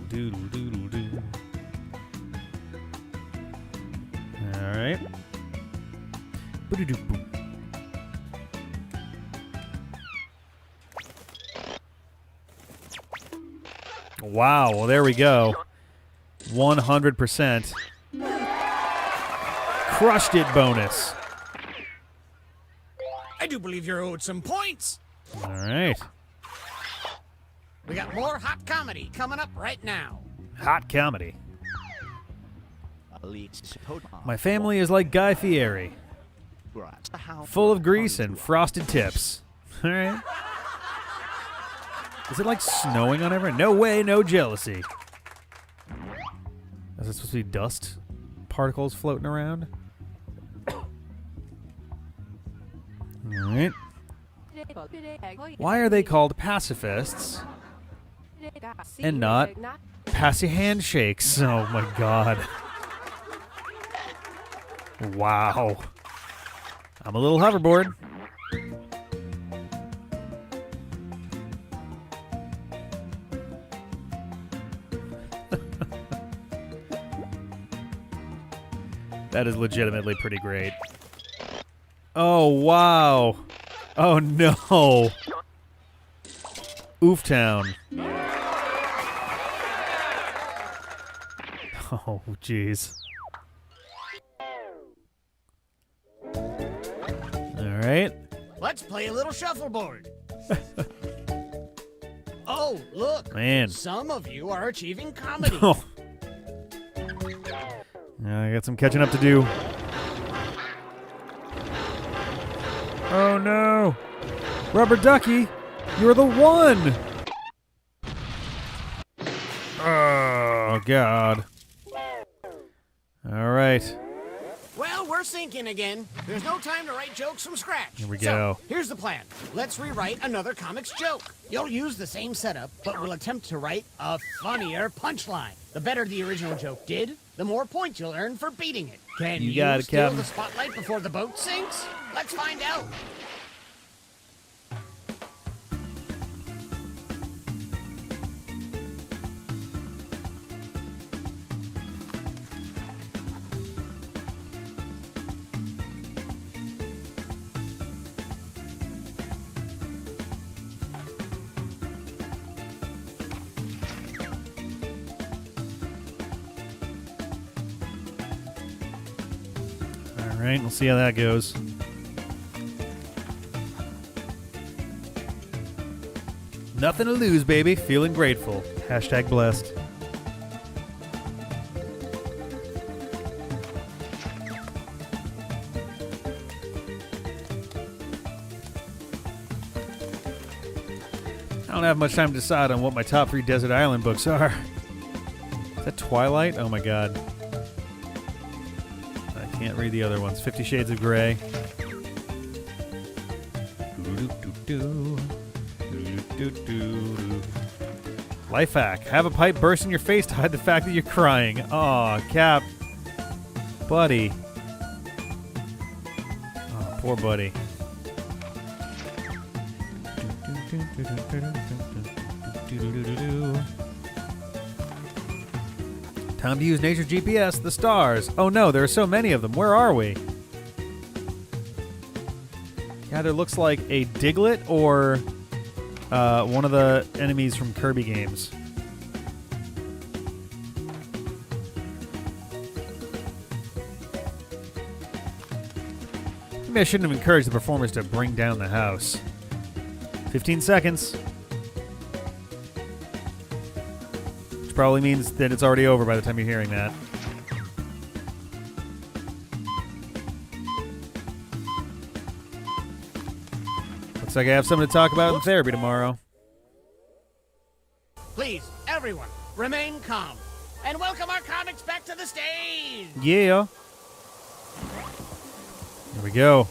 Doodle-doo-doo-doo-doo. All right. Boo-doo-doo-boo. Wow, well, there we go. 100%. Crushed it bonus. I do believe you're owed some points. All right. We got more hot comedy coming up right now. Hot comedy. My family is like Guy Fieri. Full of grease and frosted tips. All right. Is it like snowing on everyone? No way, no jealousy. Is it supposed to be dust particles floating around? Alright. Why are they called pacifists and not passy handshakes? Oh my god. Wow. I'm a little hoverboard. That is legitimately pretty great. Oh, wow. Oh, no. Ooftown. Oh, jeez. All right. Let's play a little shuffleboard. Oh, look. Man. Some of you are achieving comedy. Oh. I got some catching up to do. Oh no! Rubber Ducky, you're the one! Oh god. Alright. Well, Well, we're sinking again. There's no time to write jokes from scratch. Here we go. So, here's the plan. Let's rewrite another comics joke. You'll use the same setup, but we'll attempt to write a funnier punchline. The better the original joke did, the more points you'll earn for beating it. Can You got it, steal Captain. the spotlight before the boat sinks? Let's find out. All right, we'll see how that goes. Nothing to lose, baby. Feeling grateful. Hashtag blessed. I don't have much time to decide on what my top 3 Desert Island books are. Is that Twilight? Oh my god. I can't read the other ones. 50 Shades of Grey. Life hack. Have a pipe burst in your face to hide the fact that you're crying. Aw, Cap. Buddy. Oh, poor buddy. Time to use nature's GPS, the stars. Oh no, there are so many of them. Where are we? Yeah, there looks like a Diglett or one of the enemies from Kirby games. Maybe I shouldn't have encouraged the performers to bring down the house. 15 seconds. Which probably means that it's already over by the time you're hearing that. Looks like I have something to talk about in therapy tomorrow. Please, everyone, remain calm. And welcome our comics back to the stage! Yeah. Here we go.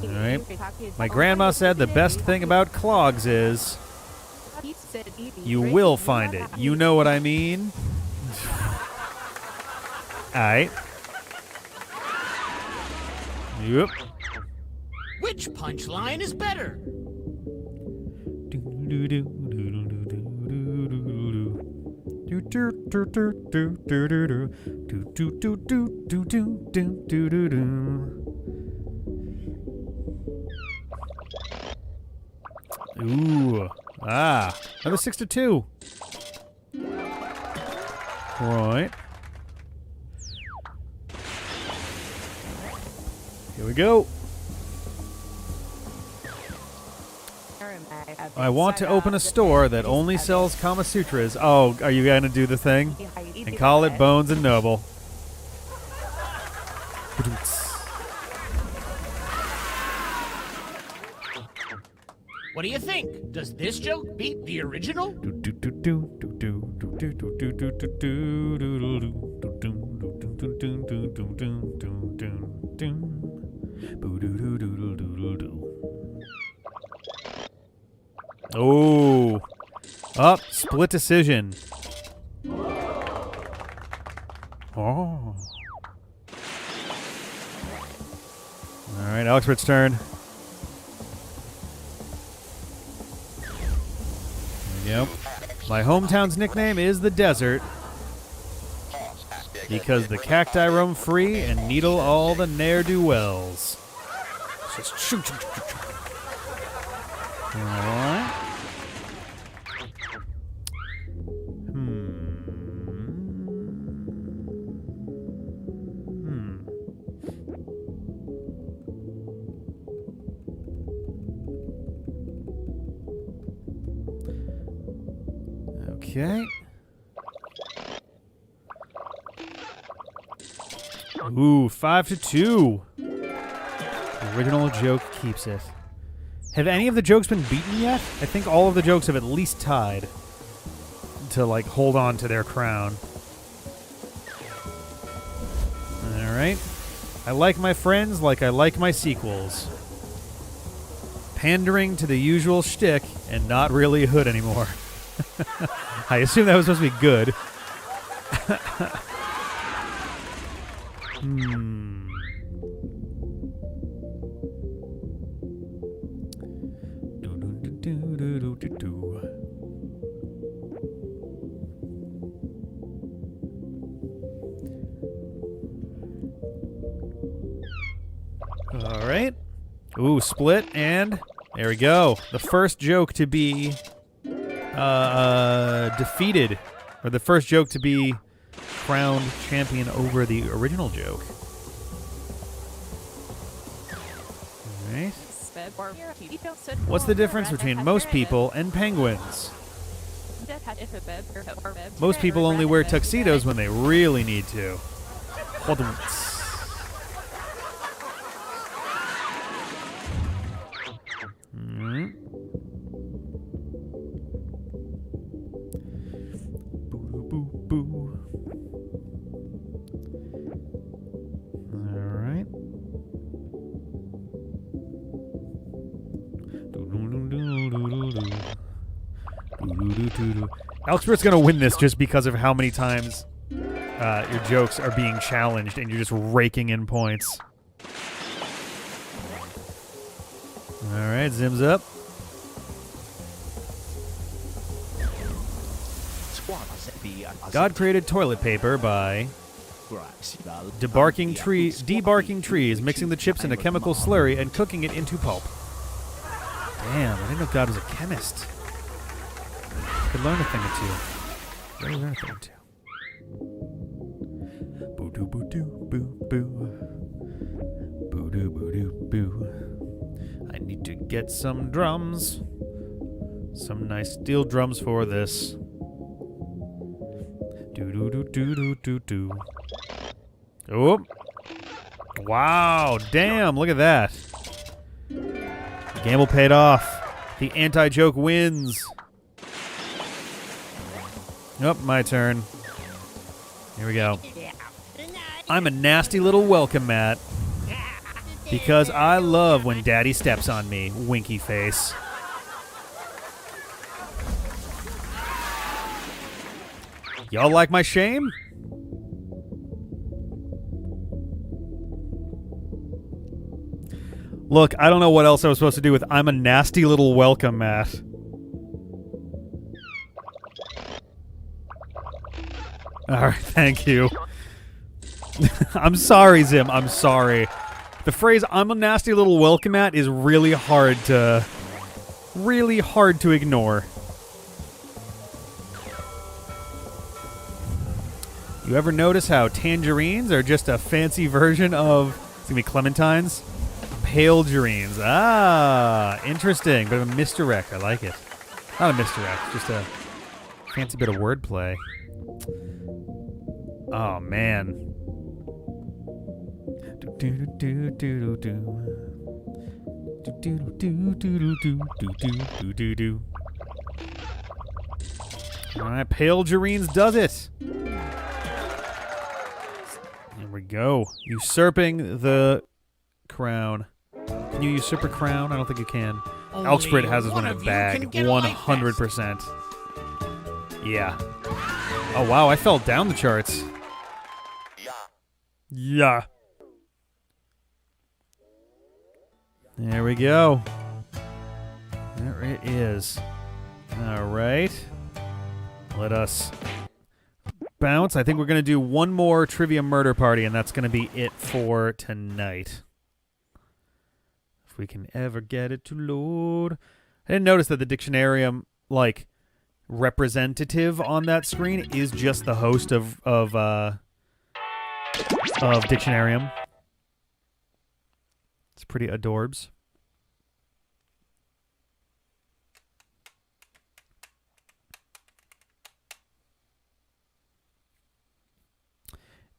All right. My grandma said the best thing about clogs is you will find it. You know what I mean? All right. Yep. Which punchline is better? Ooh. Ah. Another 6-2. Right. Here we go. I want to open a store that only sells Kama Sutras. Oh, are you going to do the thing? And call it Bones and Noble. What do you think? Does this joke beat the original? Oh. Up. Split decision. Oh. All right, Alexbert's turn. Yep. My hometown's nickname is the Desert because the cacti roam free and needle all the ne'er-do-wells. All right. Okay. Ooh, 5-2. The original joke keeps it. Have any of the jokes been beaten yet? I think all of the jokes have at least tied to, like, hold on to their crown. right. I like my friends like I like my sequels. Pandering to the usual shtick and not really a hood anymore. I assume that was supposed to be good. All right. Ooh, split, and there we go. The first joke to be defeated, or the first joke to be crowned champion over the original joke. All right. What's the difference between most people and penguins? Most people only wear tuxedos when they really need to. Hold on. Boo. All right. Alexpert's gonna win this just because of how many times your jokes are being challenged and you're just raking in points. All right, Zim's up. God created toilet paper by debarking trees, mixing the chips in a chemical slurry, and cooking it into pulp. Damn, I didn't know God was a chemist. Could learn a thing or two. Really learn a thing or two. Boo doo boo doo boo boo. Boo doo boo doo boo. I need to get some drums. Some nice steel drums for this. Do do do do do do do. Oh. Wow, damn, look at that. The gamble paid off. The anti-joke wins. Oh, my turn. Here we go. I'm a nasty little welcome mat. Because I love when daddy steps on me, winky face. Y'all like my shame? Look, I don't know what else I was supposed to do with I'm a nasty little welcome mat. Alright, thank you. I'm sorry, Zim, I'm sorry. The phrase I'm a nasty little welcome mat is really hard to ignore. You ever notice how tangerines are just a fancy version of, it's gonna be clementines? Pale gerines. Ah, interesting. Bit of a misdirect. I like it. Not a misdirect, just a fancy bit of wordplay. Oh, man. Alright, Pale Gerines does it. There we go. Usurping the crown. Can you usurp a crown? I don't think you can. Elksprit has this one in a bag. 100%. Yeah. Oh, wow. I fell down the charts. Yeah. There we go. There it is. All right. Let us bounce. I think we're going to do one more Trivia Murder Party, and that's going to be it for tonight. If we can ever get it to load. I didn't notice that the Dictionarium, like, representative on that screen is just the host of Dictionarium. It's pretty adorbs.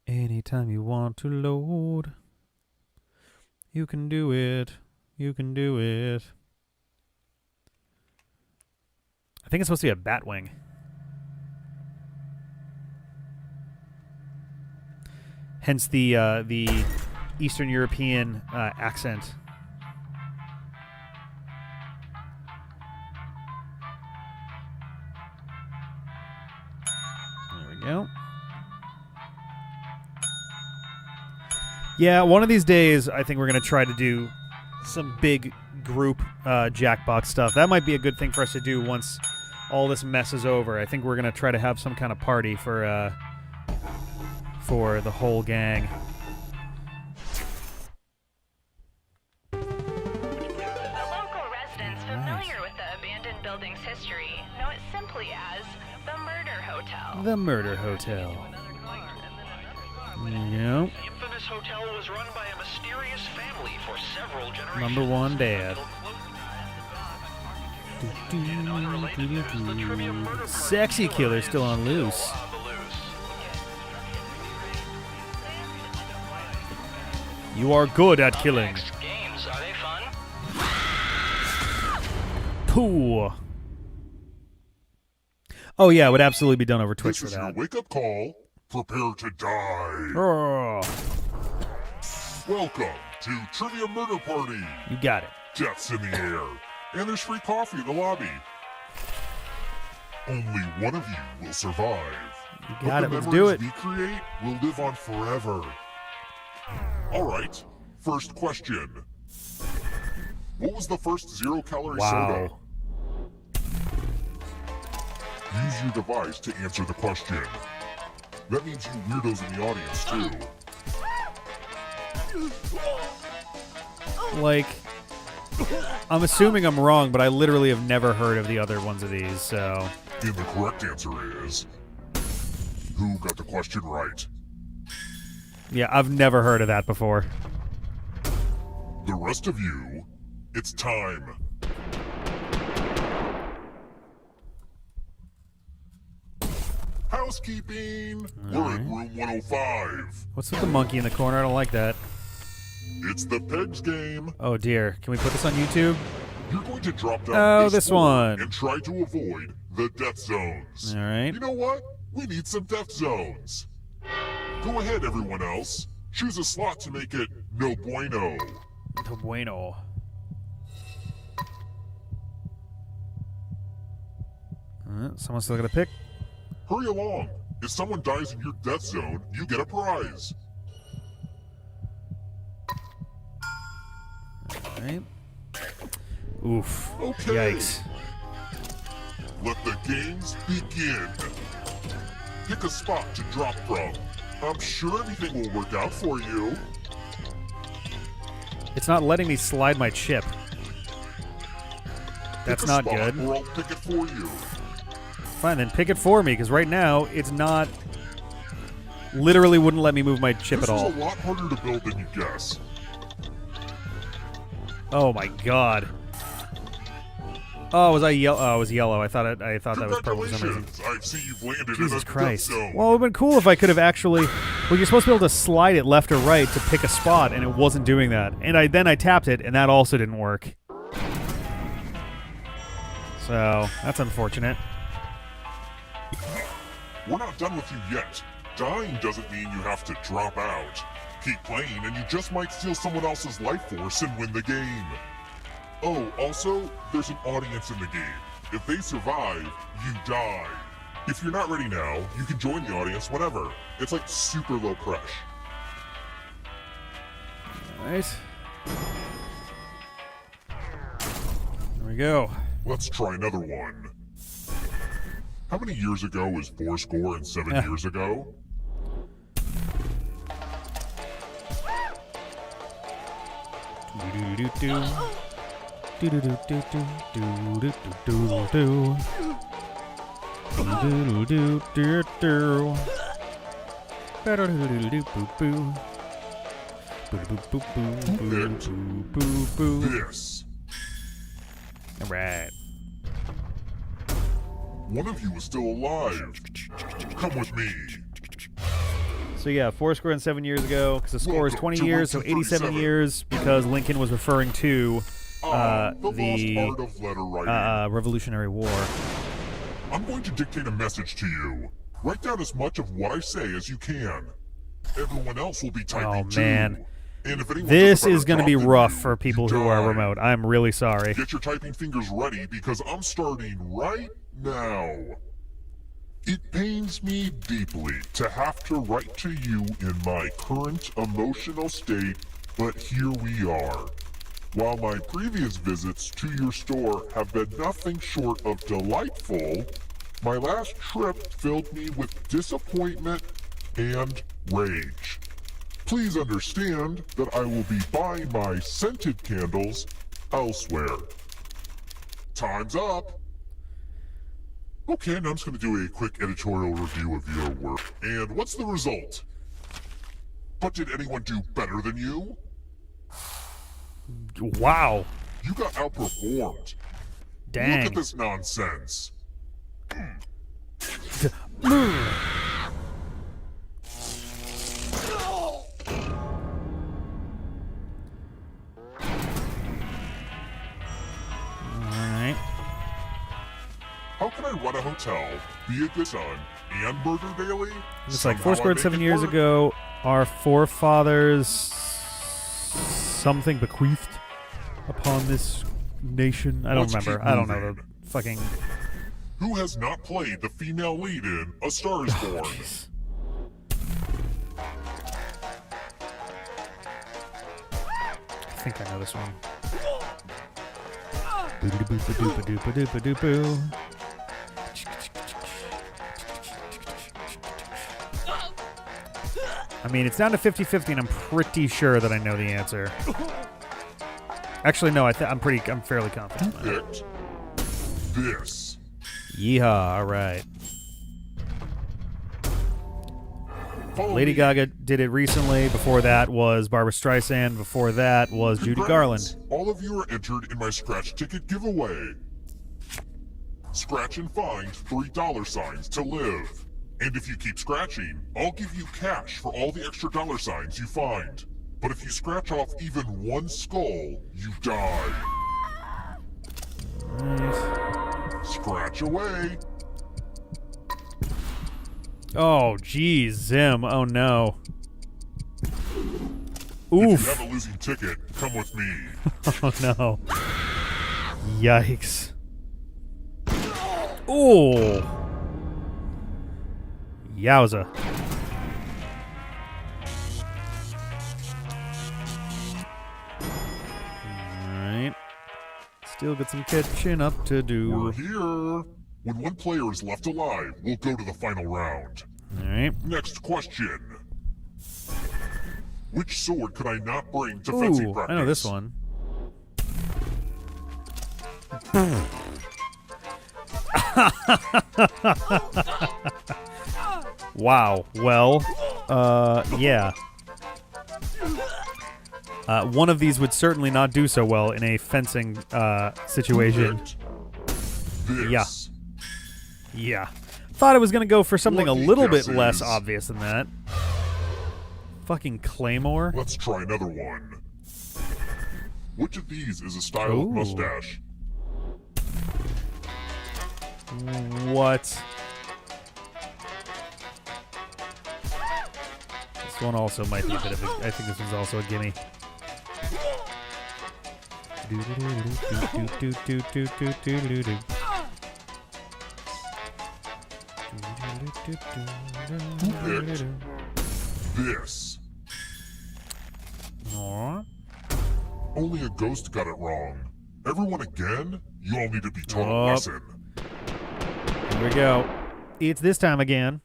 Anytime you want to load, you can do it. You can do it. I think it's supposed to be a Batwing. Hence the Eastern European accent. There we go. Yeah, one of these days, I think we're going to try to do some big group Jackbox stuff. That might be a good thing for us to do once all this mess is over. I think we're going to try to have some kind of party for the whole gang. The local residents familiar with the abandoned building's history know it simply as the Murder Hotel. The Murder Hotel. Yep. The infamous hotel was run by a mysterious family for several generations. Number one dad. Sexy killer still on loose. You are good at killing. Games, are they fun? Pooh. Oh yeah, it would absolutely be done over Twitch This for is your that. wake-up call. Prepare to die. Oh, Welcome to Trivia Murder Party. you got it. Deaths in the air. And there's free coffee in the lobby. Only one of you will survive. You got but it. the Let's do it. memories we create will live on forever. All right. First question. What was the first zero-calorie soda? Wow. Use your device to answer the question. That means you weirdos in the audience, too. Like, I'm assuming I'm wrong, but I literally have never heard of the other ones of these, so... And the correct answer is... Who got the question right? Yeah, I've never heard of that before. The rest of you, it's time. Housekeeping! We're in room 105. What's with the monkey in the corner? I don't like that. It's the Pegs game. Oh, dear. Can we put this on YouTube? You're going to drop down Oh, this floor one. and try to avoid the death zones. All right. You know what? We need some death zones. Go ahead, everyone else. Choose a slot to make it no bueno. No bueno. Someone's still got to pick. Hurry along. If someone dies in your death zone, you get a prize. All right. Oof. Okay. Yikes. Let the games begin. Pick a spot to drop from. I'm sure everything will work out for you. It's not letting me slide my chip. That's Pick a not spot, good. Or I'll pick it for you. Fine, then pick it for me, because right now, it's not... Literally wouldn't let me move my chip This at all. is a lot harder to build than you guess. Oh my god. Oh, was I yellow? Oh, it was yellow. I thought that was purple for some reason. Congratulations! I see you've landed in a Jesus death Christ. zone. Well, it would have been cool if I could have actually... Well, you're supposed to be able to slide it left or right to pick a spot, and it wasn't doing that. And then I tapped it, and that also didn't work. So, that's unfortunate. We're not done with you yet. Dying doesn't mean you have to drop out. Keep playing and you just might steal someone else's life force and win the game. Oh, also, there's an audience in the game. If they survive, you die. If you're not ready now, you can join the audience whenever. It's like super low pressure. Alright. There we go. Let's try another one. How many years ago is 4 and 7 years ago? This. All right. One of you is still alive. Come with me. So yeah, 4 and 7 years ago, because the score is Welcome 20 to years, so Route 87 237. years, because Lincoln was referring to The lost art of letter writing. Revolutionary War. I'm going to dictate a message to you. Write down as much of what I say as you can. Everyone else will be typing too. man. And if anyone This does a is going to better be job rough than for you, people you who are die. remote. I'm really sorry. Get your typing fingers ready because I'm starting right now. It pains me deeply to have to write to you in my current emotional state, but here we are. While my previous visits to your store have been nothing short of delightful, my last trip filled me with disappointment and rage. Please understand that I will be buying my scented candles elsewhere. Time's up. Okay, now I'm just going to do a quick editorial review of your work. And what's the result? But did anyone do better than you? Wow. You got outperformed. Dang. Look at this nonsense. Alright. How can I run a hotel, be a good son, and murder daily? It's like Somehow I foursquared make 7 it years work. ago, our forefathers something bequeathed upon this nation. I don't Let's remember. keep I don't know the moving. fucking... Who has not played the female lead in A Star is Born? Jeez. I think I know this one. Boop-a-doop-a-doop-a-doop-a-doop-a-doop-a-doo. I mean, it's down to 50-50, and I'm pretty sure that I know the answer. Actually, no, I'm fairly confident. Picked this. Yeehaw! All right. Follow Lady me. Gaga did it recently. Before that was Barbara Streisand. Before that was Judy Congrats. Garland. All of you are entered in my scratch ticket giveaway. Scratch and find $3 to live. And if you keep scratching, I'll give you cash for all the extra $signs you find. But if you scratch off even one skull, you die. Right. Scratch away. Oh, geez, Zim. Oh, no. If you Oof. have a losing ticket, come with me. Oh, no. Yikes. Ooh. Yowza. Alright. Still got some catching up to We're do. here. When one player is left alive, we'll go to the final round. Alright. Next question. Which sword could I not bring to fencing Ooh, practice? I know this one. Wow. Well, yeah. One of these would certainly not do so well in a fencing situation. Picked this. Yeah. Yeah. Thought I was gonna go for something a Lucky little bit guesses. less obvious than that. Fucking Claymore. Let's try another one. Which of these is a style of Ooh. mustache? What? This one also might be a bit of a... I think this one's also a gimme. Picked this. Aw. Only a ghost got it wrong. Everyone again? You all need to be taught a Oh. lesson. Here we go. It's this time again.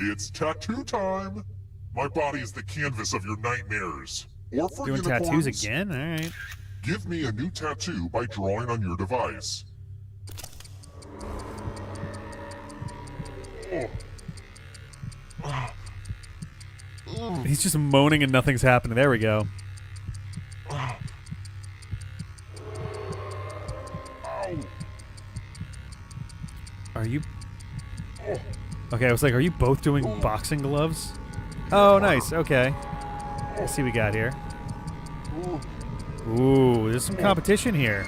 It's tattoo time. My body is the canvas of your nightmares. Or for Doing unicorns, tattoos again? Alright. give me a new tattoo by drawing on your device. He's just moaning and nothing's happening. There we go. Are you... Okay, I was like, are you both doing boxing gloves? Oh, nice. Okay. Let's see what we got here. Ooh, there's some competition here.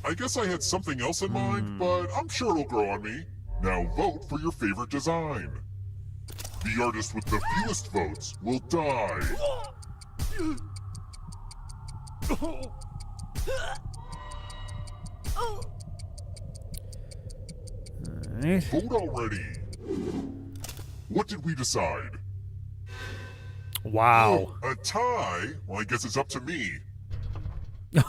I guess I had something else in mind, but I'm sure it'll grow on me. Now vote for your favorite design. The artist with the fewest votes will die. Alright. Vote already. What did we decide? Wow. A tie? Well, I guess it's up to me.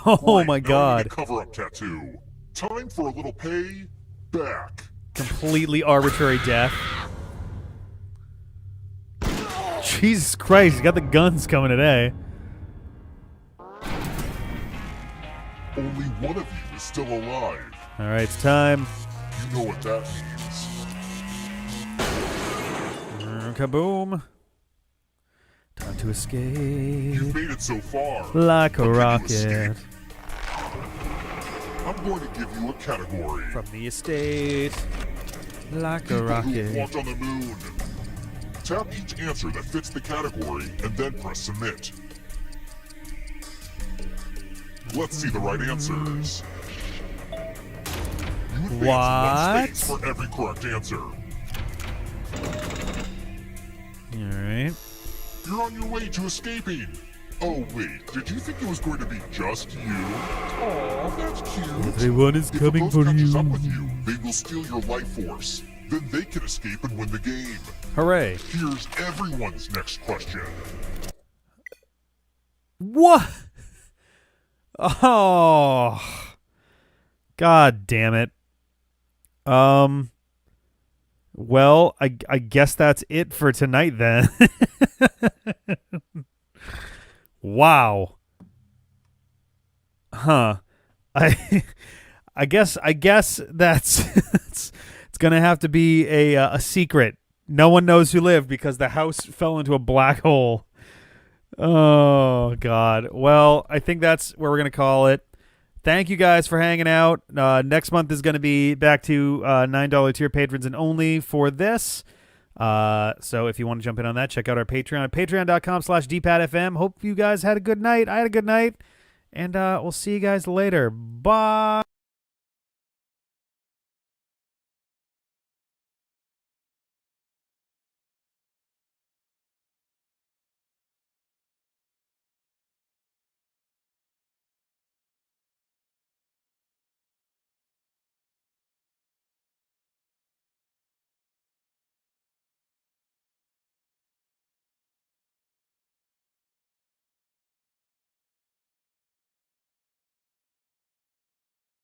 Oh Right, my now I god. need a cover-up tattoo. Time for a little pay back. Completely arbitrary death. Jesus Christ, he's got the guns coming today. Only one of you is still alive. Alright, it's time. You know what that means. Kaboom. Time to escape. You've made it so far. Like a How can you rocket. escape? I'm going to give you a category. From the estate. Like a People who rocket. walked on the moon. Tap each answer that fits the category and then press submit. Let's see the right answers. You advance What? one space for every correct answer. Alright. You're on your way to escaping. Oh wait, did you think it was going to be just you? Aw, that's cute. Everyone is If coming a ghost for catches you. up with you, they will steal your life force. Then they can escape and win the game. Hooray. Here's everyone's next question. What? Oh. God damn it. Well, I guess that's it for tonight then. Wow. Huh. I guess that's it's gonna have to be a secret. No one knows who lived because the house fell into a black hole. Oh God. Well, I think that's where we're gonna call it. Thank you guys for hanging out. Next month is going to be back to $9 tier patrons and only for this. So if you want to jump in on that, check out our Patreon at patreon.com/dpatfm. Hope you guys had a good night. I had a good night. And we'll see you guys later. Bye.